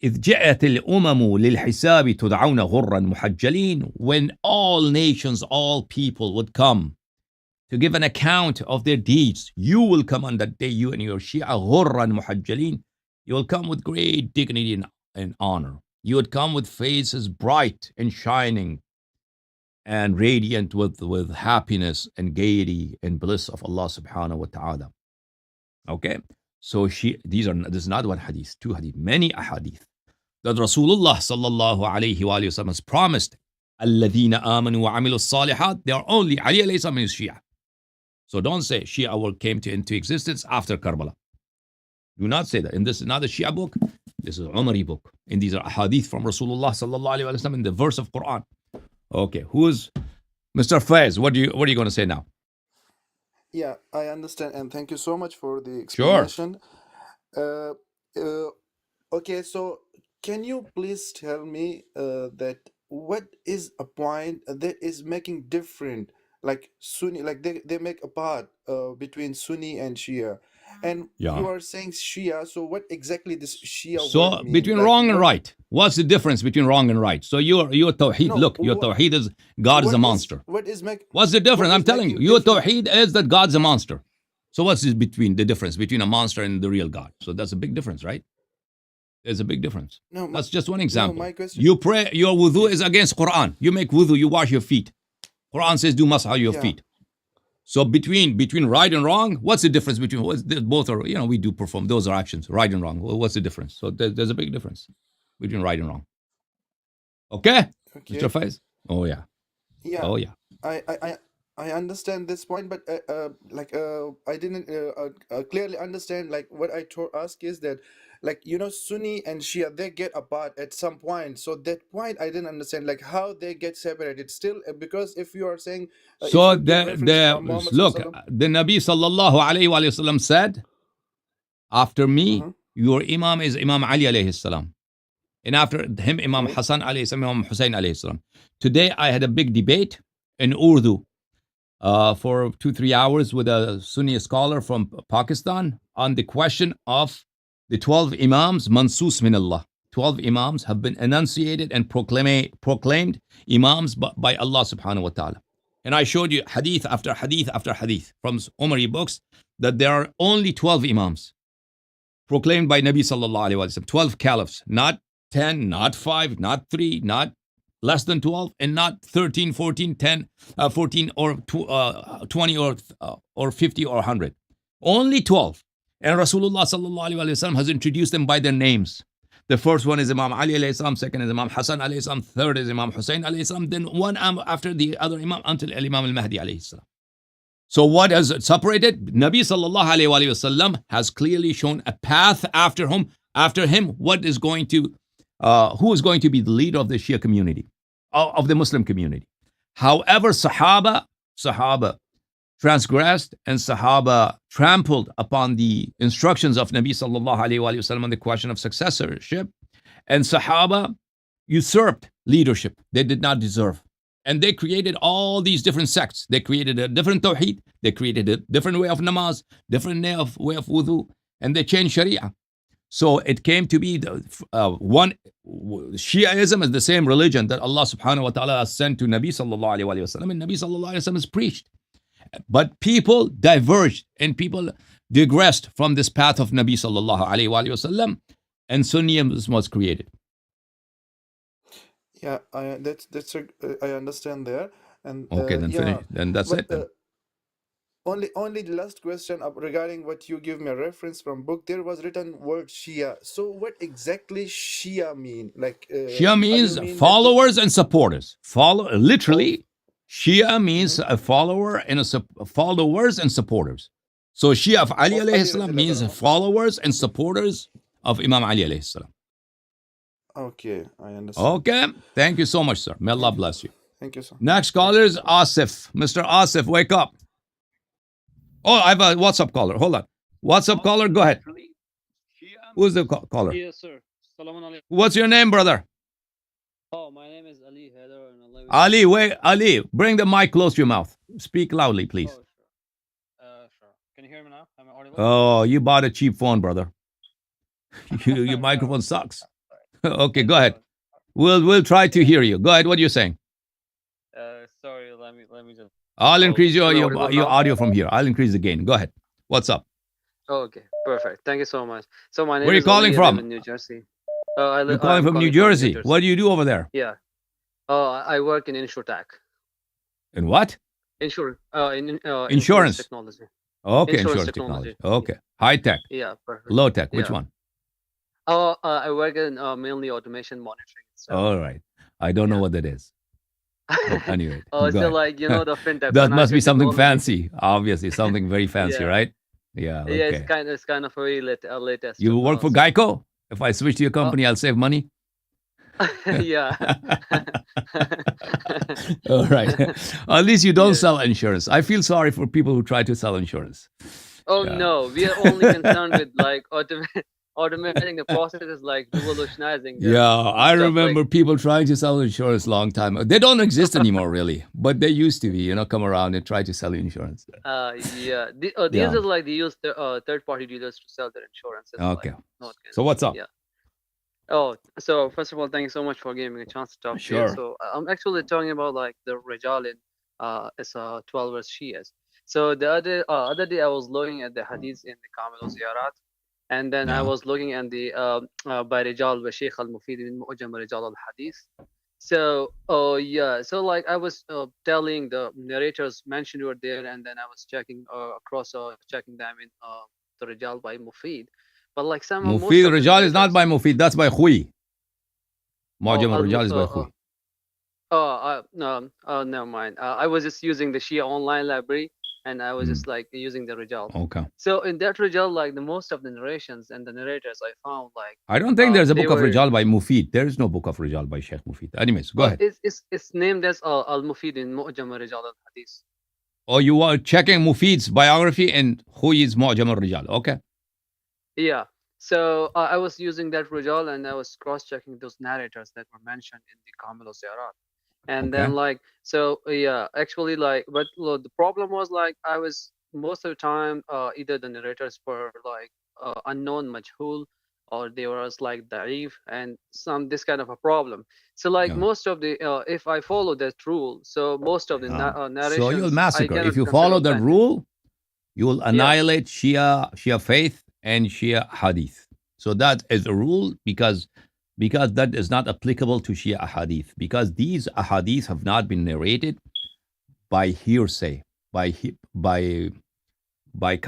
إذ جاءت الأمم للحساب تدعون غرا محجلين. When all nations, all people would come to give an account of their deeds, you will come on that day, you and your Shia, غرا محجلين. You will come with great dignity and honor. You would come with faces bright and shining and radiant with happiness and gaiety and bliss of Allah subhanahu wa ta'ala. Okay? So this is not one hadith, two hadith, many ahadith that Rasulullah sallallahu alayhi wa sallam has promised, الَّذِينَ آمَنُوا وَعَمِلُوا الصَّالِحَاتِ, they are only Ali alayhi salam is Shia. So don't say Shia came into existence after Karbala. Do not say that. And this is not a Shia book. This is an Umari book. And these are ahadith from Rasulullah sallallahu alayhi wa sallam in the verse of Quran. Okay, who's Mr. Faiz? What are you going to say now? Yeah, I understand, and thank you so much for the explanation. Sure. Okay, so can you please tell me that what is a point that is making different, like Sunni, like they make a part between Sunni and Shia, and you are saying Shia. So what exactly this Shia word mean? Between Like, wrong and right, what's the difference between wrong and right? So your Tawheed, No, look, your Tawheed is God is a monster. What's the difference? I'm telling you, your Tawheed is that God's a monster. So what's the difference between a monster and the real God? So that's a big difference, right? There's a big difference. No, that's just one example. my question. You pray, your wudu is against Quran. You make wudu, you wash your feet. Quran says do masah your feet. So between right and wrong, what's the difference between both are, we do perform, those are actions, right and wrong. What's the difference? So there's a big difference between right and wrong. Okay. Mr. Faiz? Oh yeah. Yeah. Oh yeah. I understand this point, but I didn't clearly understand. Like what I ask is that, like, Sunni and Shia, they get apart at some point. So that point I didn't understand, like how they get separated. Still, because if you are saying, so look, the Nabi sallallahu alayhi wa sallam said, after me, your Imam is Imam Ali alayhi salam. And after him, Imam Hassan alayhi salam, Imam Hussein alayhi salam. Today, I had a big debate in Urdu for 2-3 hours with a Sunni scholar from Pakistan on the question of the 12 Imams, Mansus min Allah. 12 Imams have been enunciated and proclaimed Imams by Allah subhanahu wa ta'ala. And I showed you hadith after hadith after hadith from Umari books that there are only 12 Imams proclaimed by Nabi sallallahu alayhi wa sallam. 12 caliphs, not 10, not 5, not 3, not less than 12, and not 13, 14, 10, 14, or 20, or 50, or 100. Only 12. And Rasulullah sallallahu alaihi wasallam has introduced them by their names. The first one is Imam Ali alayhi salam, second is Imam Hassan alayhi salam, third is Imam Hussein alayhi salam, then one after the other Imam until Imam al-Mahdi alayhi salam. So what has separated? Nabi sallallahu alaihi wasallam has clearly shown a path after him. What is going to who is going to be the leader of the Shia community, of the Muslim community. However, Sahaba transgressed and Sahaba trampled upon the instructions of Nabi sallallahu alayhi wa sallam on the question of successorship, and Sahaba usurped leadership they did not deserve. And they created all these different sects. They created a different tawheed. They created a different way of namaz, different way of wudu, and they changed Sharia. So it came to be one Shiaism is the same religion that Allah subhanahu wa ta'ala has sent to Nabi sallallahu alayhi wa sallam, and Nabi sallallahu alayhi wa sallam has preached. But people diverged and people digressed from this path of Nabi sallallahu alayhi wa sallam, and Sunnism was created. Yeah, I understand there. And okay, then finish. Then that's it. Then. Only the last question regarding what you give me a reference from book. There was written word Shia. So what exactly Shia mean? Like Shia means followers and supporters. Literally, Shia means a follower and followers and supporters. So Shia of Ali alayhi salam means followers and supporters of Imam Ali alayhi salam. Okay, I understand. Okay, thank you so much, sir. May Allah bless you. Thank you, sir. Next caller is Asif. Mr. Asif, wake up. Oh, I have a WhatsApp caller. Hold on. WhatsApp caller, go ahead. Who's the caller? Yes, sir. What's your name, brother? Oh, my name is Ali Heather. Ali, wait, Ali, bring the mic close to your mouth. Speak loudly, please. Oh, sure. Sure. Can you hear me now? Am I audible? Oh, you bought a cheap phone, brother. Your microphone sucks. Okay, go ahead. We'll try to hear you. Go ahead. What are you saying? Sorry. Let me just. I'll increase your audio from here. I'll increase the gain. Go ahead. What's up? Okay, perfect. Thank you so much. So my name Where are you is calling Ali, from? I live in New Jersey. You're calling from New Jersey. What do you do over there? Yeah. I work in InsurTech. In what? Insurance Insurance technology. Okay, insurance technology. Okay. High tech. Yeah, perfect. Low tech. Which Yeah. one? Oh, I work in mainly automation monitoring. So All right. I don't know what that is. But anyway, oh, go so ahead. like you know the fintech. That When I must be switch something technology, fancy. Obviously, something very fancy, yeah, right? Yeah. yeah, Okay. it's kind of very latest. You work for So Geico? If I switch to your company, I'll save money. yeah. All right. At least you don't sell insurance. I feel sorry for people who try to sell insurance. Oh Yeah. no, we are only concerned with like automating the processes, like revolutionizing them. Yeah, I Stuff remember like people trying to sell insurance a long time ago. They don't exist anymore, really, but they used to be. Come around and try to sell insurance. yeah. These Yeah. are like they use third party dealers to sell their insurance. It's Okay. like not kind So what's up? yeah. Oh, so first of all, thank you so much for giving me a chance to talk to you. Sure. So I'm actually talking about like the Rijal in it's 12 verse Shias. So the other day I was looking at the hadiths in the Kamil Ziyarat, and then I Yeah. was looking at the by Rijal wa Sheikh al-Mufid in Mu'jam Rijal al-Hadith. So oh yeah, so like I was telling the narrators mentioned were there, and then I was checking across checking them in the Rijal by Mufid. But like somehow most Mufid of the Rijal is not narrators by Mufid, that's by Khui. oh Mu'jam al al-Rijal is by Khui. no, never mind. I was just using the Shia online library, and I was just like using the Rijal. Okay. So in that Rijal, like the most of the narrations and the narrators I found like I don't think there's a they book of were Rijal by Mufid. There is no book of Rijal by Sheikh Mufid. Anyways, go ahead. it's named as Al Mufid in Mu'jam Rijal al Hadith. Oh, you are checking Mufid's biography and Khui's Mu'jam al-Rijal. Okay. Yeah. So I was using that Rijal, and I was cross-checking those narrators that were mentioned in the Kamil Ziyarat. And then Okay. like so yeah, actually like but look, the problem was like I was most of the time either the narrators were like unknown majhul, or they were like da'if, and this kind of a problem. So like Yeah. most of the if I follow that rule, so most of the So narrations you'll I massacre. cannot If you consider follow that authentic. rule, you will Yeah. annihilate Shia faith and Shia hadith. So that is a rule because that is not applicable to Shia ahadith, because these ahadith have not been narrated by hearsay, by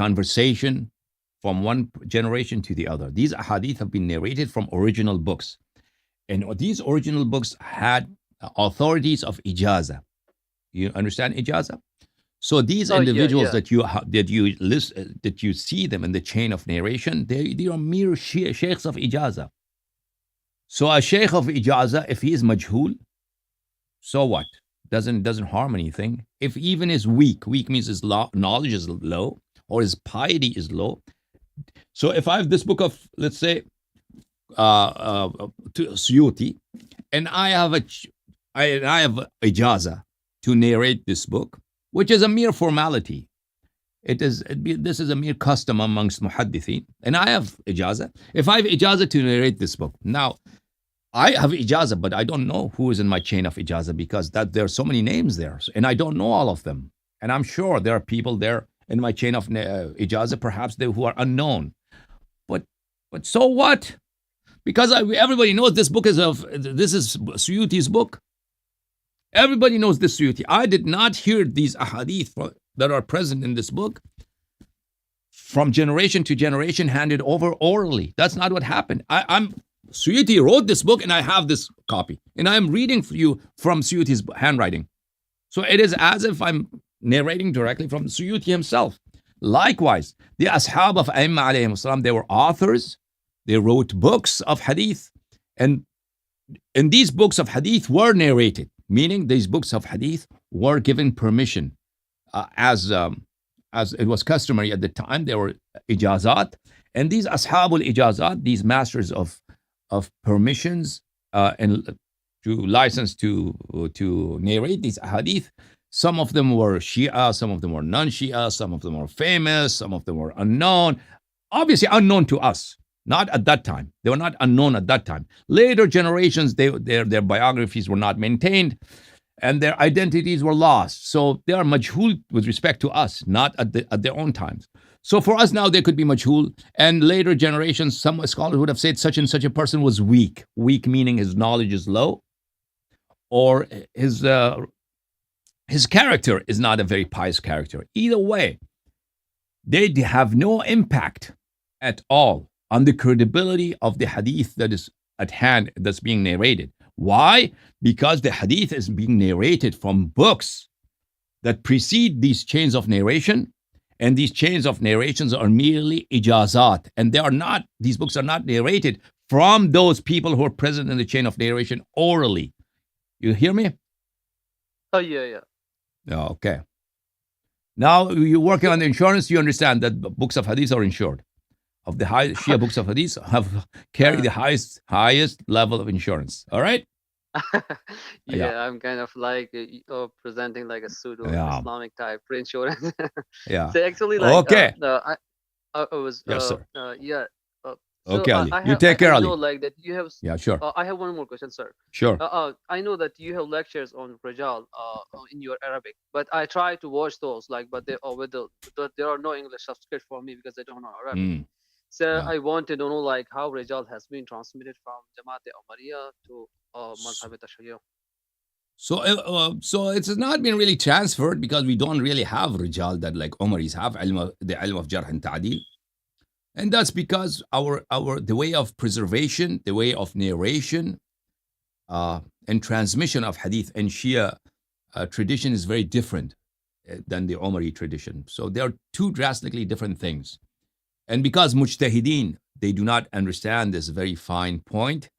conversation from one generation to the other. These ahadith have been narrated from original books, and these original books had authorities of ijaza. You understand ijaza? So these Oh yeah, individuals yeah. that you see them in the chain of narration, they are mere sheikhs of ijaza. So a sheikh of ijaza, if he is majhul, so what? Doesn't harm anything. If even is weak means his knowledge is low or his piety is low. So if I have this book of, let's say, Suyuti, and I have ijaza to narrate this book, which is a mere formality. This is a mere custom amongst muhaddithin, and I have ijaza. If I have ijaza to narrate this book, now I have ijaza, but I don't know who is in my chain of ijaza, because there are so many names there, and I don't know all of them. And I'm sure there are people there in my chain of ijaza, perhaps who are unknown. But so what? Because everybody knows this is Suyuti's book. Everybody knows this Suyuti. I did not hear these ahadith that are present in this book from generation to generation handed over orally. That's not what happened. Suyuti wrote this book, and I have this copy, and I am reading for you from Suyuti's handwriting. So it is as if I'm narrating directly from Suyuti himself. Likewise, the ashab of Aimma alayhim salam, they were authors. They wrote books of hadith, and these books of hadith were narrated, meaning these books of hadith were given permission, as it was customary at the time. There were ijazat, and these ashabul ijazat, these masters of permissions and to license to narrate these hadith, some of them were Shia, some of them were non-Shia, some of them were famous, some of them were unknown. Obviously unknown to us. Not at that time. They were not unknown at that time. Later generations, their biographies were not maintained, and their identities were lost. So they are majhul with respect to us, not at their own times. So for us now, they could be majhul, and later generations, some scholars would have said such and such a person was weak. Weak meaning his knowledge is low, or his character is not a very pious character. Either way, they have no impact at all on the credibility of the hadith that is at hand, that's being narrated. Why? Because the hadith is being narrated from books that precede these chains of narration, and these chains of narrations are merely ijazat, and they are not, these books are not narrated from those people who are present in the chain of narration orally. You hear me? Oh, yeah. Okay. Now you're working on the insurance, you understand that books of hadith are insured. Of the high Shia books of hadith have carry the highest level of insurance. All right? Yeah, I'm kind of like presenting like a pseudo Islamic type for insurance. Yeah. So actually, like, okay. I was, Yes, sir. yeah. So Okay, Ali. I You take care, I Ali. know like that you have. Yeah, sure. I have one more question, sir. Sure. I know that you have lectures on Rajal in your Arabic, but I try to watch those, like, but there are no English subscripts for me because I don't know Arabic. So I wanted to know like how Rajal has been transmitted from Jamaat Umariya to Mazhab Tashayyu. So it's not been really transferred because we don't really have Rijal that like Umaris have, the ilm of Jarh and Ta'dil. And that's because the way of preservation, the way of narration, and transmission of hadith and Shia tradition is very different than the Umari tradition. So they are two drastically different things. And because mujtahideen, they do not understand this very fine point,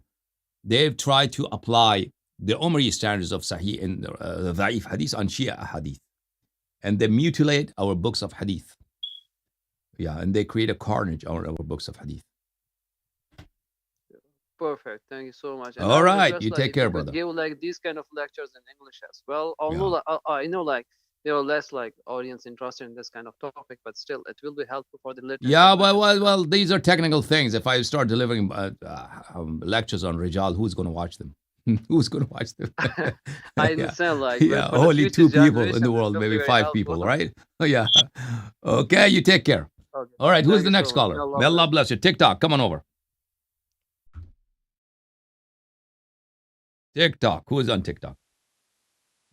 they've tried to apply the Umari standards of Sahih and Da'if hadith on Shia hadith. And they mutilate our books of hadith. Yeah, and they create a carnage on our books of hadith. Perfect. Thank you so much. And All right, just, you like, take care, brother. Give like these kind of lectures in English as well. Although I know like there are less like audience interested in this kind of topic, but still it will be helpful for the literature. Yeah, well, these are technical things. If I start delivering lectures on Rijal, who's going to watch them? Who's going to watch them? I understand, like, yeah, only 2 people in the world, maybe 5 people, right? Oh, yeah. Okay, you take care. Okay. All right, who's Thank the you next so much. caller? May Allah bless you. TikTok, come on over. TikTok, who is on TikTok?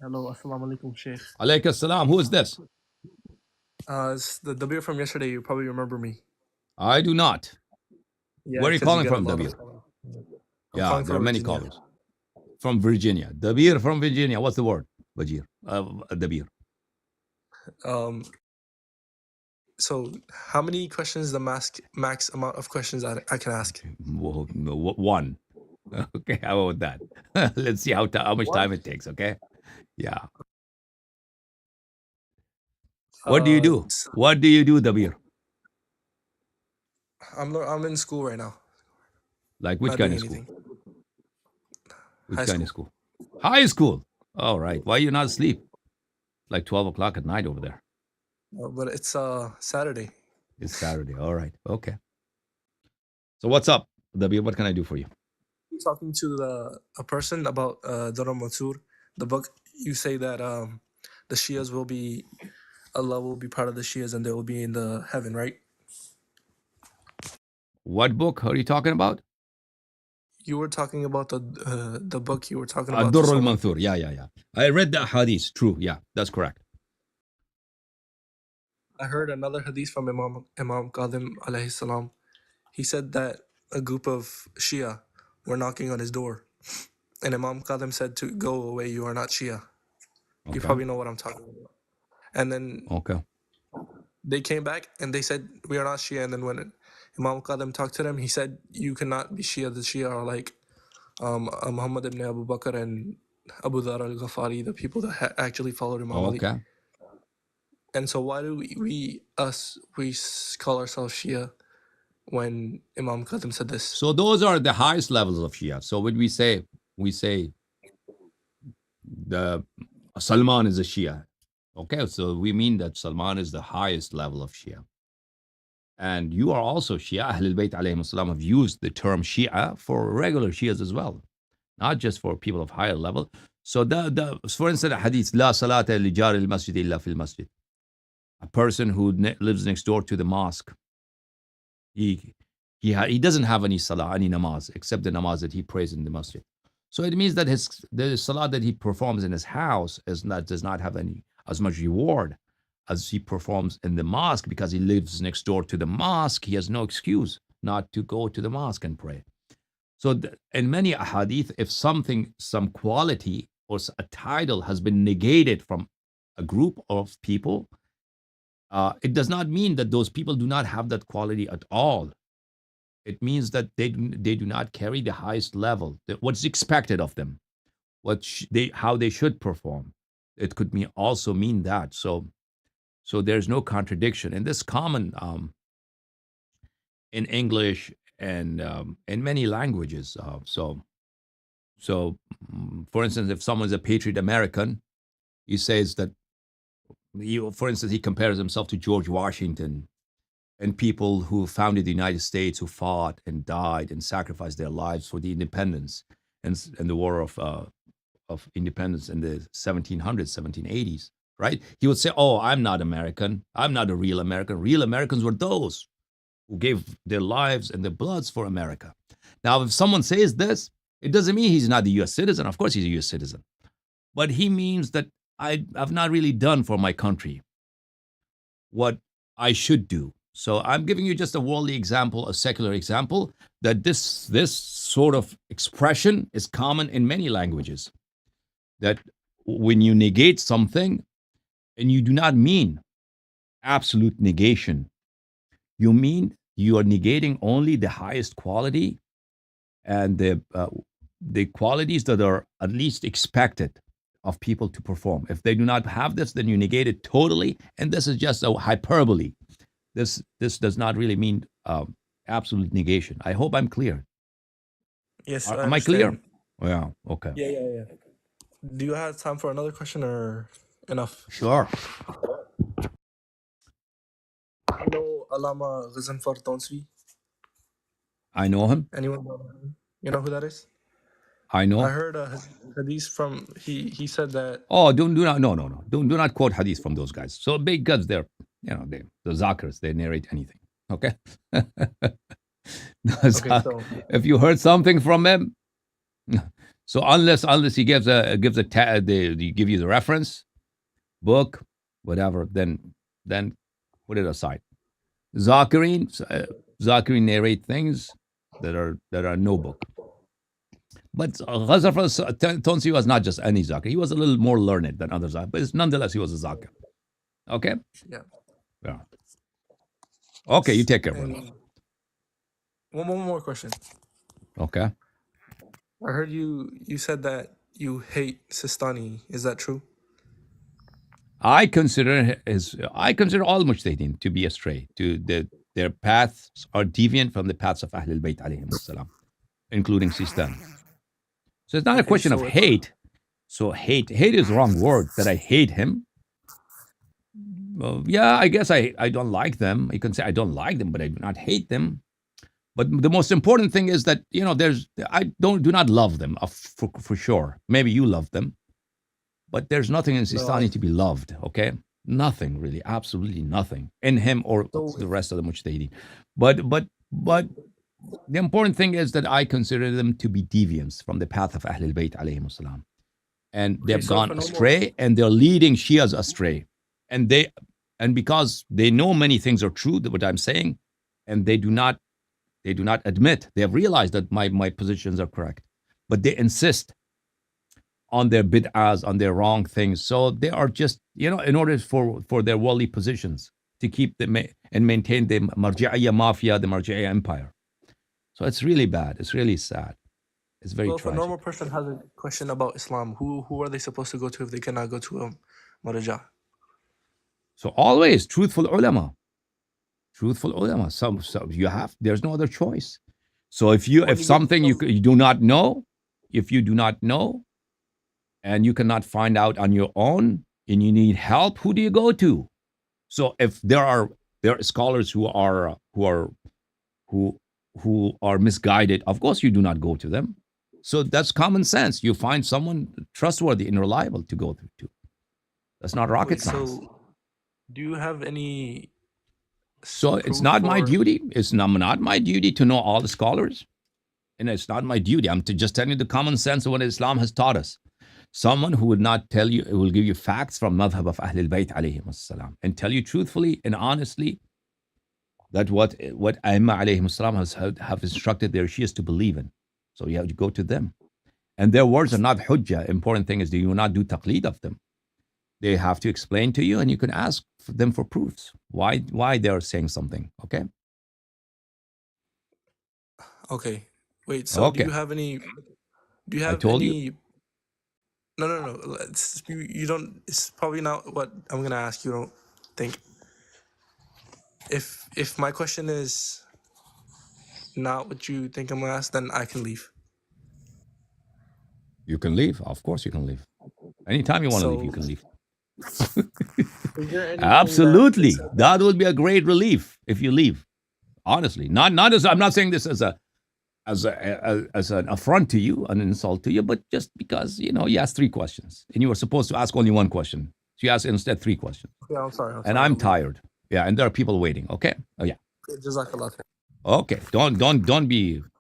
Hello, assalamu alaikum, Sheikh. Alaikum salam. Who is this? It's the Dabir from yesterday. You probably remember me. I do not. Yeah, Where are you 'cause calling get a from, lot Dabir? I'm Yeah, calling there are from many Virginia. callers. From Virginia. Dabir from Virginia. What's the word? Bajir. Dabir. So, how many questions is the max amount of questions I can ask? Whoa, no, 1. Okay, how about that? Let's see how much time it takes, okay? Yeah. What do you do? What do you do, Dabir? I'm in school right now. Like which Not kind doing of school? anything. Which High kind of school? High school. All right. Why you not asleep? Like 12 o'clock at night over there. But it's Saturday. It's Saturday. All right. Okay. So what's up, Dabir? What can I do for you? Talking to a person about Durr Mansur, the book. You say that the Shias will be, Allah will be part of the Shias and they will be in the heaven, right? What book are you talking about? You were talking about the book you were talking about. Durr al-Manthur. Yeah. I read the hadith. True. Yeah, that's correct. I heard another hadith from Imam Qadim alayhi salam. He said that a group of Shia were knocking on his door. And Imam Qadim said to go away, you are not Shia. Okay. You probably know what I'm talking about. And then they came back and they said, we are not Shia. And then when Imam Qadim talked to them, he said, you cannot be Shia. The Shia are like Muhammad ibn Abu Bakr and Abu Dhar al-Ghafari, the people that actually followed Imam Ali. And so why do we call ourselves Shia when Imam Qadim said this? So those are the highest levels of Shia. So when we say the Salman is a Shia. Okay, so we mean that Salman is the highest level of Shia. And you are also Shia. Ahlul Bayt alayhim salam have used the term Shia for regular Shias as well, not just for people of higher level. So for instance, the hadith, La salata li jari al-masjid illa fil masjid. A person who lives next door to the mosque, he doesn't have any salah, any namaz, except the namaz that he prays in the masjid. So it means that the salah that he performs in his house does not have as much reward as he performs in the mosque, because he lives next door to the mosque, he has no excuse not to go to the mosque and pray. So in many ahadith, if something, some quality or a title has been negated from a group of people, it does not mean that those people do not have that quality at all. It means that they do not carry the highest level, what's expected of them, how they should perform. It could also mean that. So there's no contradiction. And this common in English and in many languages. For instance, if someone's a patriot American, he says that, for instance, he compares himself to George Washington and people who founded the United States, who fought and died and sacrificed their lives for the independence and the war of independence in the 1700s, 1780s, right? He would say, oh, I'm not American. I'm not a real American. Real Americans were those who gave their lives and their bloods for America. Now, if someone says this, it doesn't mean he's not a U.S. citizen. Of course, he's a U.S. citizen. But he means that I've not really done for my country what I should do. So I'm giving you just a worldly example, a secular example, that this sort of expression is common in many languages. That when you negate something, and you do not mean absolute negation, you mean you are negating only the highest quality and the qualities that are at least expected of people to perform. If they do not have this, then you negate it totally, and this is just a hyperbole. This does not really mean absolute negation. I hope I'm clear. Yes, Am I clear? Yeah, okay. Yeah. Do you have time for another question or enough? Sure. You know Allama Ghazanfar Tonsvi? I know him. Anyone know him? You know who that is? I know. I heard a hadith from, he said that. Oh, do not, no. Do not quote hadith from those guys. So because they're, the Zakirs, they narrate anything. Okay? If you heard something from him, so unless he gives they give you the reference, book, whatever, then put it aside. Zakirin narrate things that are no book. But Ghazafar Tonsi was not just any Zakir. He was a little more learned than other Zakir, but nonetheless, he was a Zakir. Okay? Yeah. Okay, you take care, brother. One more question. Okay. I heard you said that you hate Sistani. Is that true? I consider all Mujtahideen to be astray. Their paths are deviant from the paths of Ahlul Bayt alayhim salam, including Sistani. So it's not a question of hate. So hate is the wrong word, that I hate him. Well, yeah, I guess I don't like them. You can say I don't like them, but I do not hate them. But the most important thing is that, I do not love them for sure. Maybe you love them, but there's nothing in Sistani to be loved, okay? Nothing really, absolutely nothing in him or the rest of the Mujtahideen. But the important thing is that I consider them to be deviants from the path of Ahlul Bayt alayhim salam. And they've gone astray, and they're leading Shias astray. And because they know many things are true, what I'm saying, and they do not admit, they have realized that my positions are correct, but they insist on their bid'ahs, on their wrong things. So they are just, in order for their worldly positions, to keep them and maintain the Marji'iyya mafia, the Marji'iyya empire. So it's really bad. It's really sad. It's very tragic. If a normal person has a question about Islam, who are they supposed to go to if they cannot go to Marja? So always truthful ulama. So there's no other choice. So if something you do not know, and you cannot find out on your own, and you need help, who do you go to? So if there are scholars who are misguided, of course you do not go to them. So that's common sense. You find someone trustworthy and reliable to go to. That's not rocket science. So do you have any? So it's not my duty. It's not my duty to know all the scholars, and it's not my duty. I'm just telling you the common sense of what Islam has taught us. Someone who would not tell you, will give you facts from madhab of Ahlul Bayt alayhim as-salam and tell you truthfully and honestly that what Aimma alayhim as-salam have instructed their Shias to believe in. So you have to go to them. And their words are not hujjah. Important thing is, do you not do taqleed of them? They have to explain to you, and you can ask them for proofs why they are saying something. Okay. Okay. Wait. So Okay. do you have any? Do you I have told any? you. No. You don't. It's probably not what I'm gonna ask you. I don't think. If my question is not what you think I'm gonna ask, then I can leave. You can leave. Of course, you can leave. Anytime you want to leave, you So can leave. is there anything Absolutely, that that would be a great relief if you leave. Honestly, not as, I'm not saying this as an affront to you, an insult to you, but just because you asked 3 questions and you were supposed to ask only 1 question, so you asked instead 3 questions. Yeah, I'm sorry. And I'm tired. Yeah, and there are people waiting. Okay. Oh yeah. Jazakallah khair. Okay.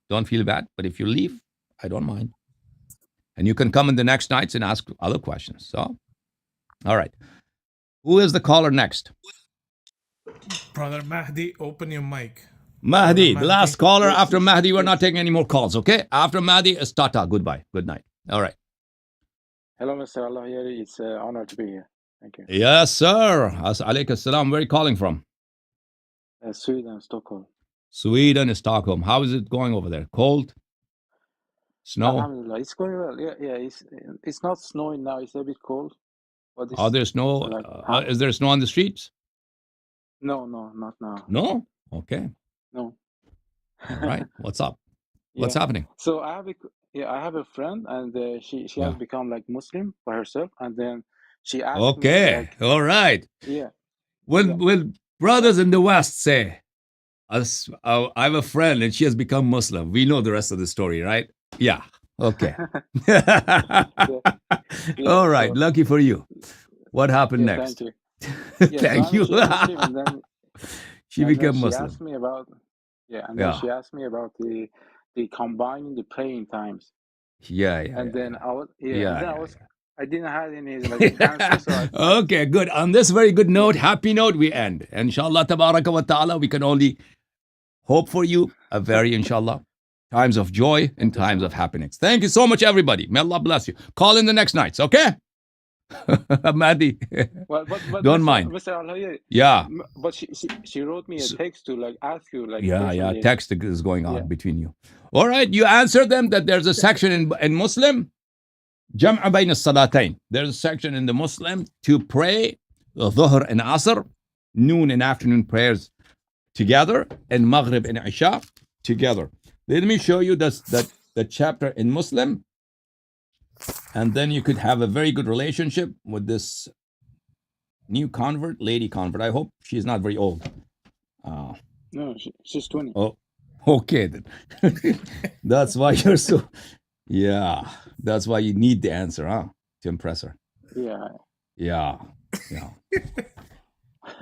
Don't feel bad. But if you leave, I don't mind. And you can come in the next nights and ask other questions. So, all right. Who is the caller next? Brother Mahdi, open your mic. Mahdi, the last caller. After Mahdi, we're not taking any more calls, okay? After Mahdi, it's Tata. Goodbye. Good night. All right. Hello, Mr. Allahyari. It's an honor to be here. Thank you. Yes, sir. Alaykum salam. Where are you calling from? Sweden, Stockholm. Sweden, Stockholm. How is it going over there? Cold? Snow? Alhamdulillah. It's going well. Yeah. It's not snowing now. It's a bit cold. But it's Are there snow? like, Is there snow on the streets? No, not now. No? Okay. No. All right. What's up? What's happening? So I have a friend, and she has become like Muslim by herself, and then she asked me. Okay. All right. Yeah. Will brothers in the West say, I have a friend and she has become Muslim. We know the rest of the story, right? Yeah. Okay. All right. Lucky for you. What happened next? Thank you. Thank you. Muslim, and then, she became she Muslim. asked me about she asked me about the combining the praying times. And then I didn't have any like answer. So Okay, good. On this very good note, happy note, we end. Inshallah, tabaraka wa ta'ala, we can only hope for you a very, inshallah, times of joy and times of happiness. Thank you so much, everybody. May Allah bless you. Call in the next nights, okay? Mahdi, but don't Mr. mind. Mr. Allahyari, Yeah. But she wrote me a text to like ask you like. Yeah. Text is going on between you. All right, you answer them that there's a section in Muslim. Jam'a bayna salatayn. There's a section in the Muslim to pray Dhuhr and Asr, noon and afternoon prayers together, and Maghrib and Isha together. Let me show you that chapter in Muslim, and then you could have a very good relationship with this new convert, lady convert. I hope she's not very old. No, she's 20. Oh, okay then. That's why you're so. Yeah, that's why you need the answer, huh? To impress her. Yeah.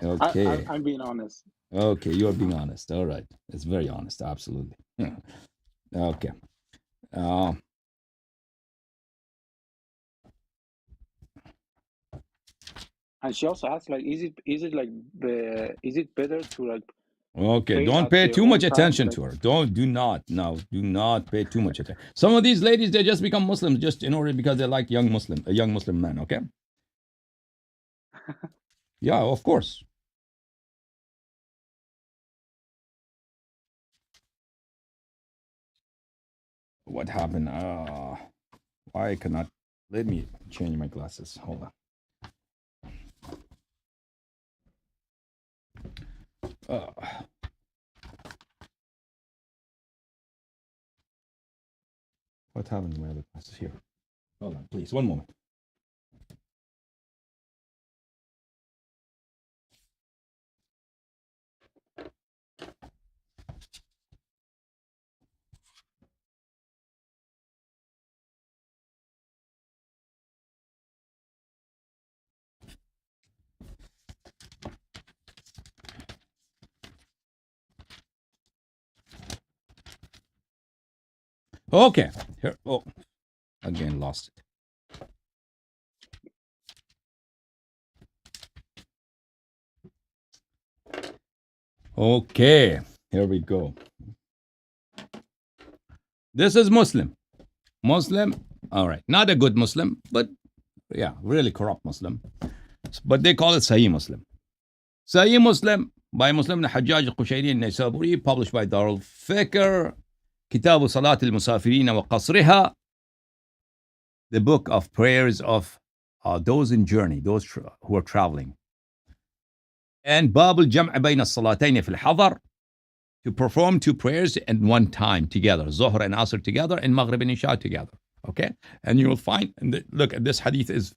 Okay. I'm being honest. Okay, you're being honest. All right. It's very honest. Absolutely. Okay. And she also asked, like, is it better to like? Okay, don't pay too much attention to her. Do not pay too much attention. Some of these ladies, they just become Muslims just in order because they like a young Muslim man. Okay. Yeah, of course. What happened? Why I cannot? Let me change my glasses. Hold on. What happened to my other glasses here? Hold on, please. One moment. Okay. Here. Oh, again, lost it. Okay, here we go. This is Muslim. Muslim, all right. Not a good Muslim, but yeah, really corrupt Muslim. But they call it Sahih Muslim. Sahih Muslim by Muslim Hajjaj al-Qushayri al-Naysaburi, published by Darul Fikr, Kitab Salat al-Musafirin wa Qasriha, the book of prayers of those in journey, those who are traveling. And Bab al-Jam' bayna as-salatayn fi al-hadar, to perform two prayers at one time together, Zuhr and Asr together, and Maghrib and Isha together. Okay? And you will find, and look at this hadith is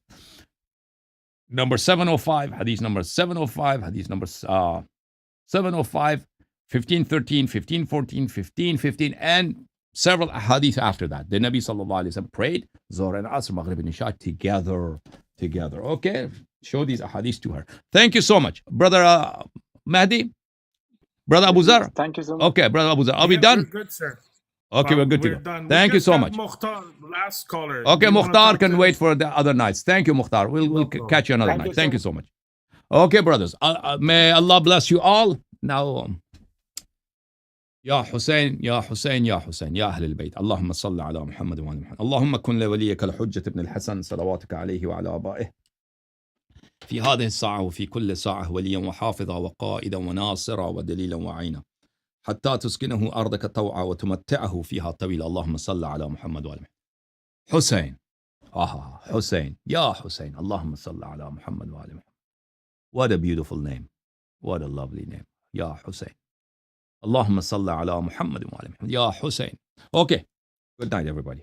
number 705, hadith number 705, hadith number 705, 1513, 1514, 1515, and several hadith after that. The Nabi sallallahu alayhi wa sallam prayed Zuhr and Asr, Maghrib and Isha together. Okay? Show these hadiths to her. Thank you so much. Brother Mahdi? Brother Abu Zar? Thank you so much. Okay, Brother Abu Zar. Are we done? We're good, sir. Okay, we're good to go. Done. Thank you so much. Mukhtar, last caller. Okay, Mukhtar can wait for the other nights. Thank you, Mukhtar. We'll catch you another night. Thank you so much. Okay, brothers. May Allah bless you all. Now, يا حسين يا حسين يا حسين يا أهل البيت اللهم صل على محمد وعلى محمد اللهم كن لوليك الحجة ابن الحسن صلواتك عليه وعلى آبائه في هذه الساعة وفي كل ساعة وليا وحافظا وقائدا وناصرا ودليلا وعينا حتى تسكنه أرضك طوعا وتمتعه فيها طويلا اللهم صل على محمد وعلى محمد حسين حسين يا حسين اللهم صل على محمد وعلى محمد. What a beautiful name. What a lovely name. يا حسين اللهم صل على محمد وعلى محمد يا حسين. Okay. Good night, everybody.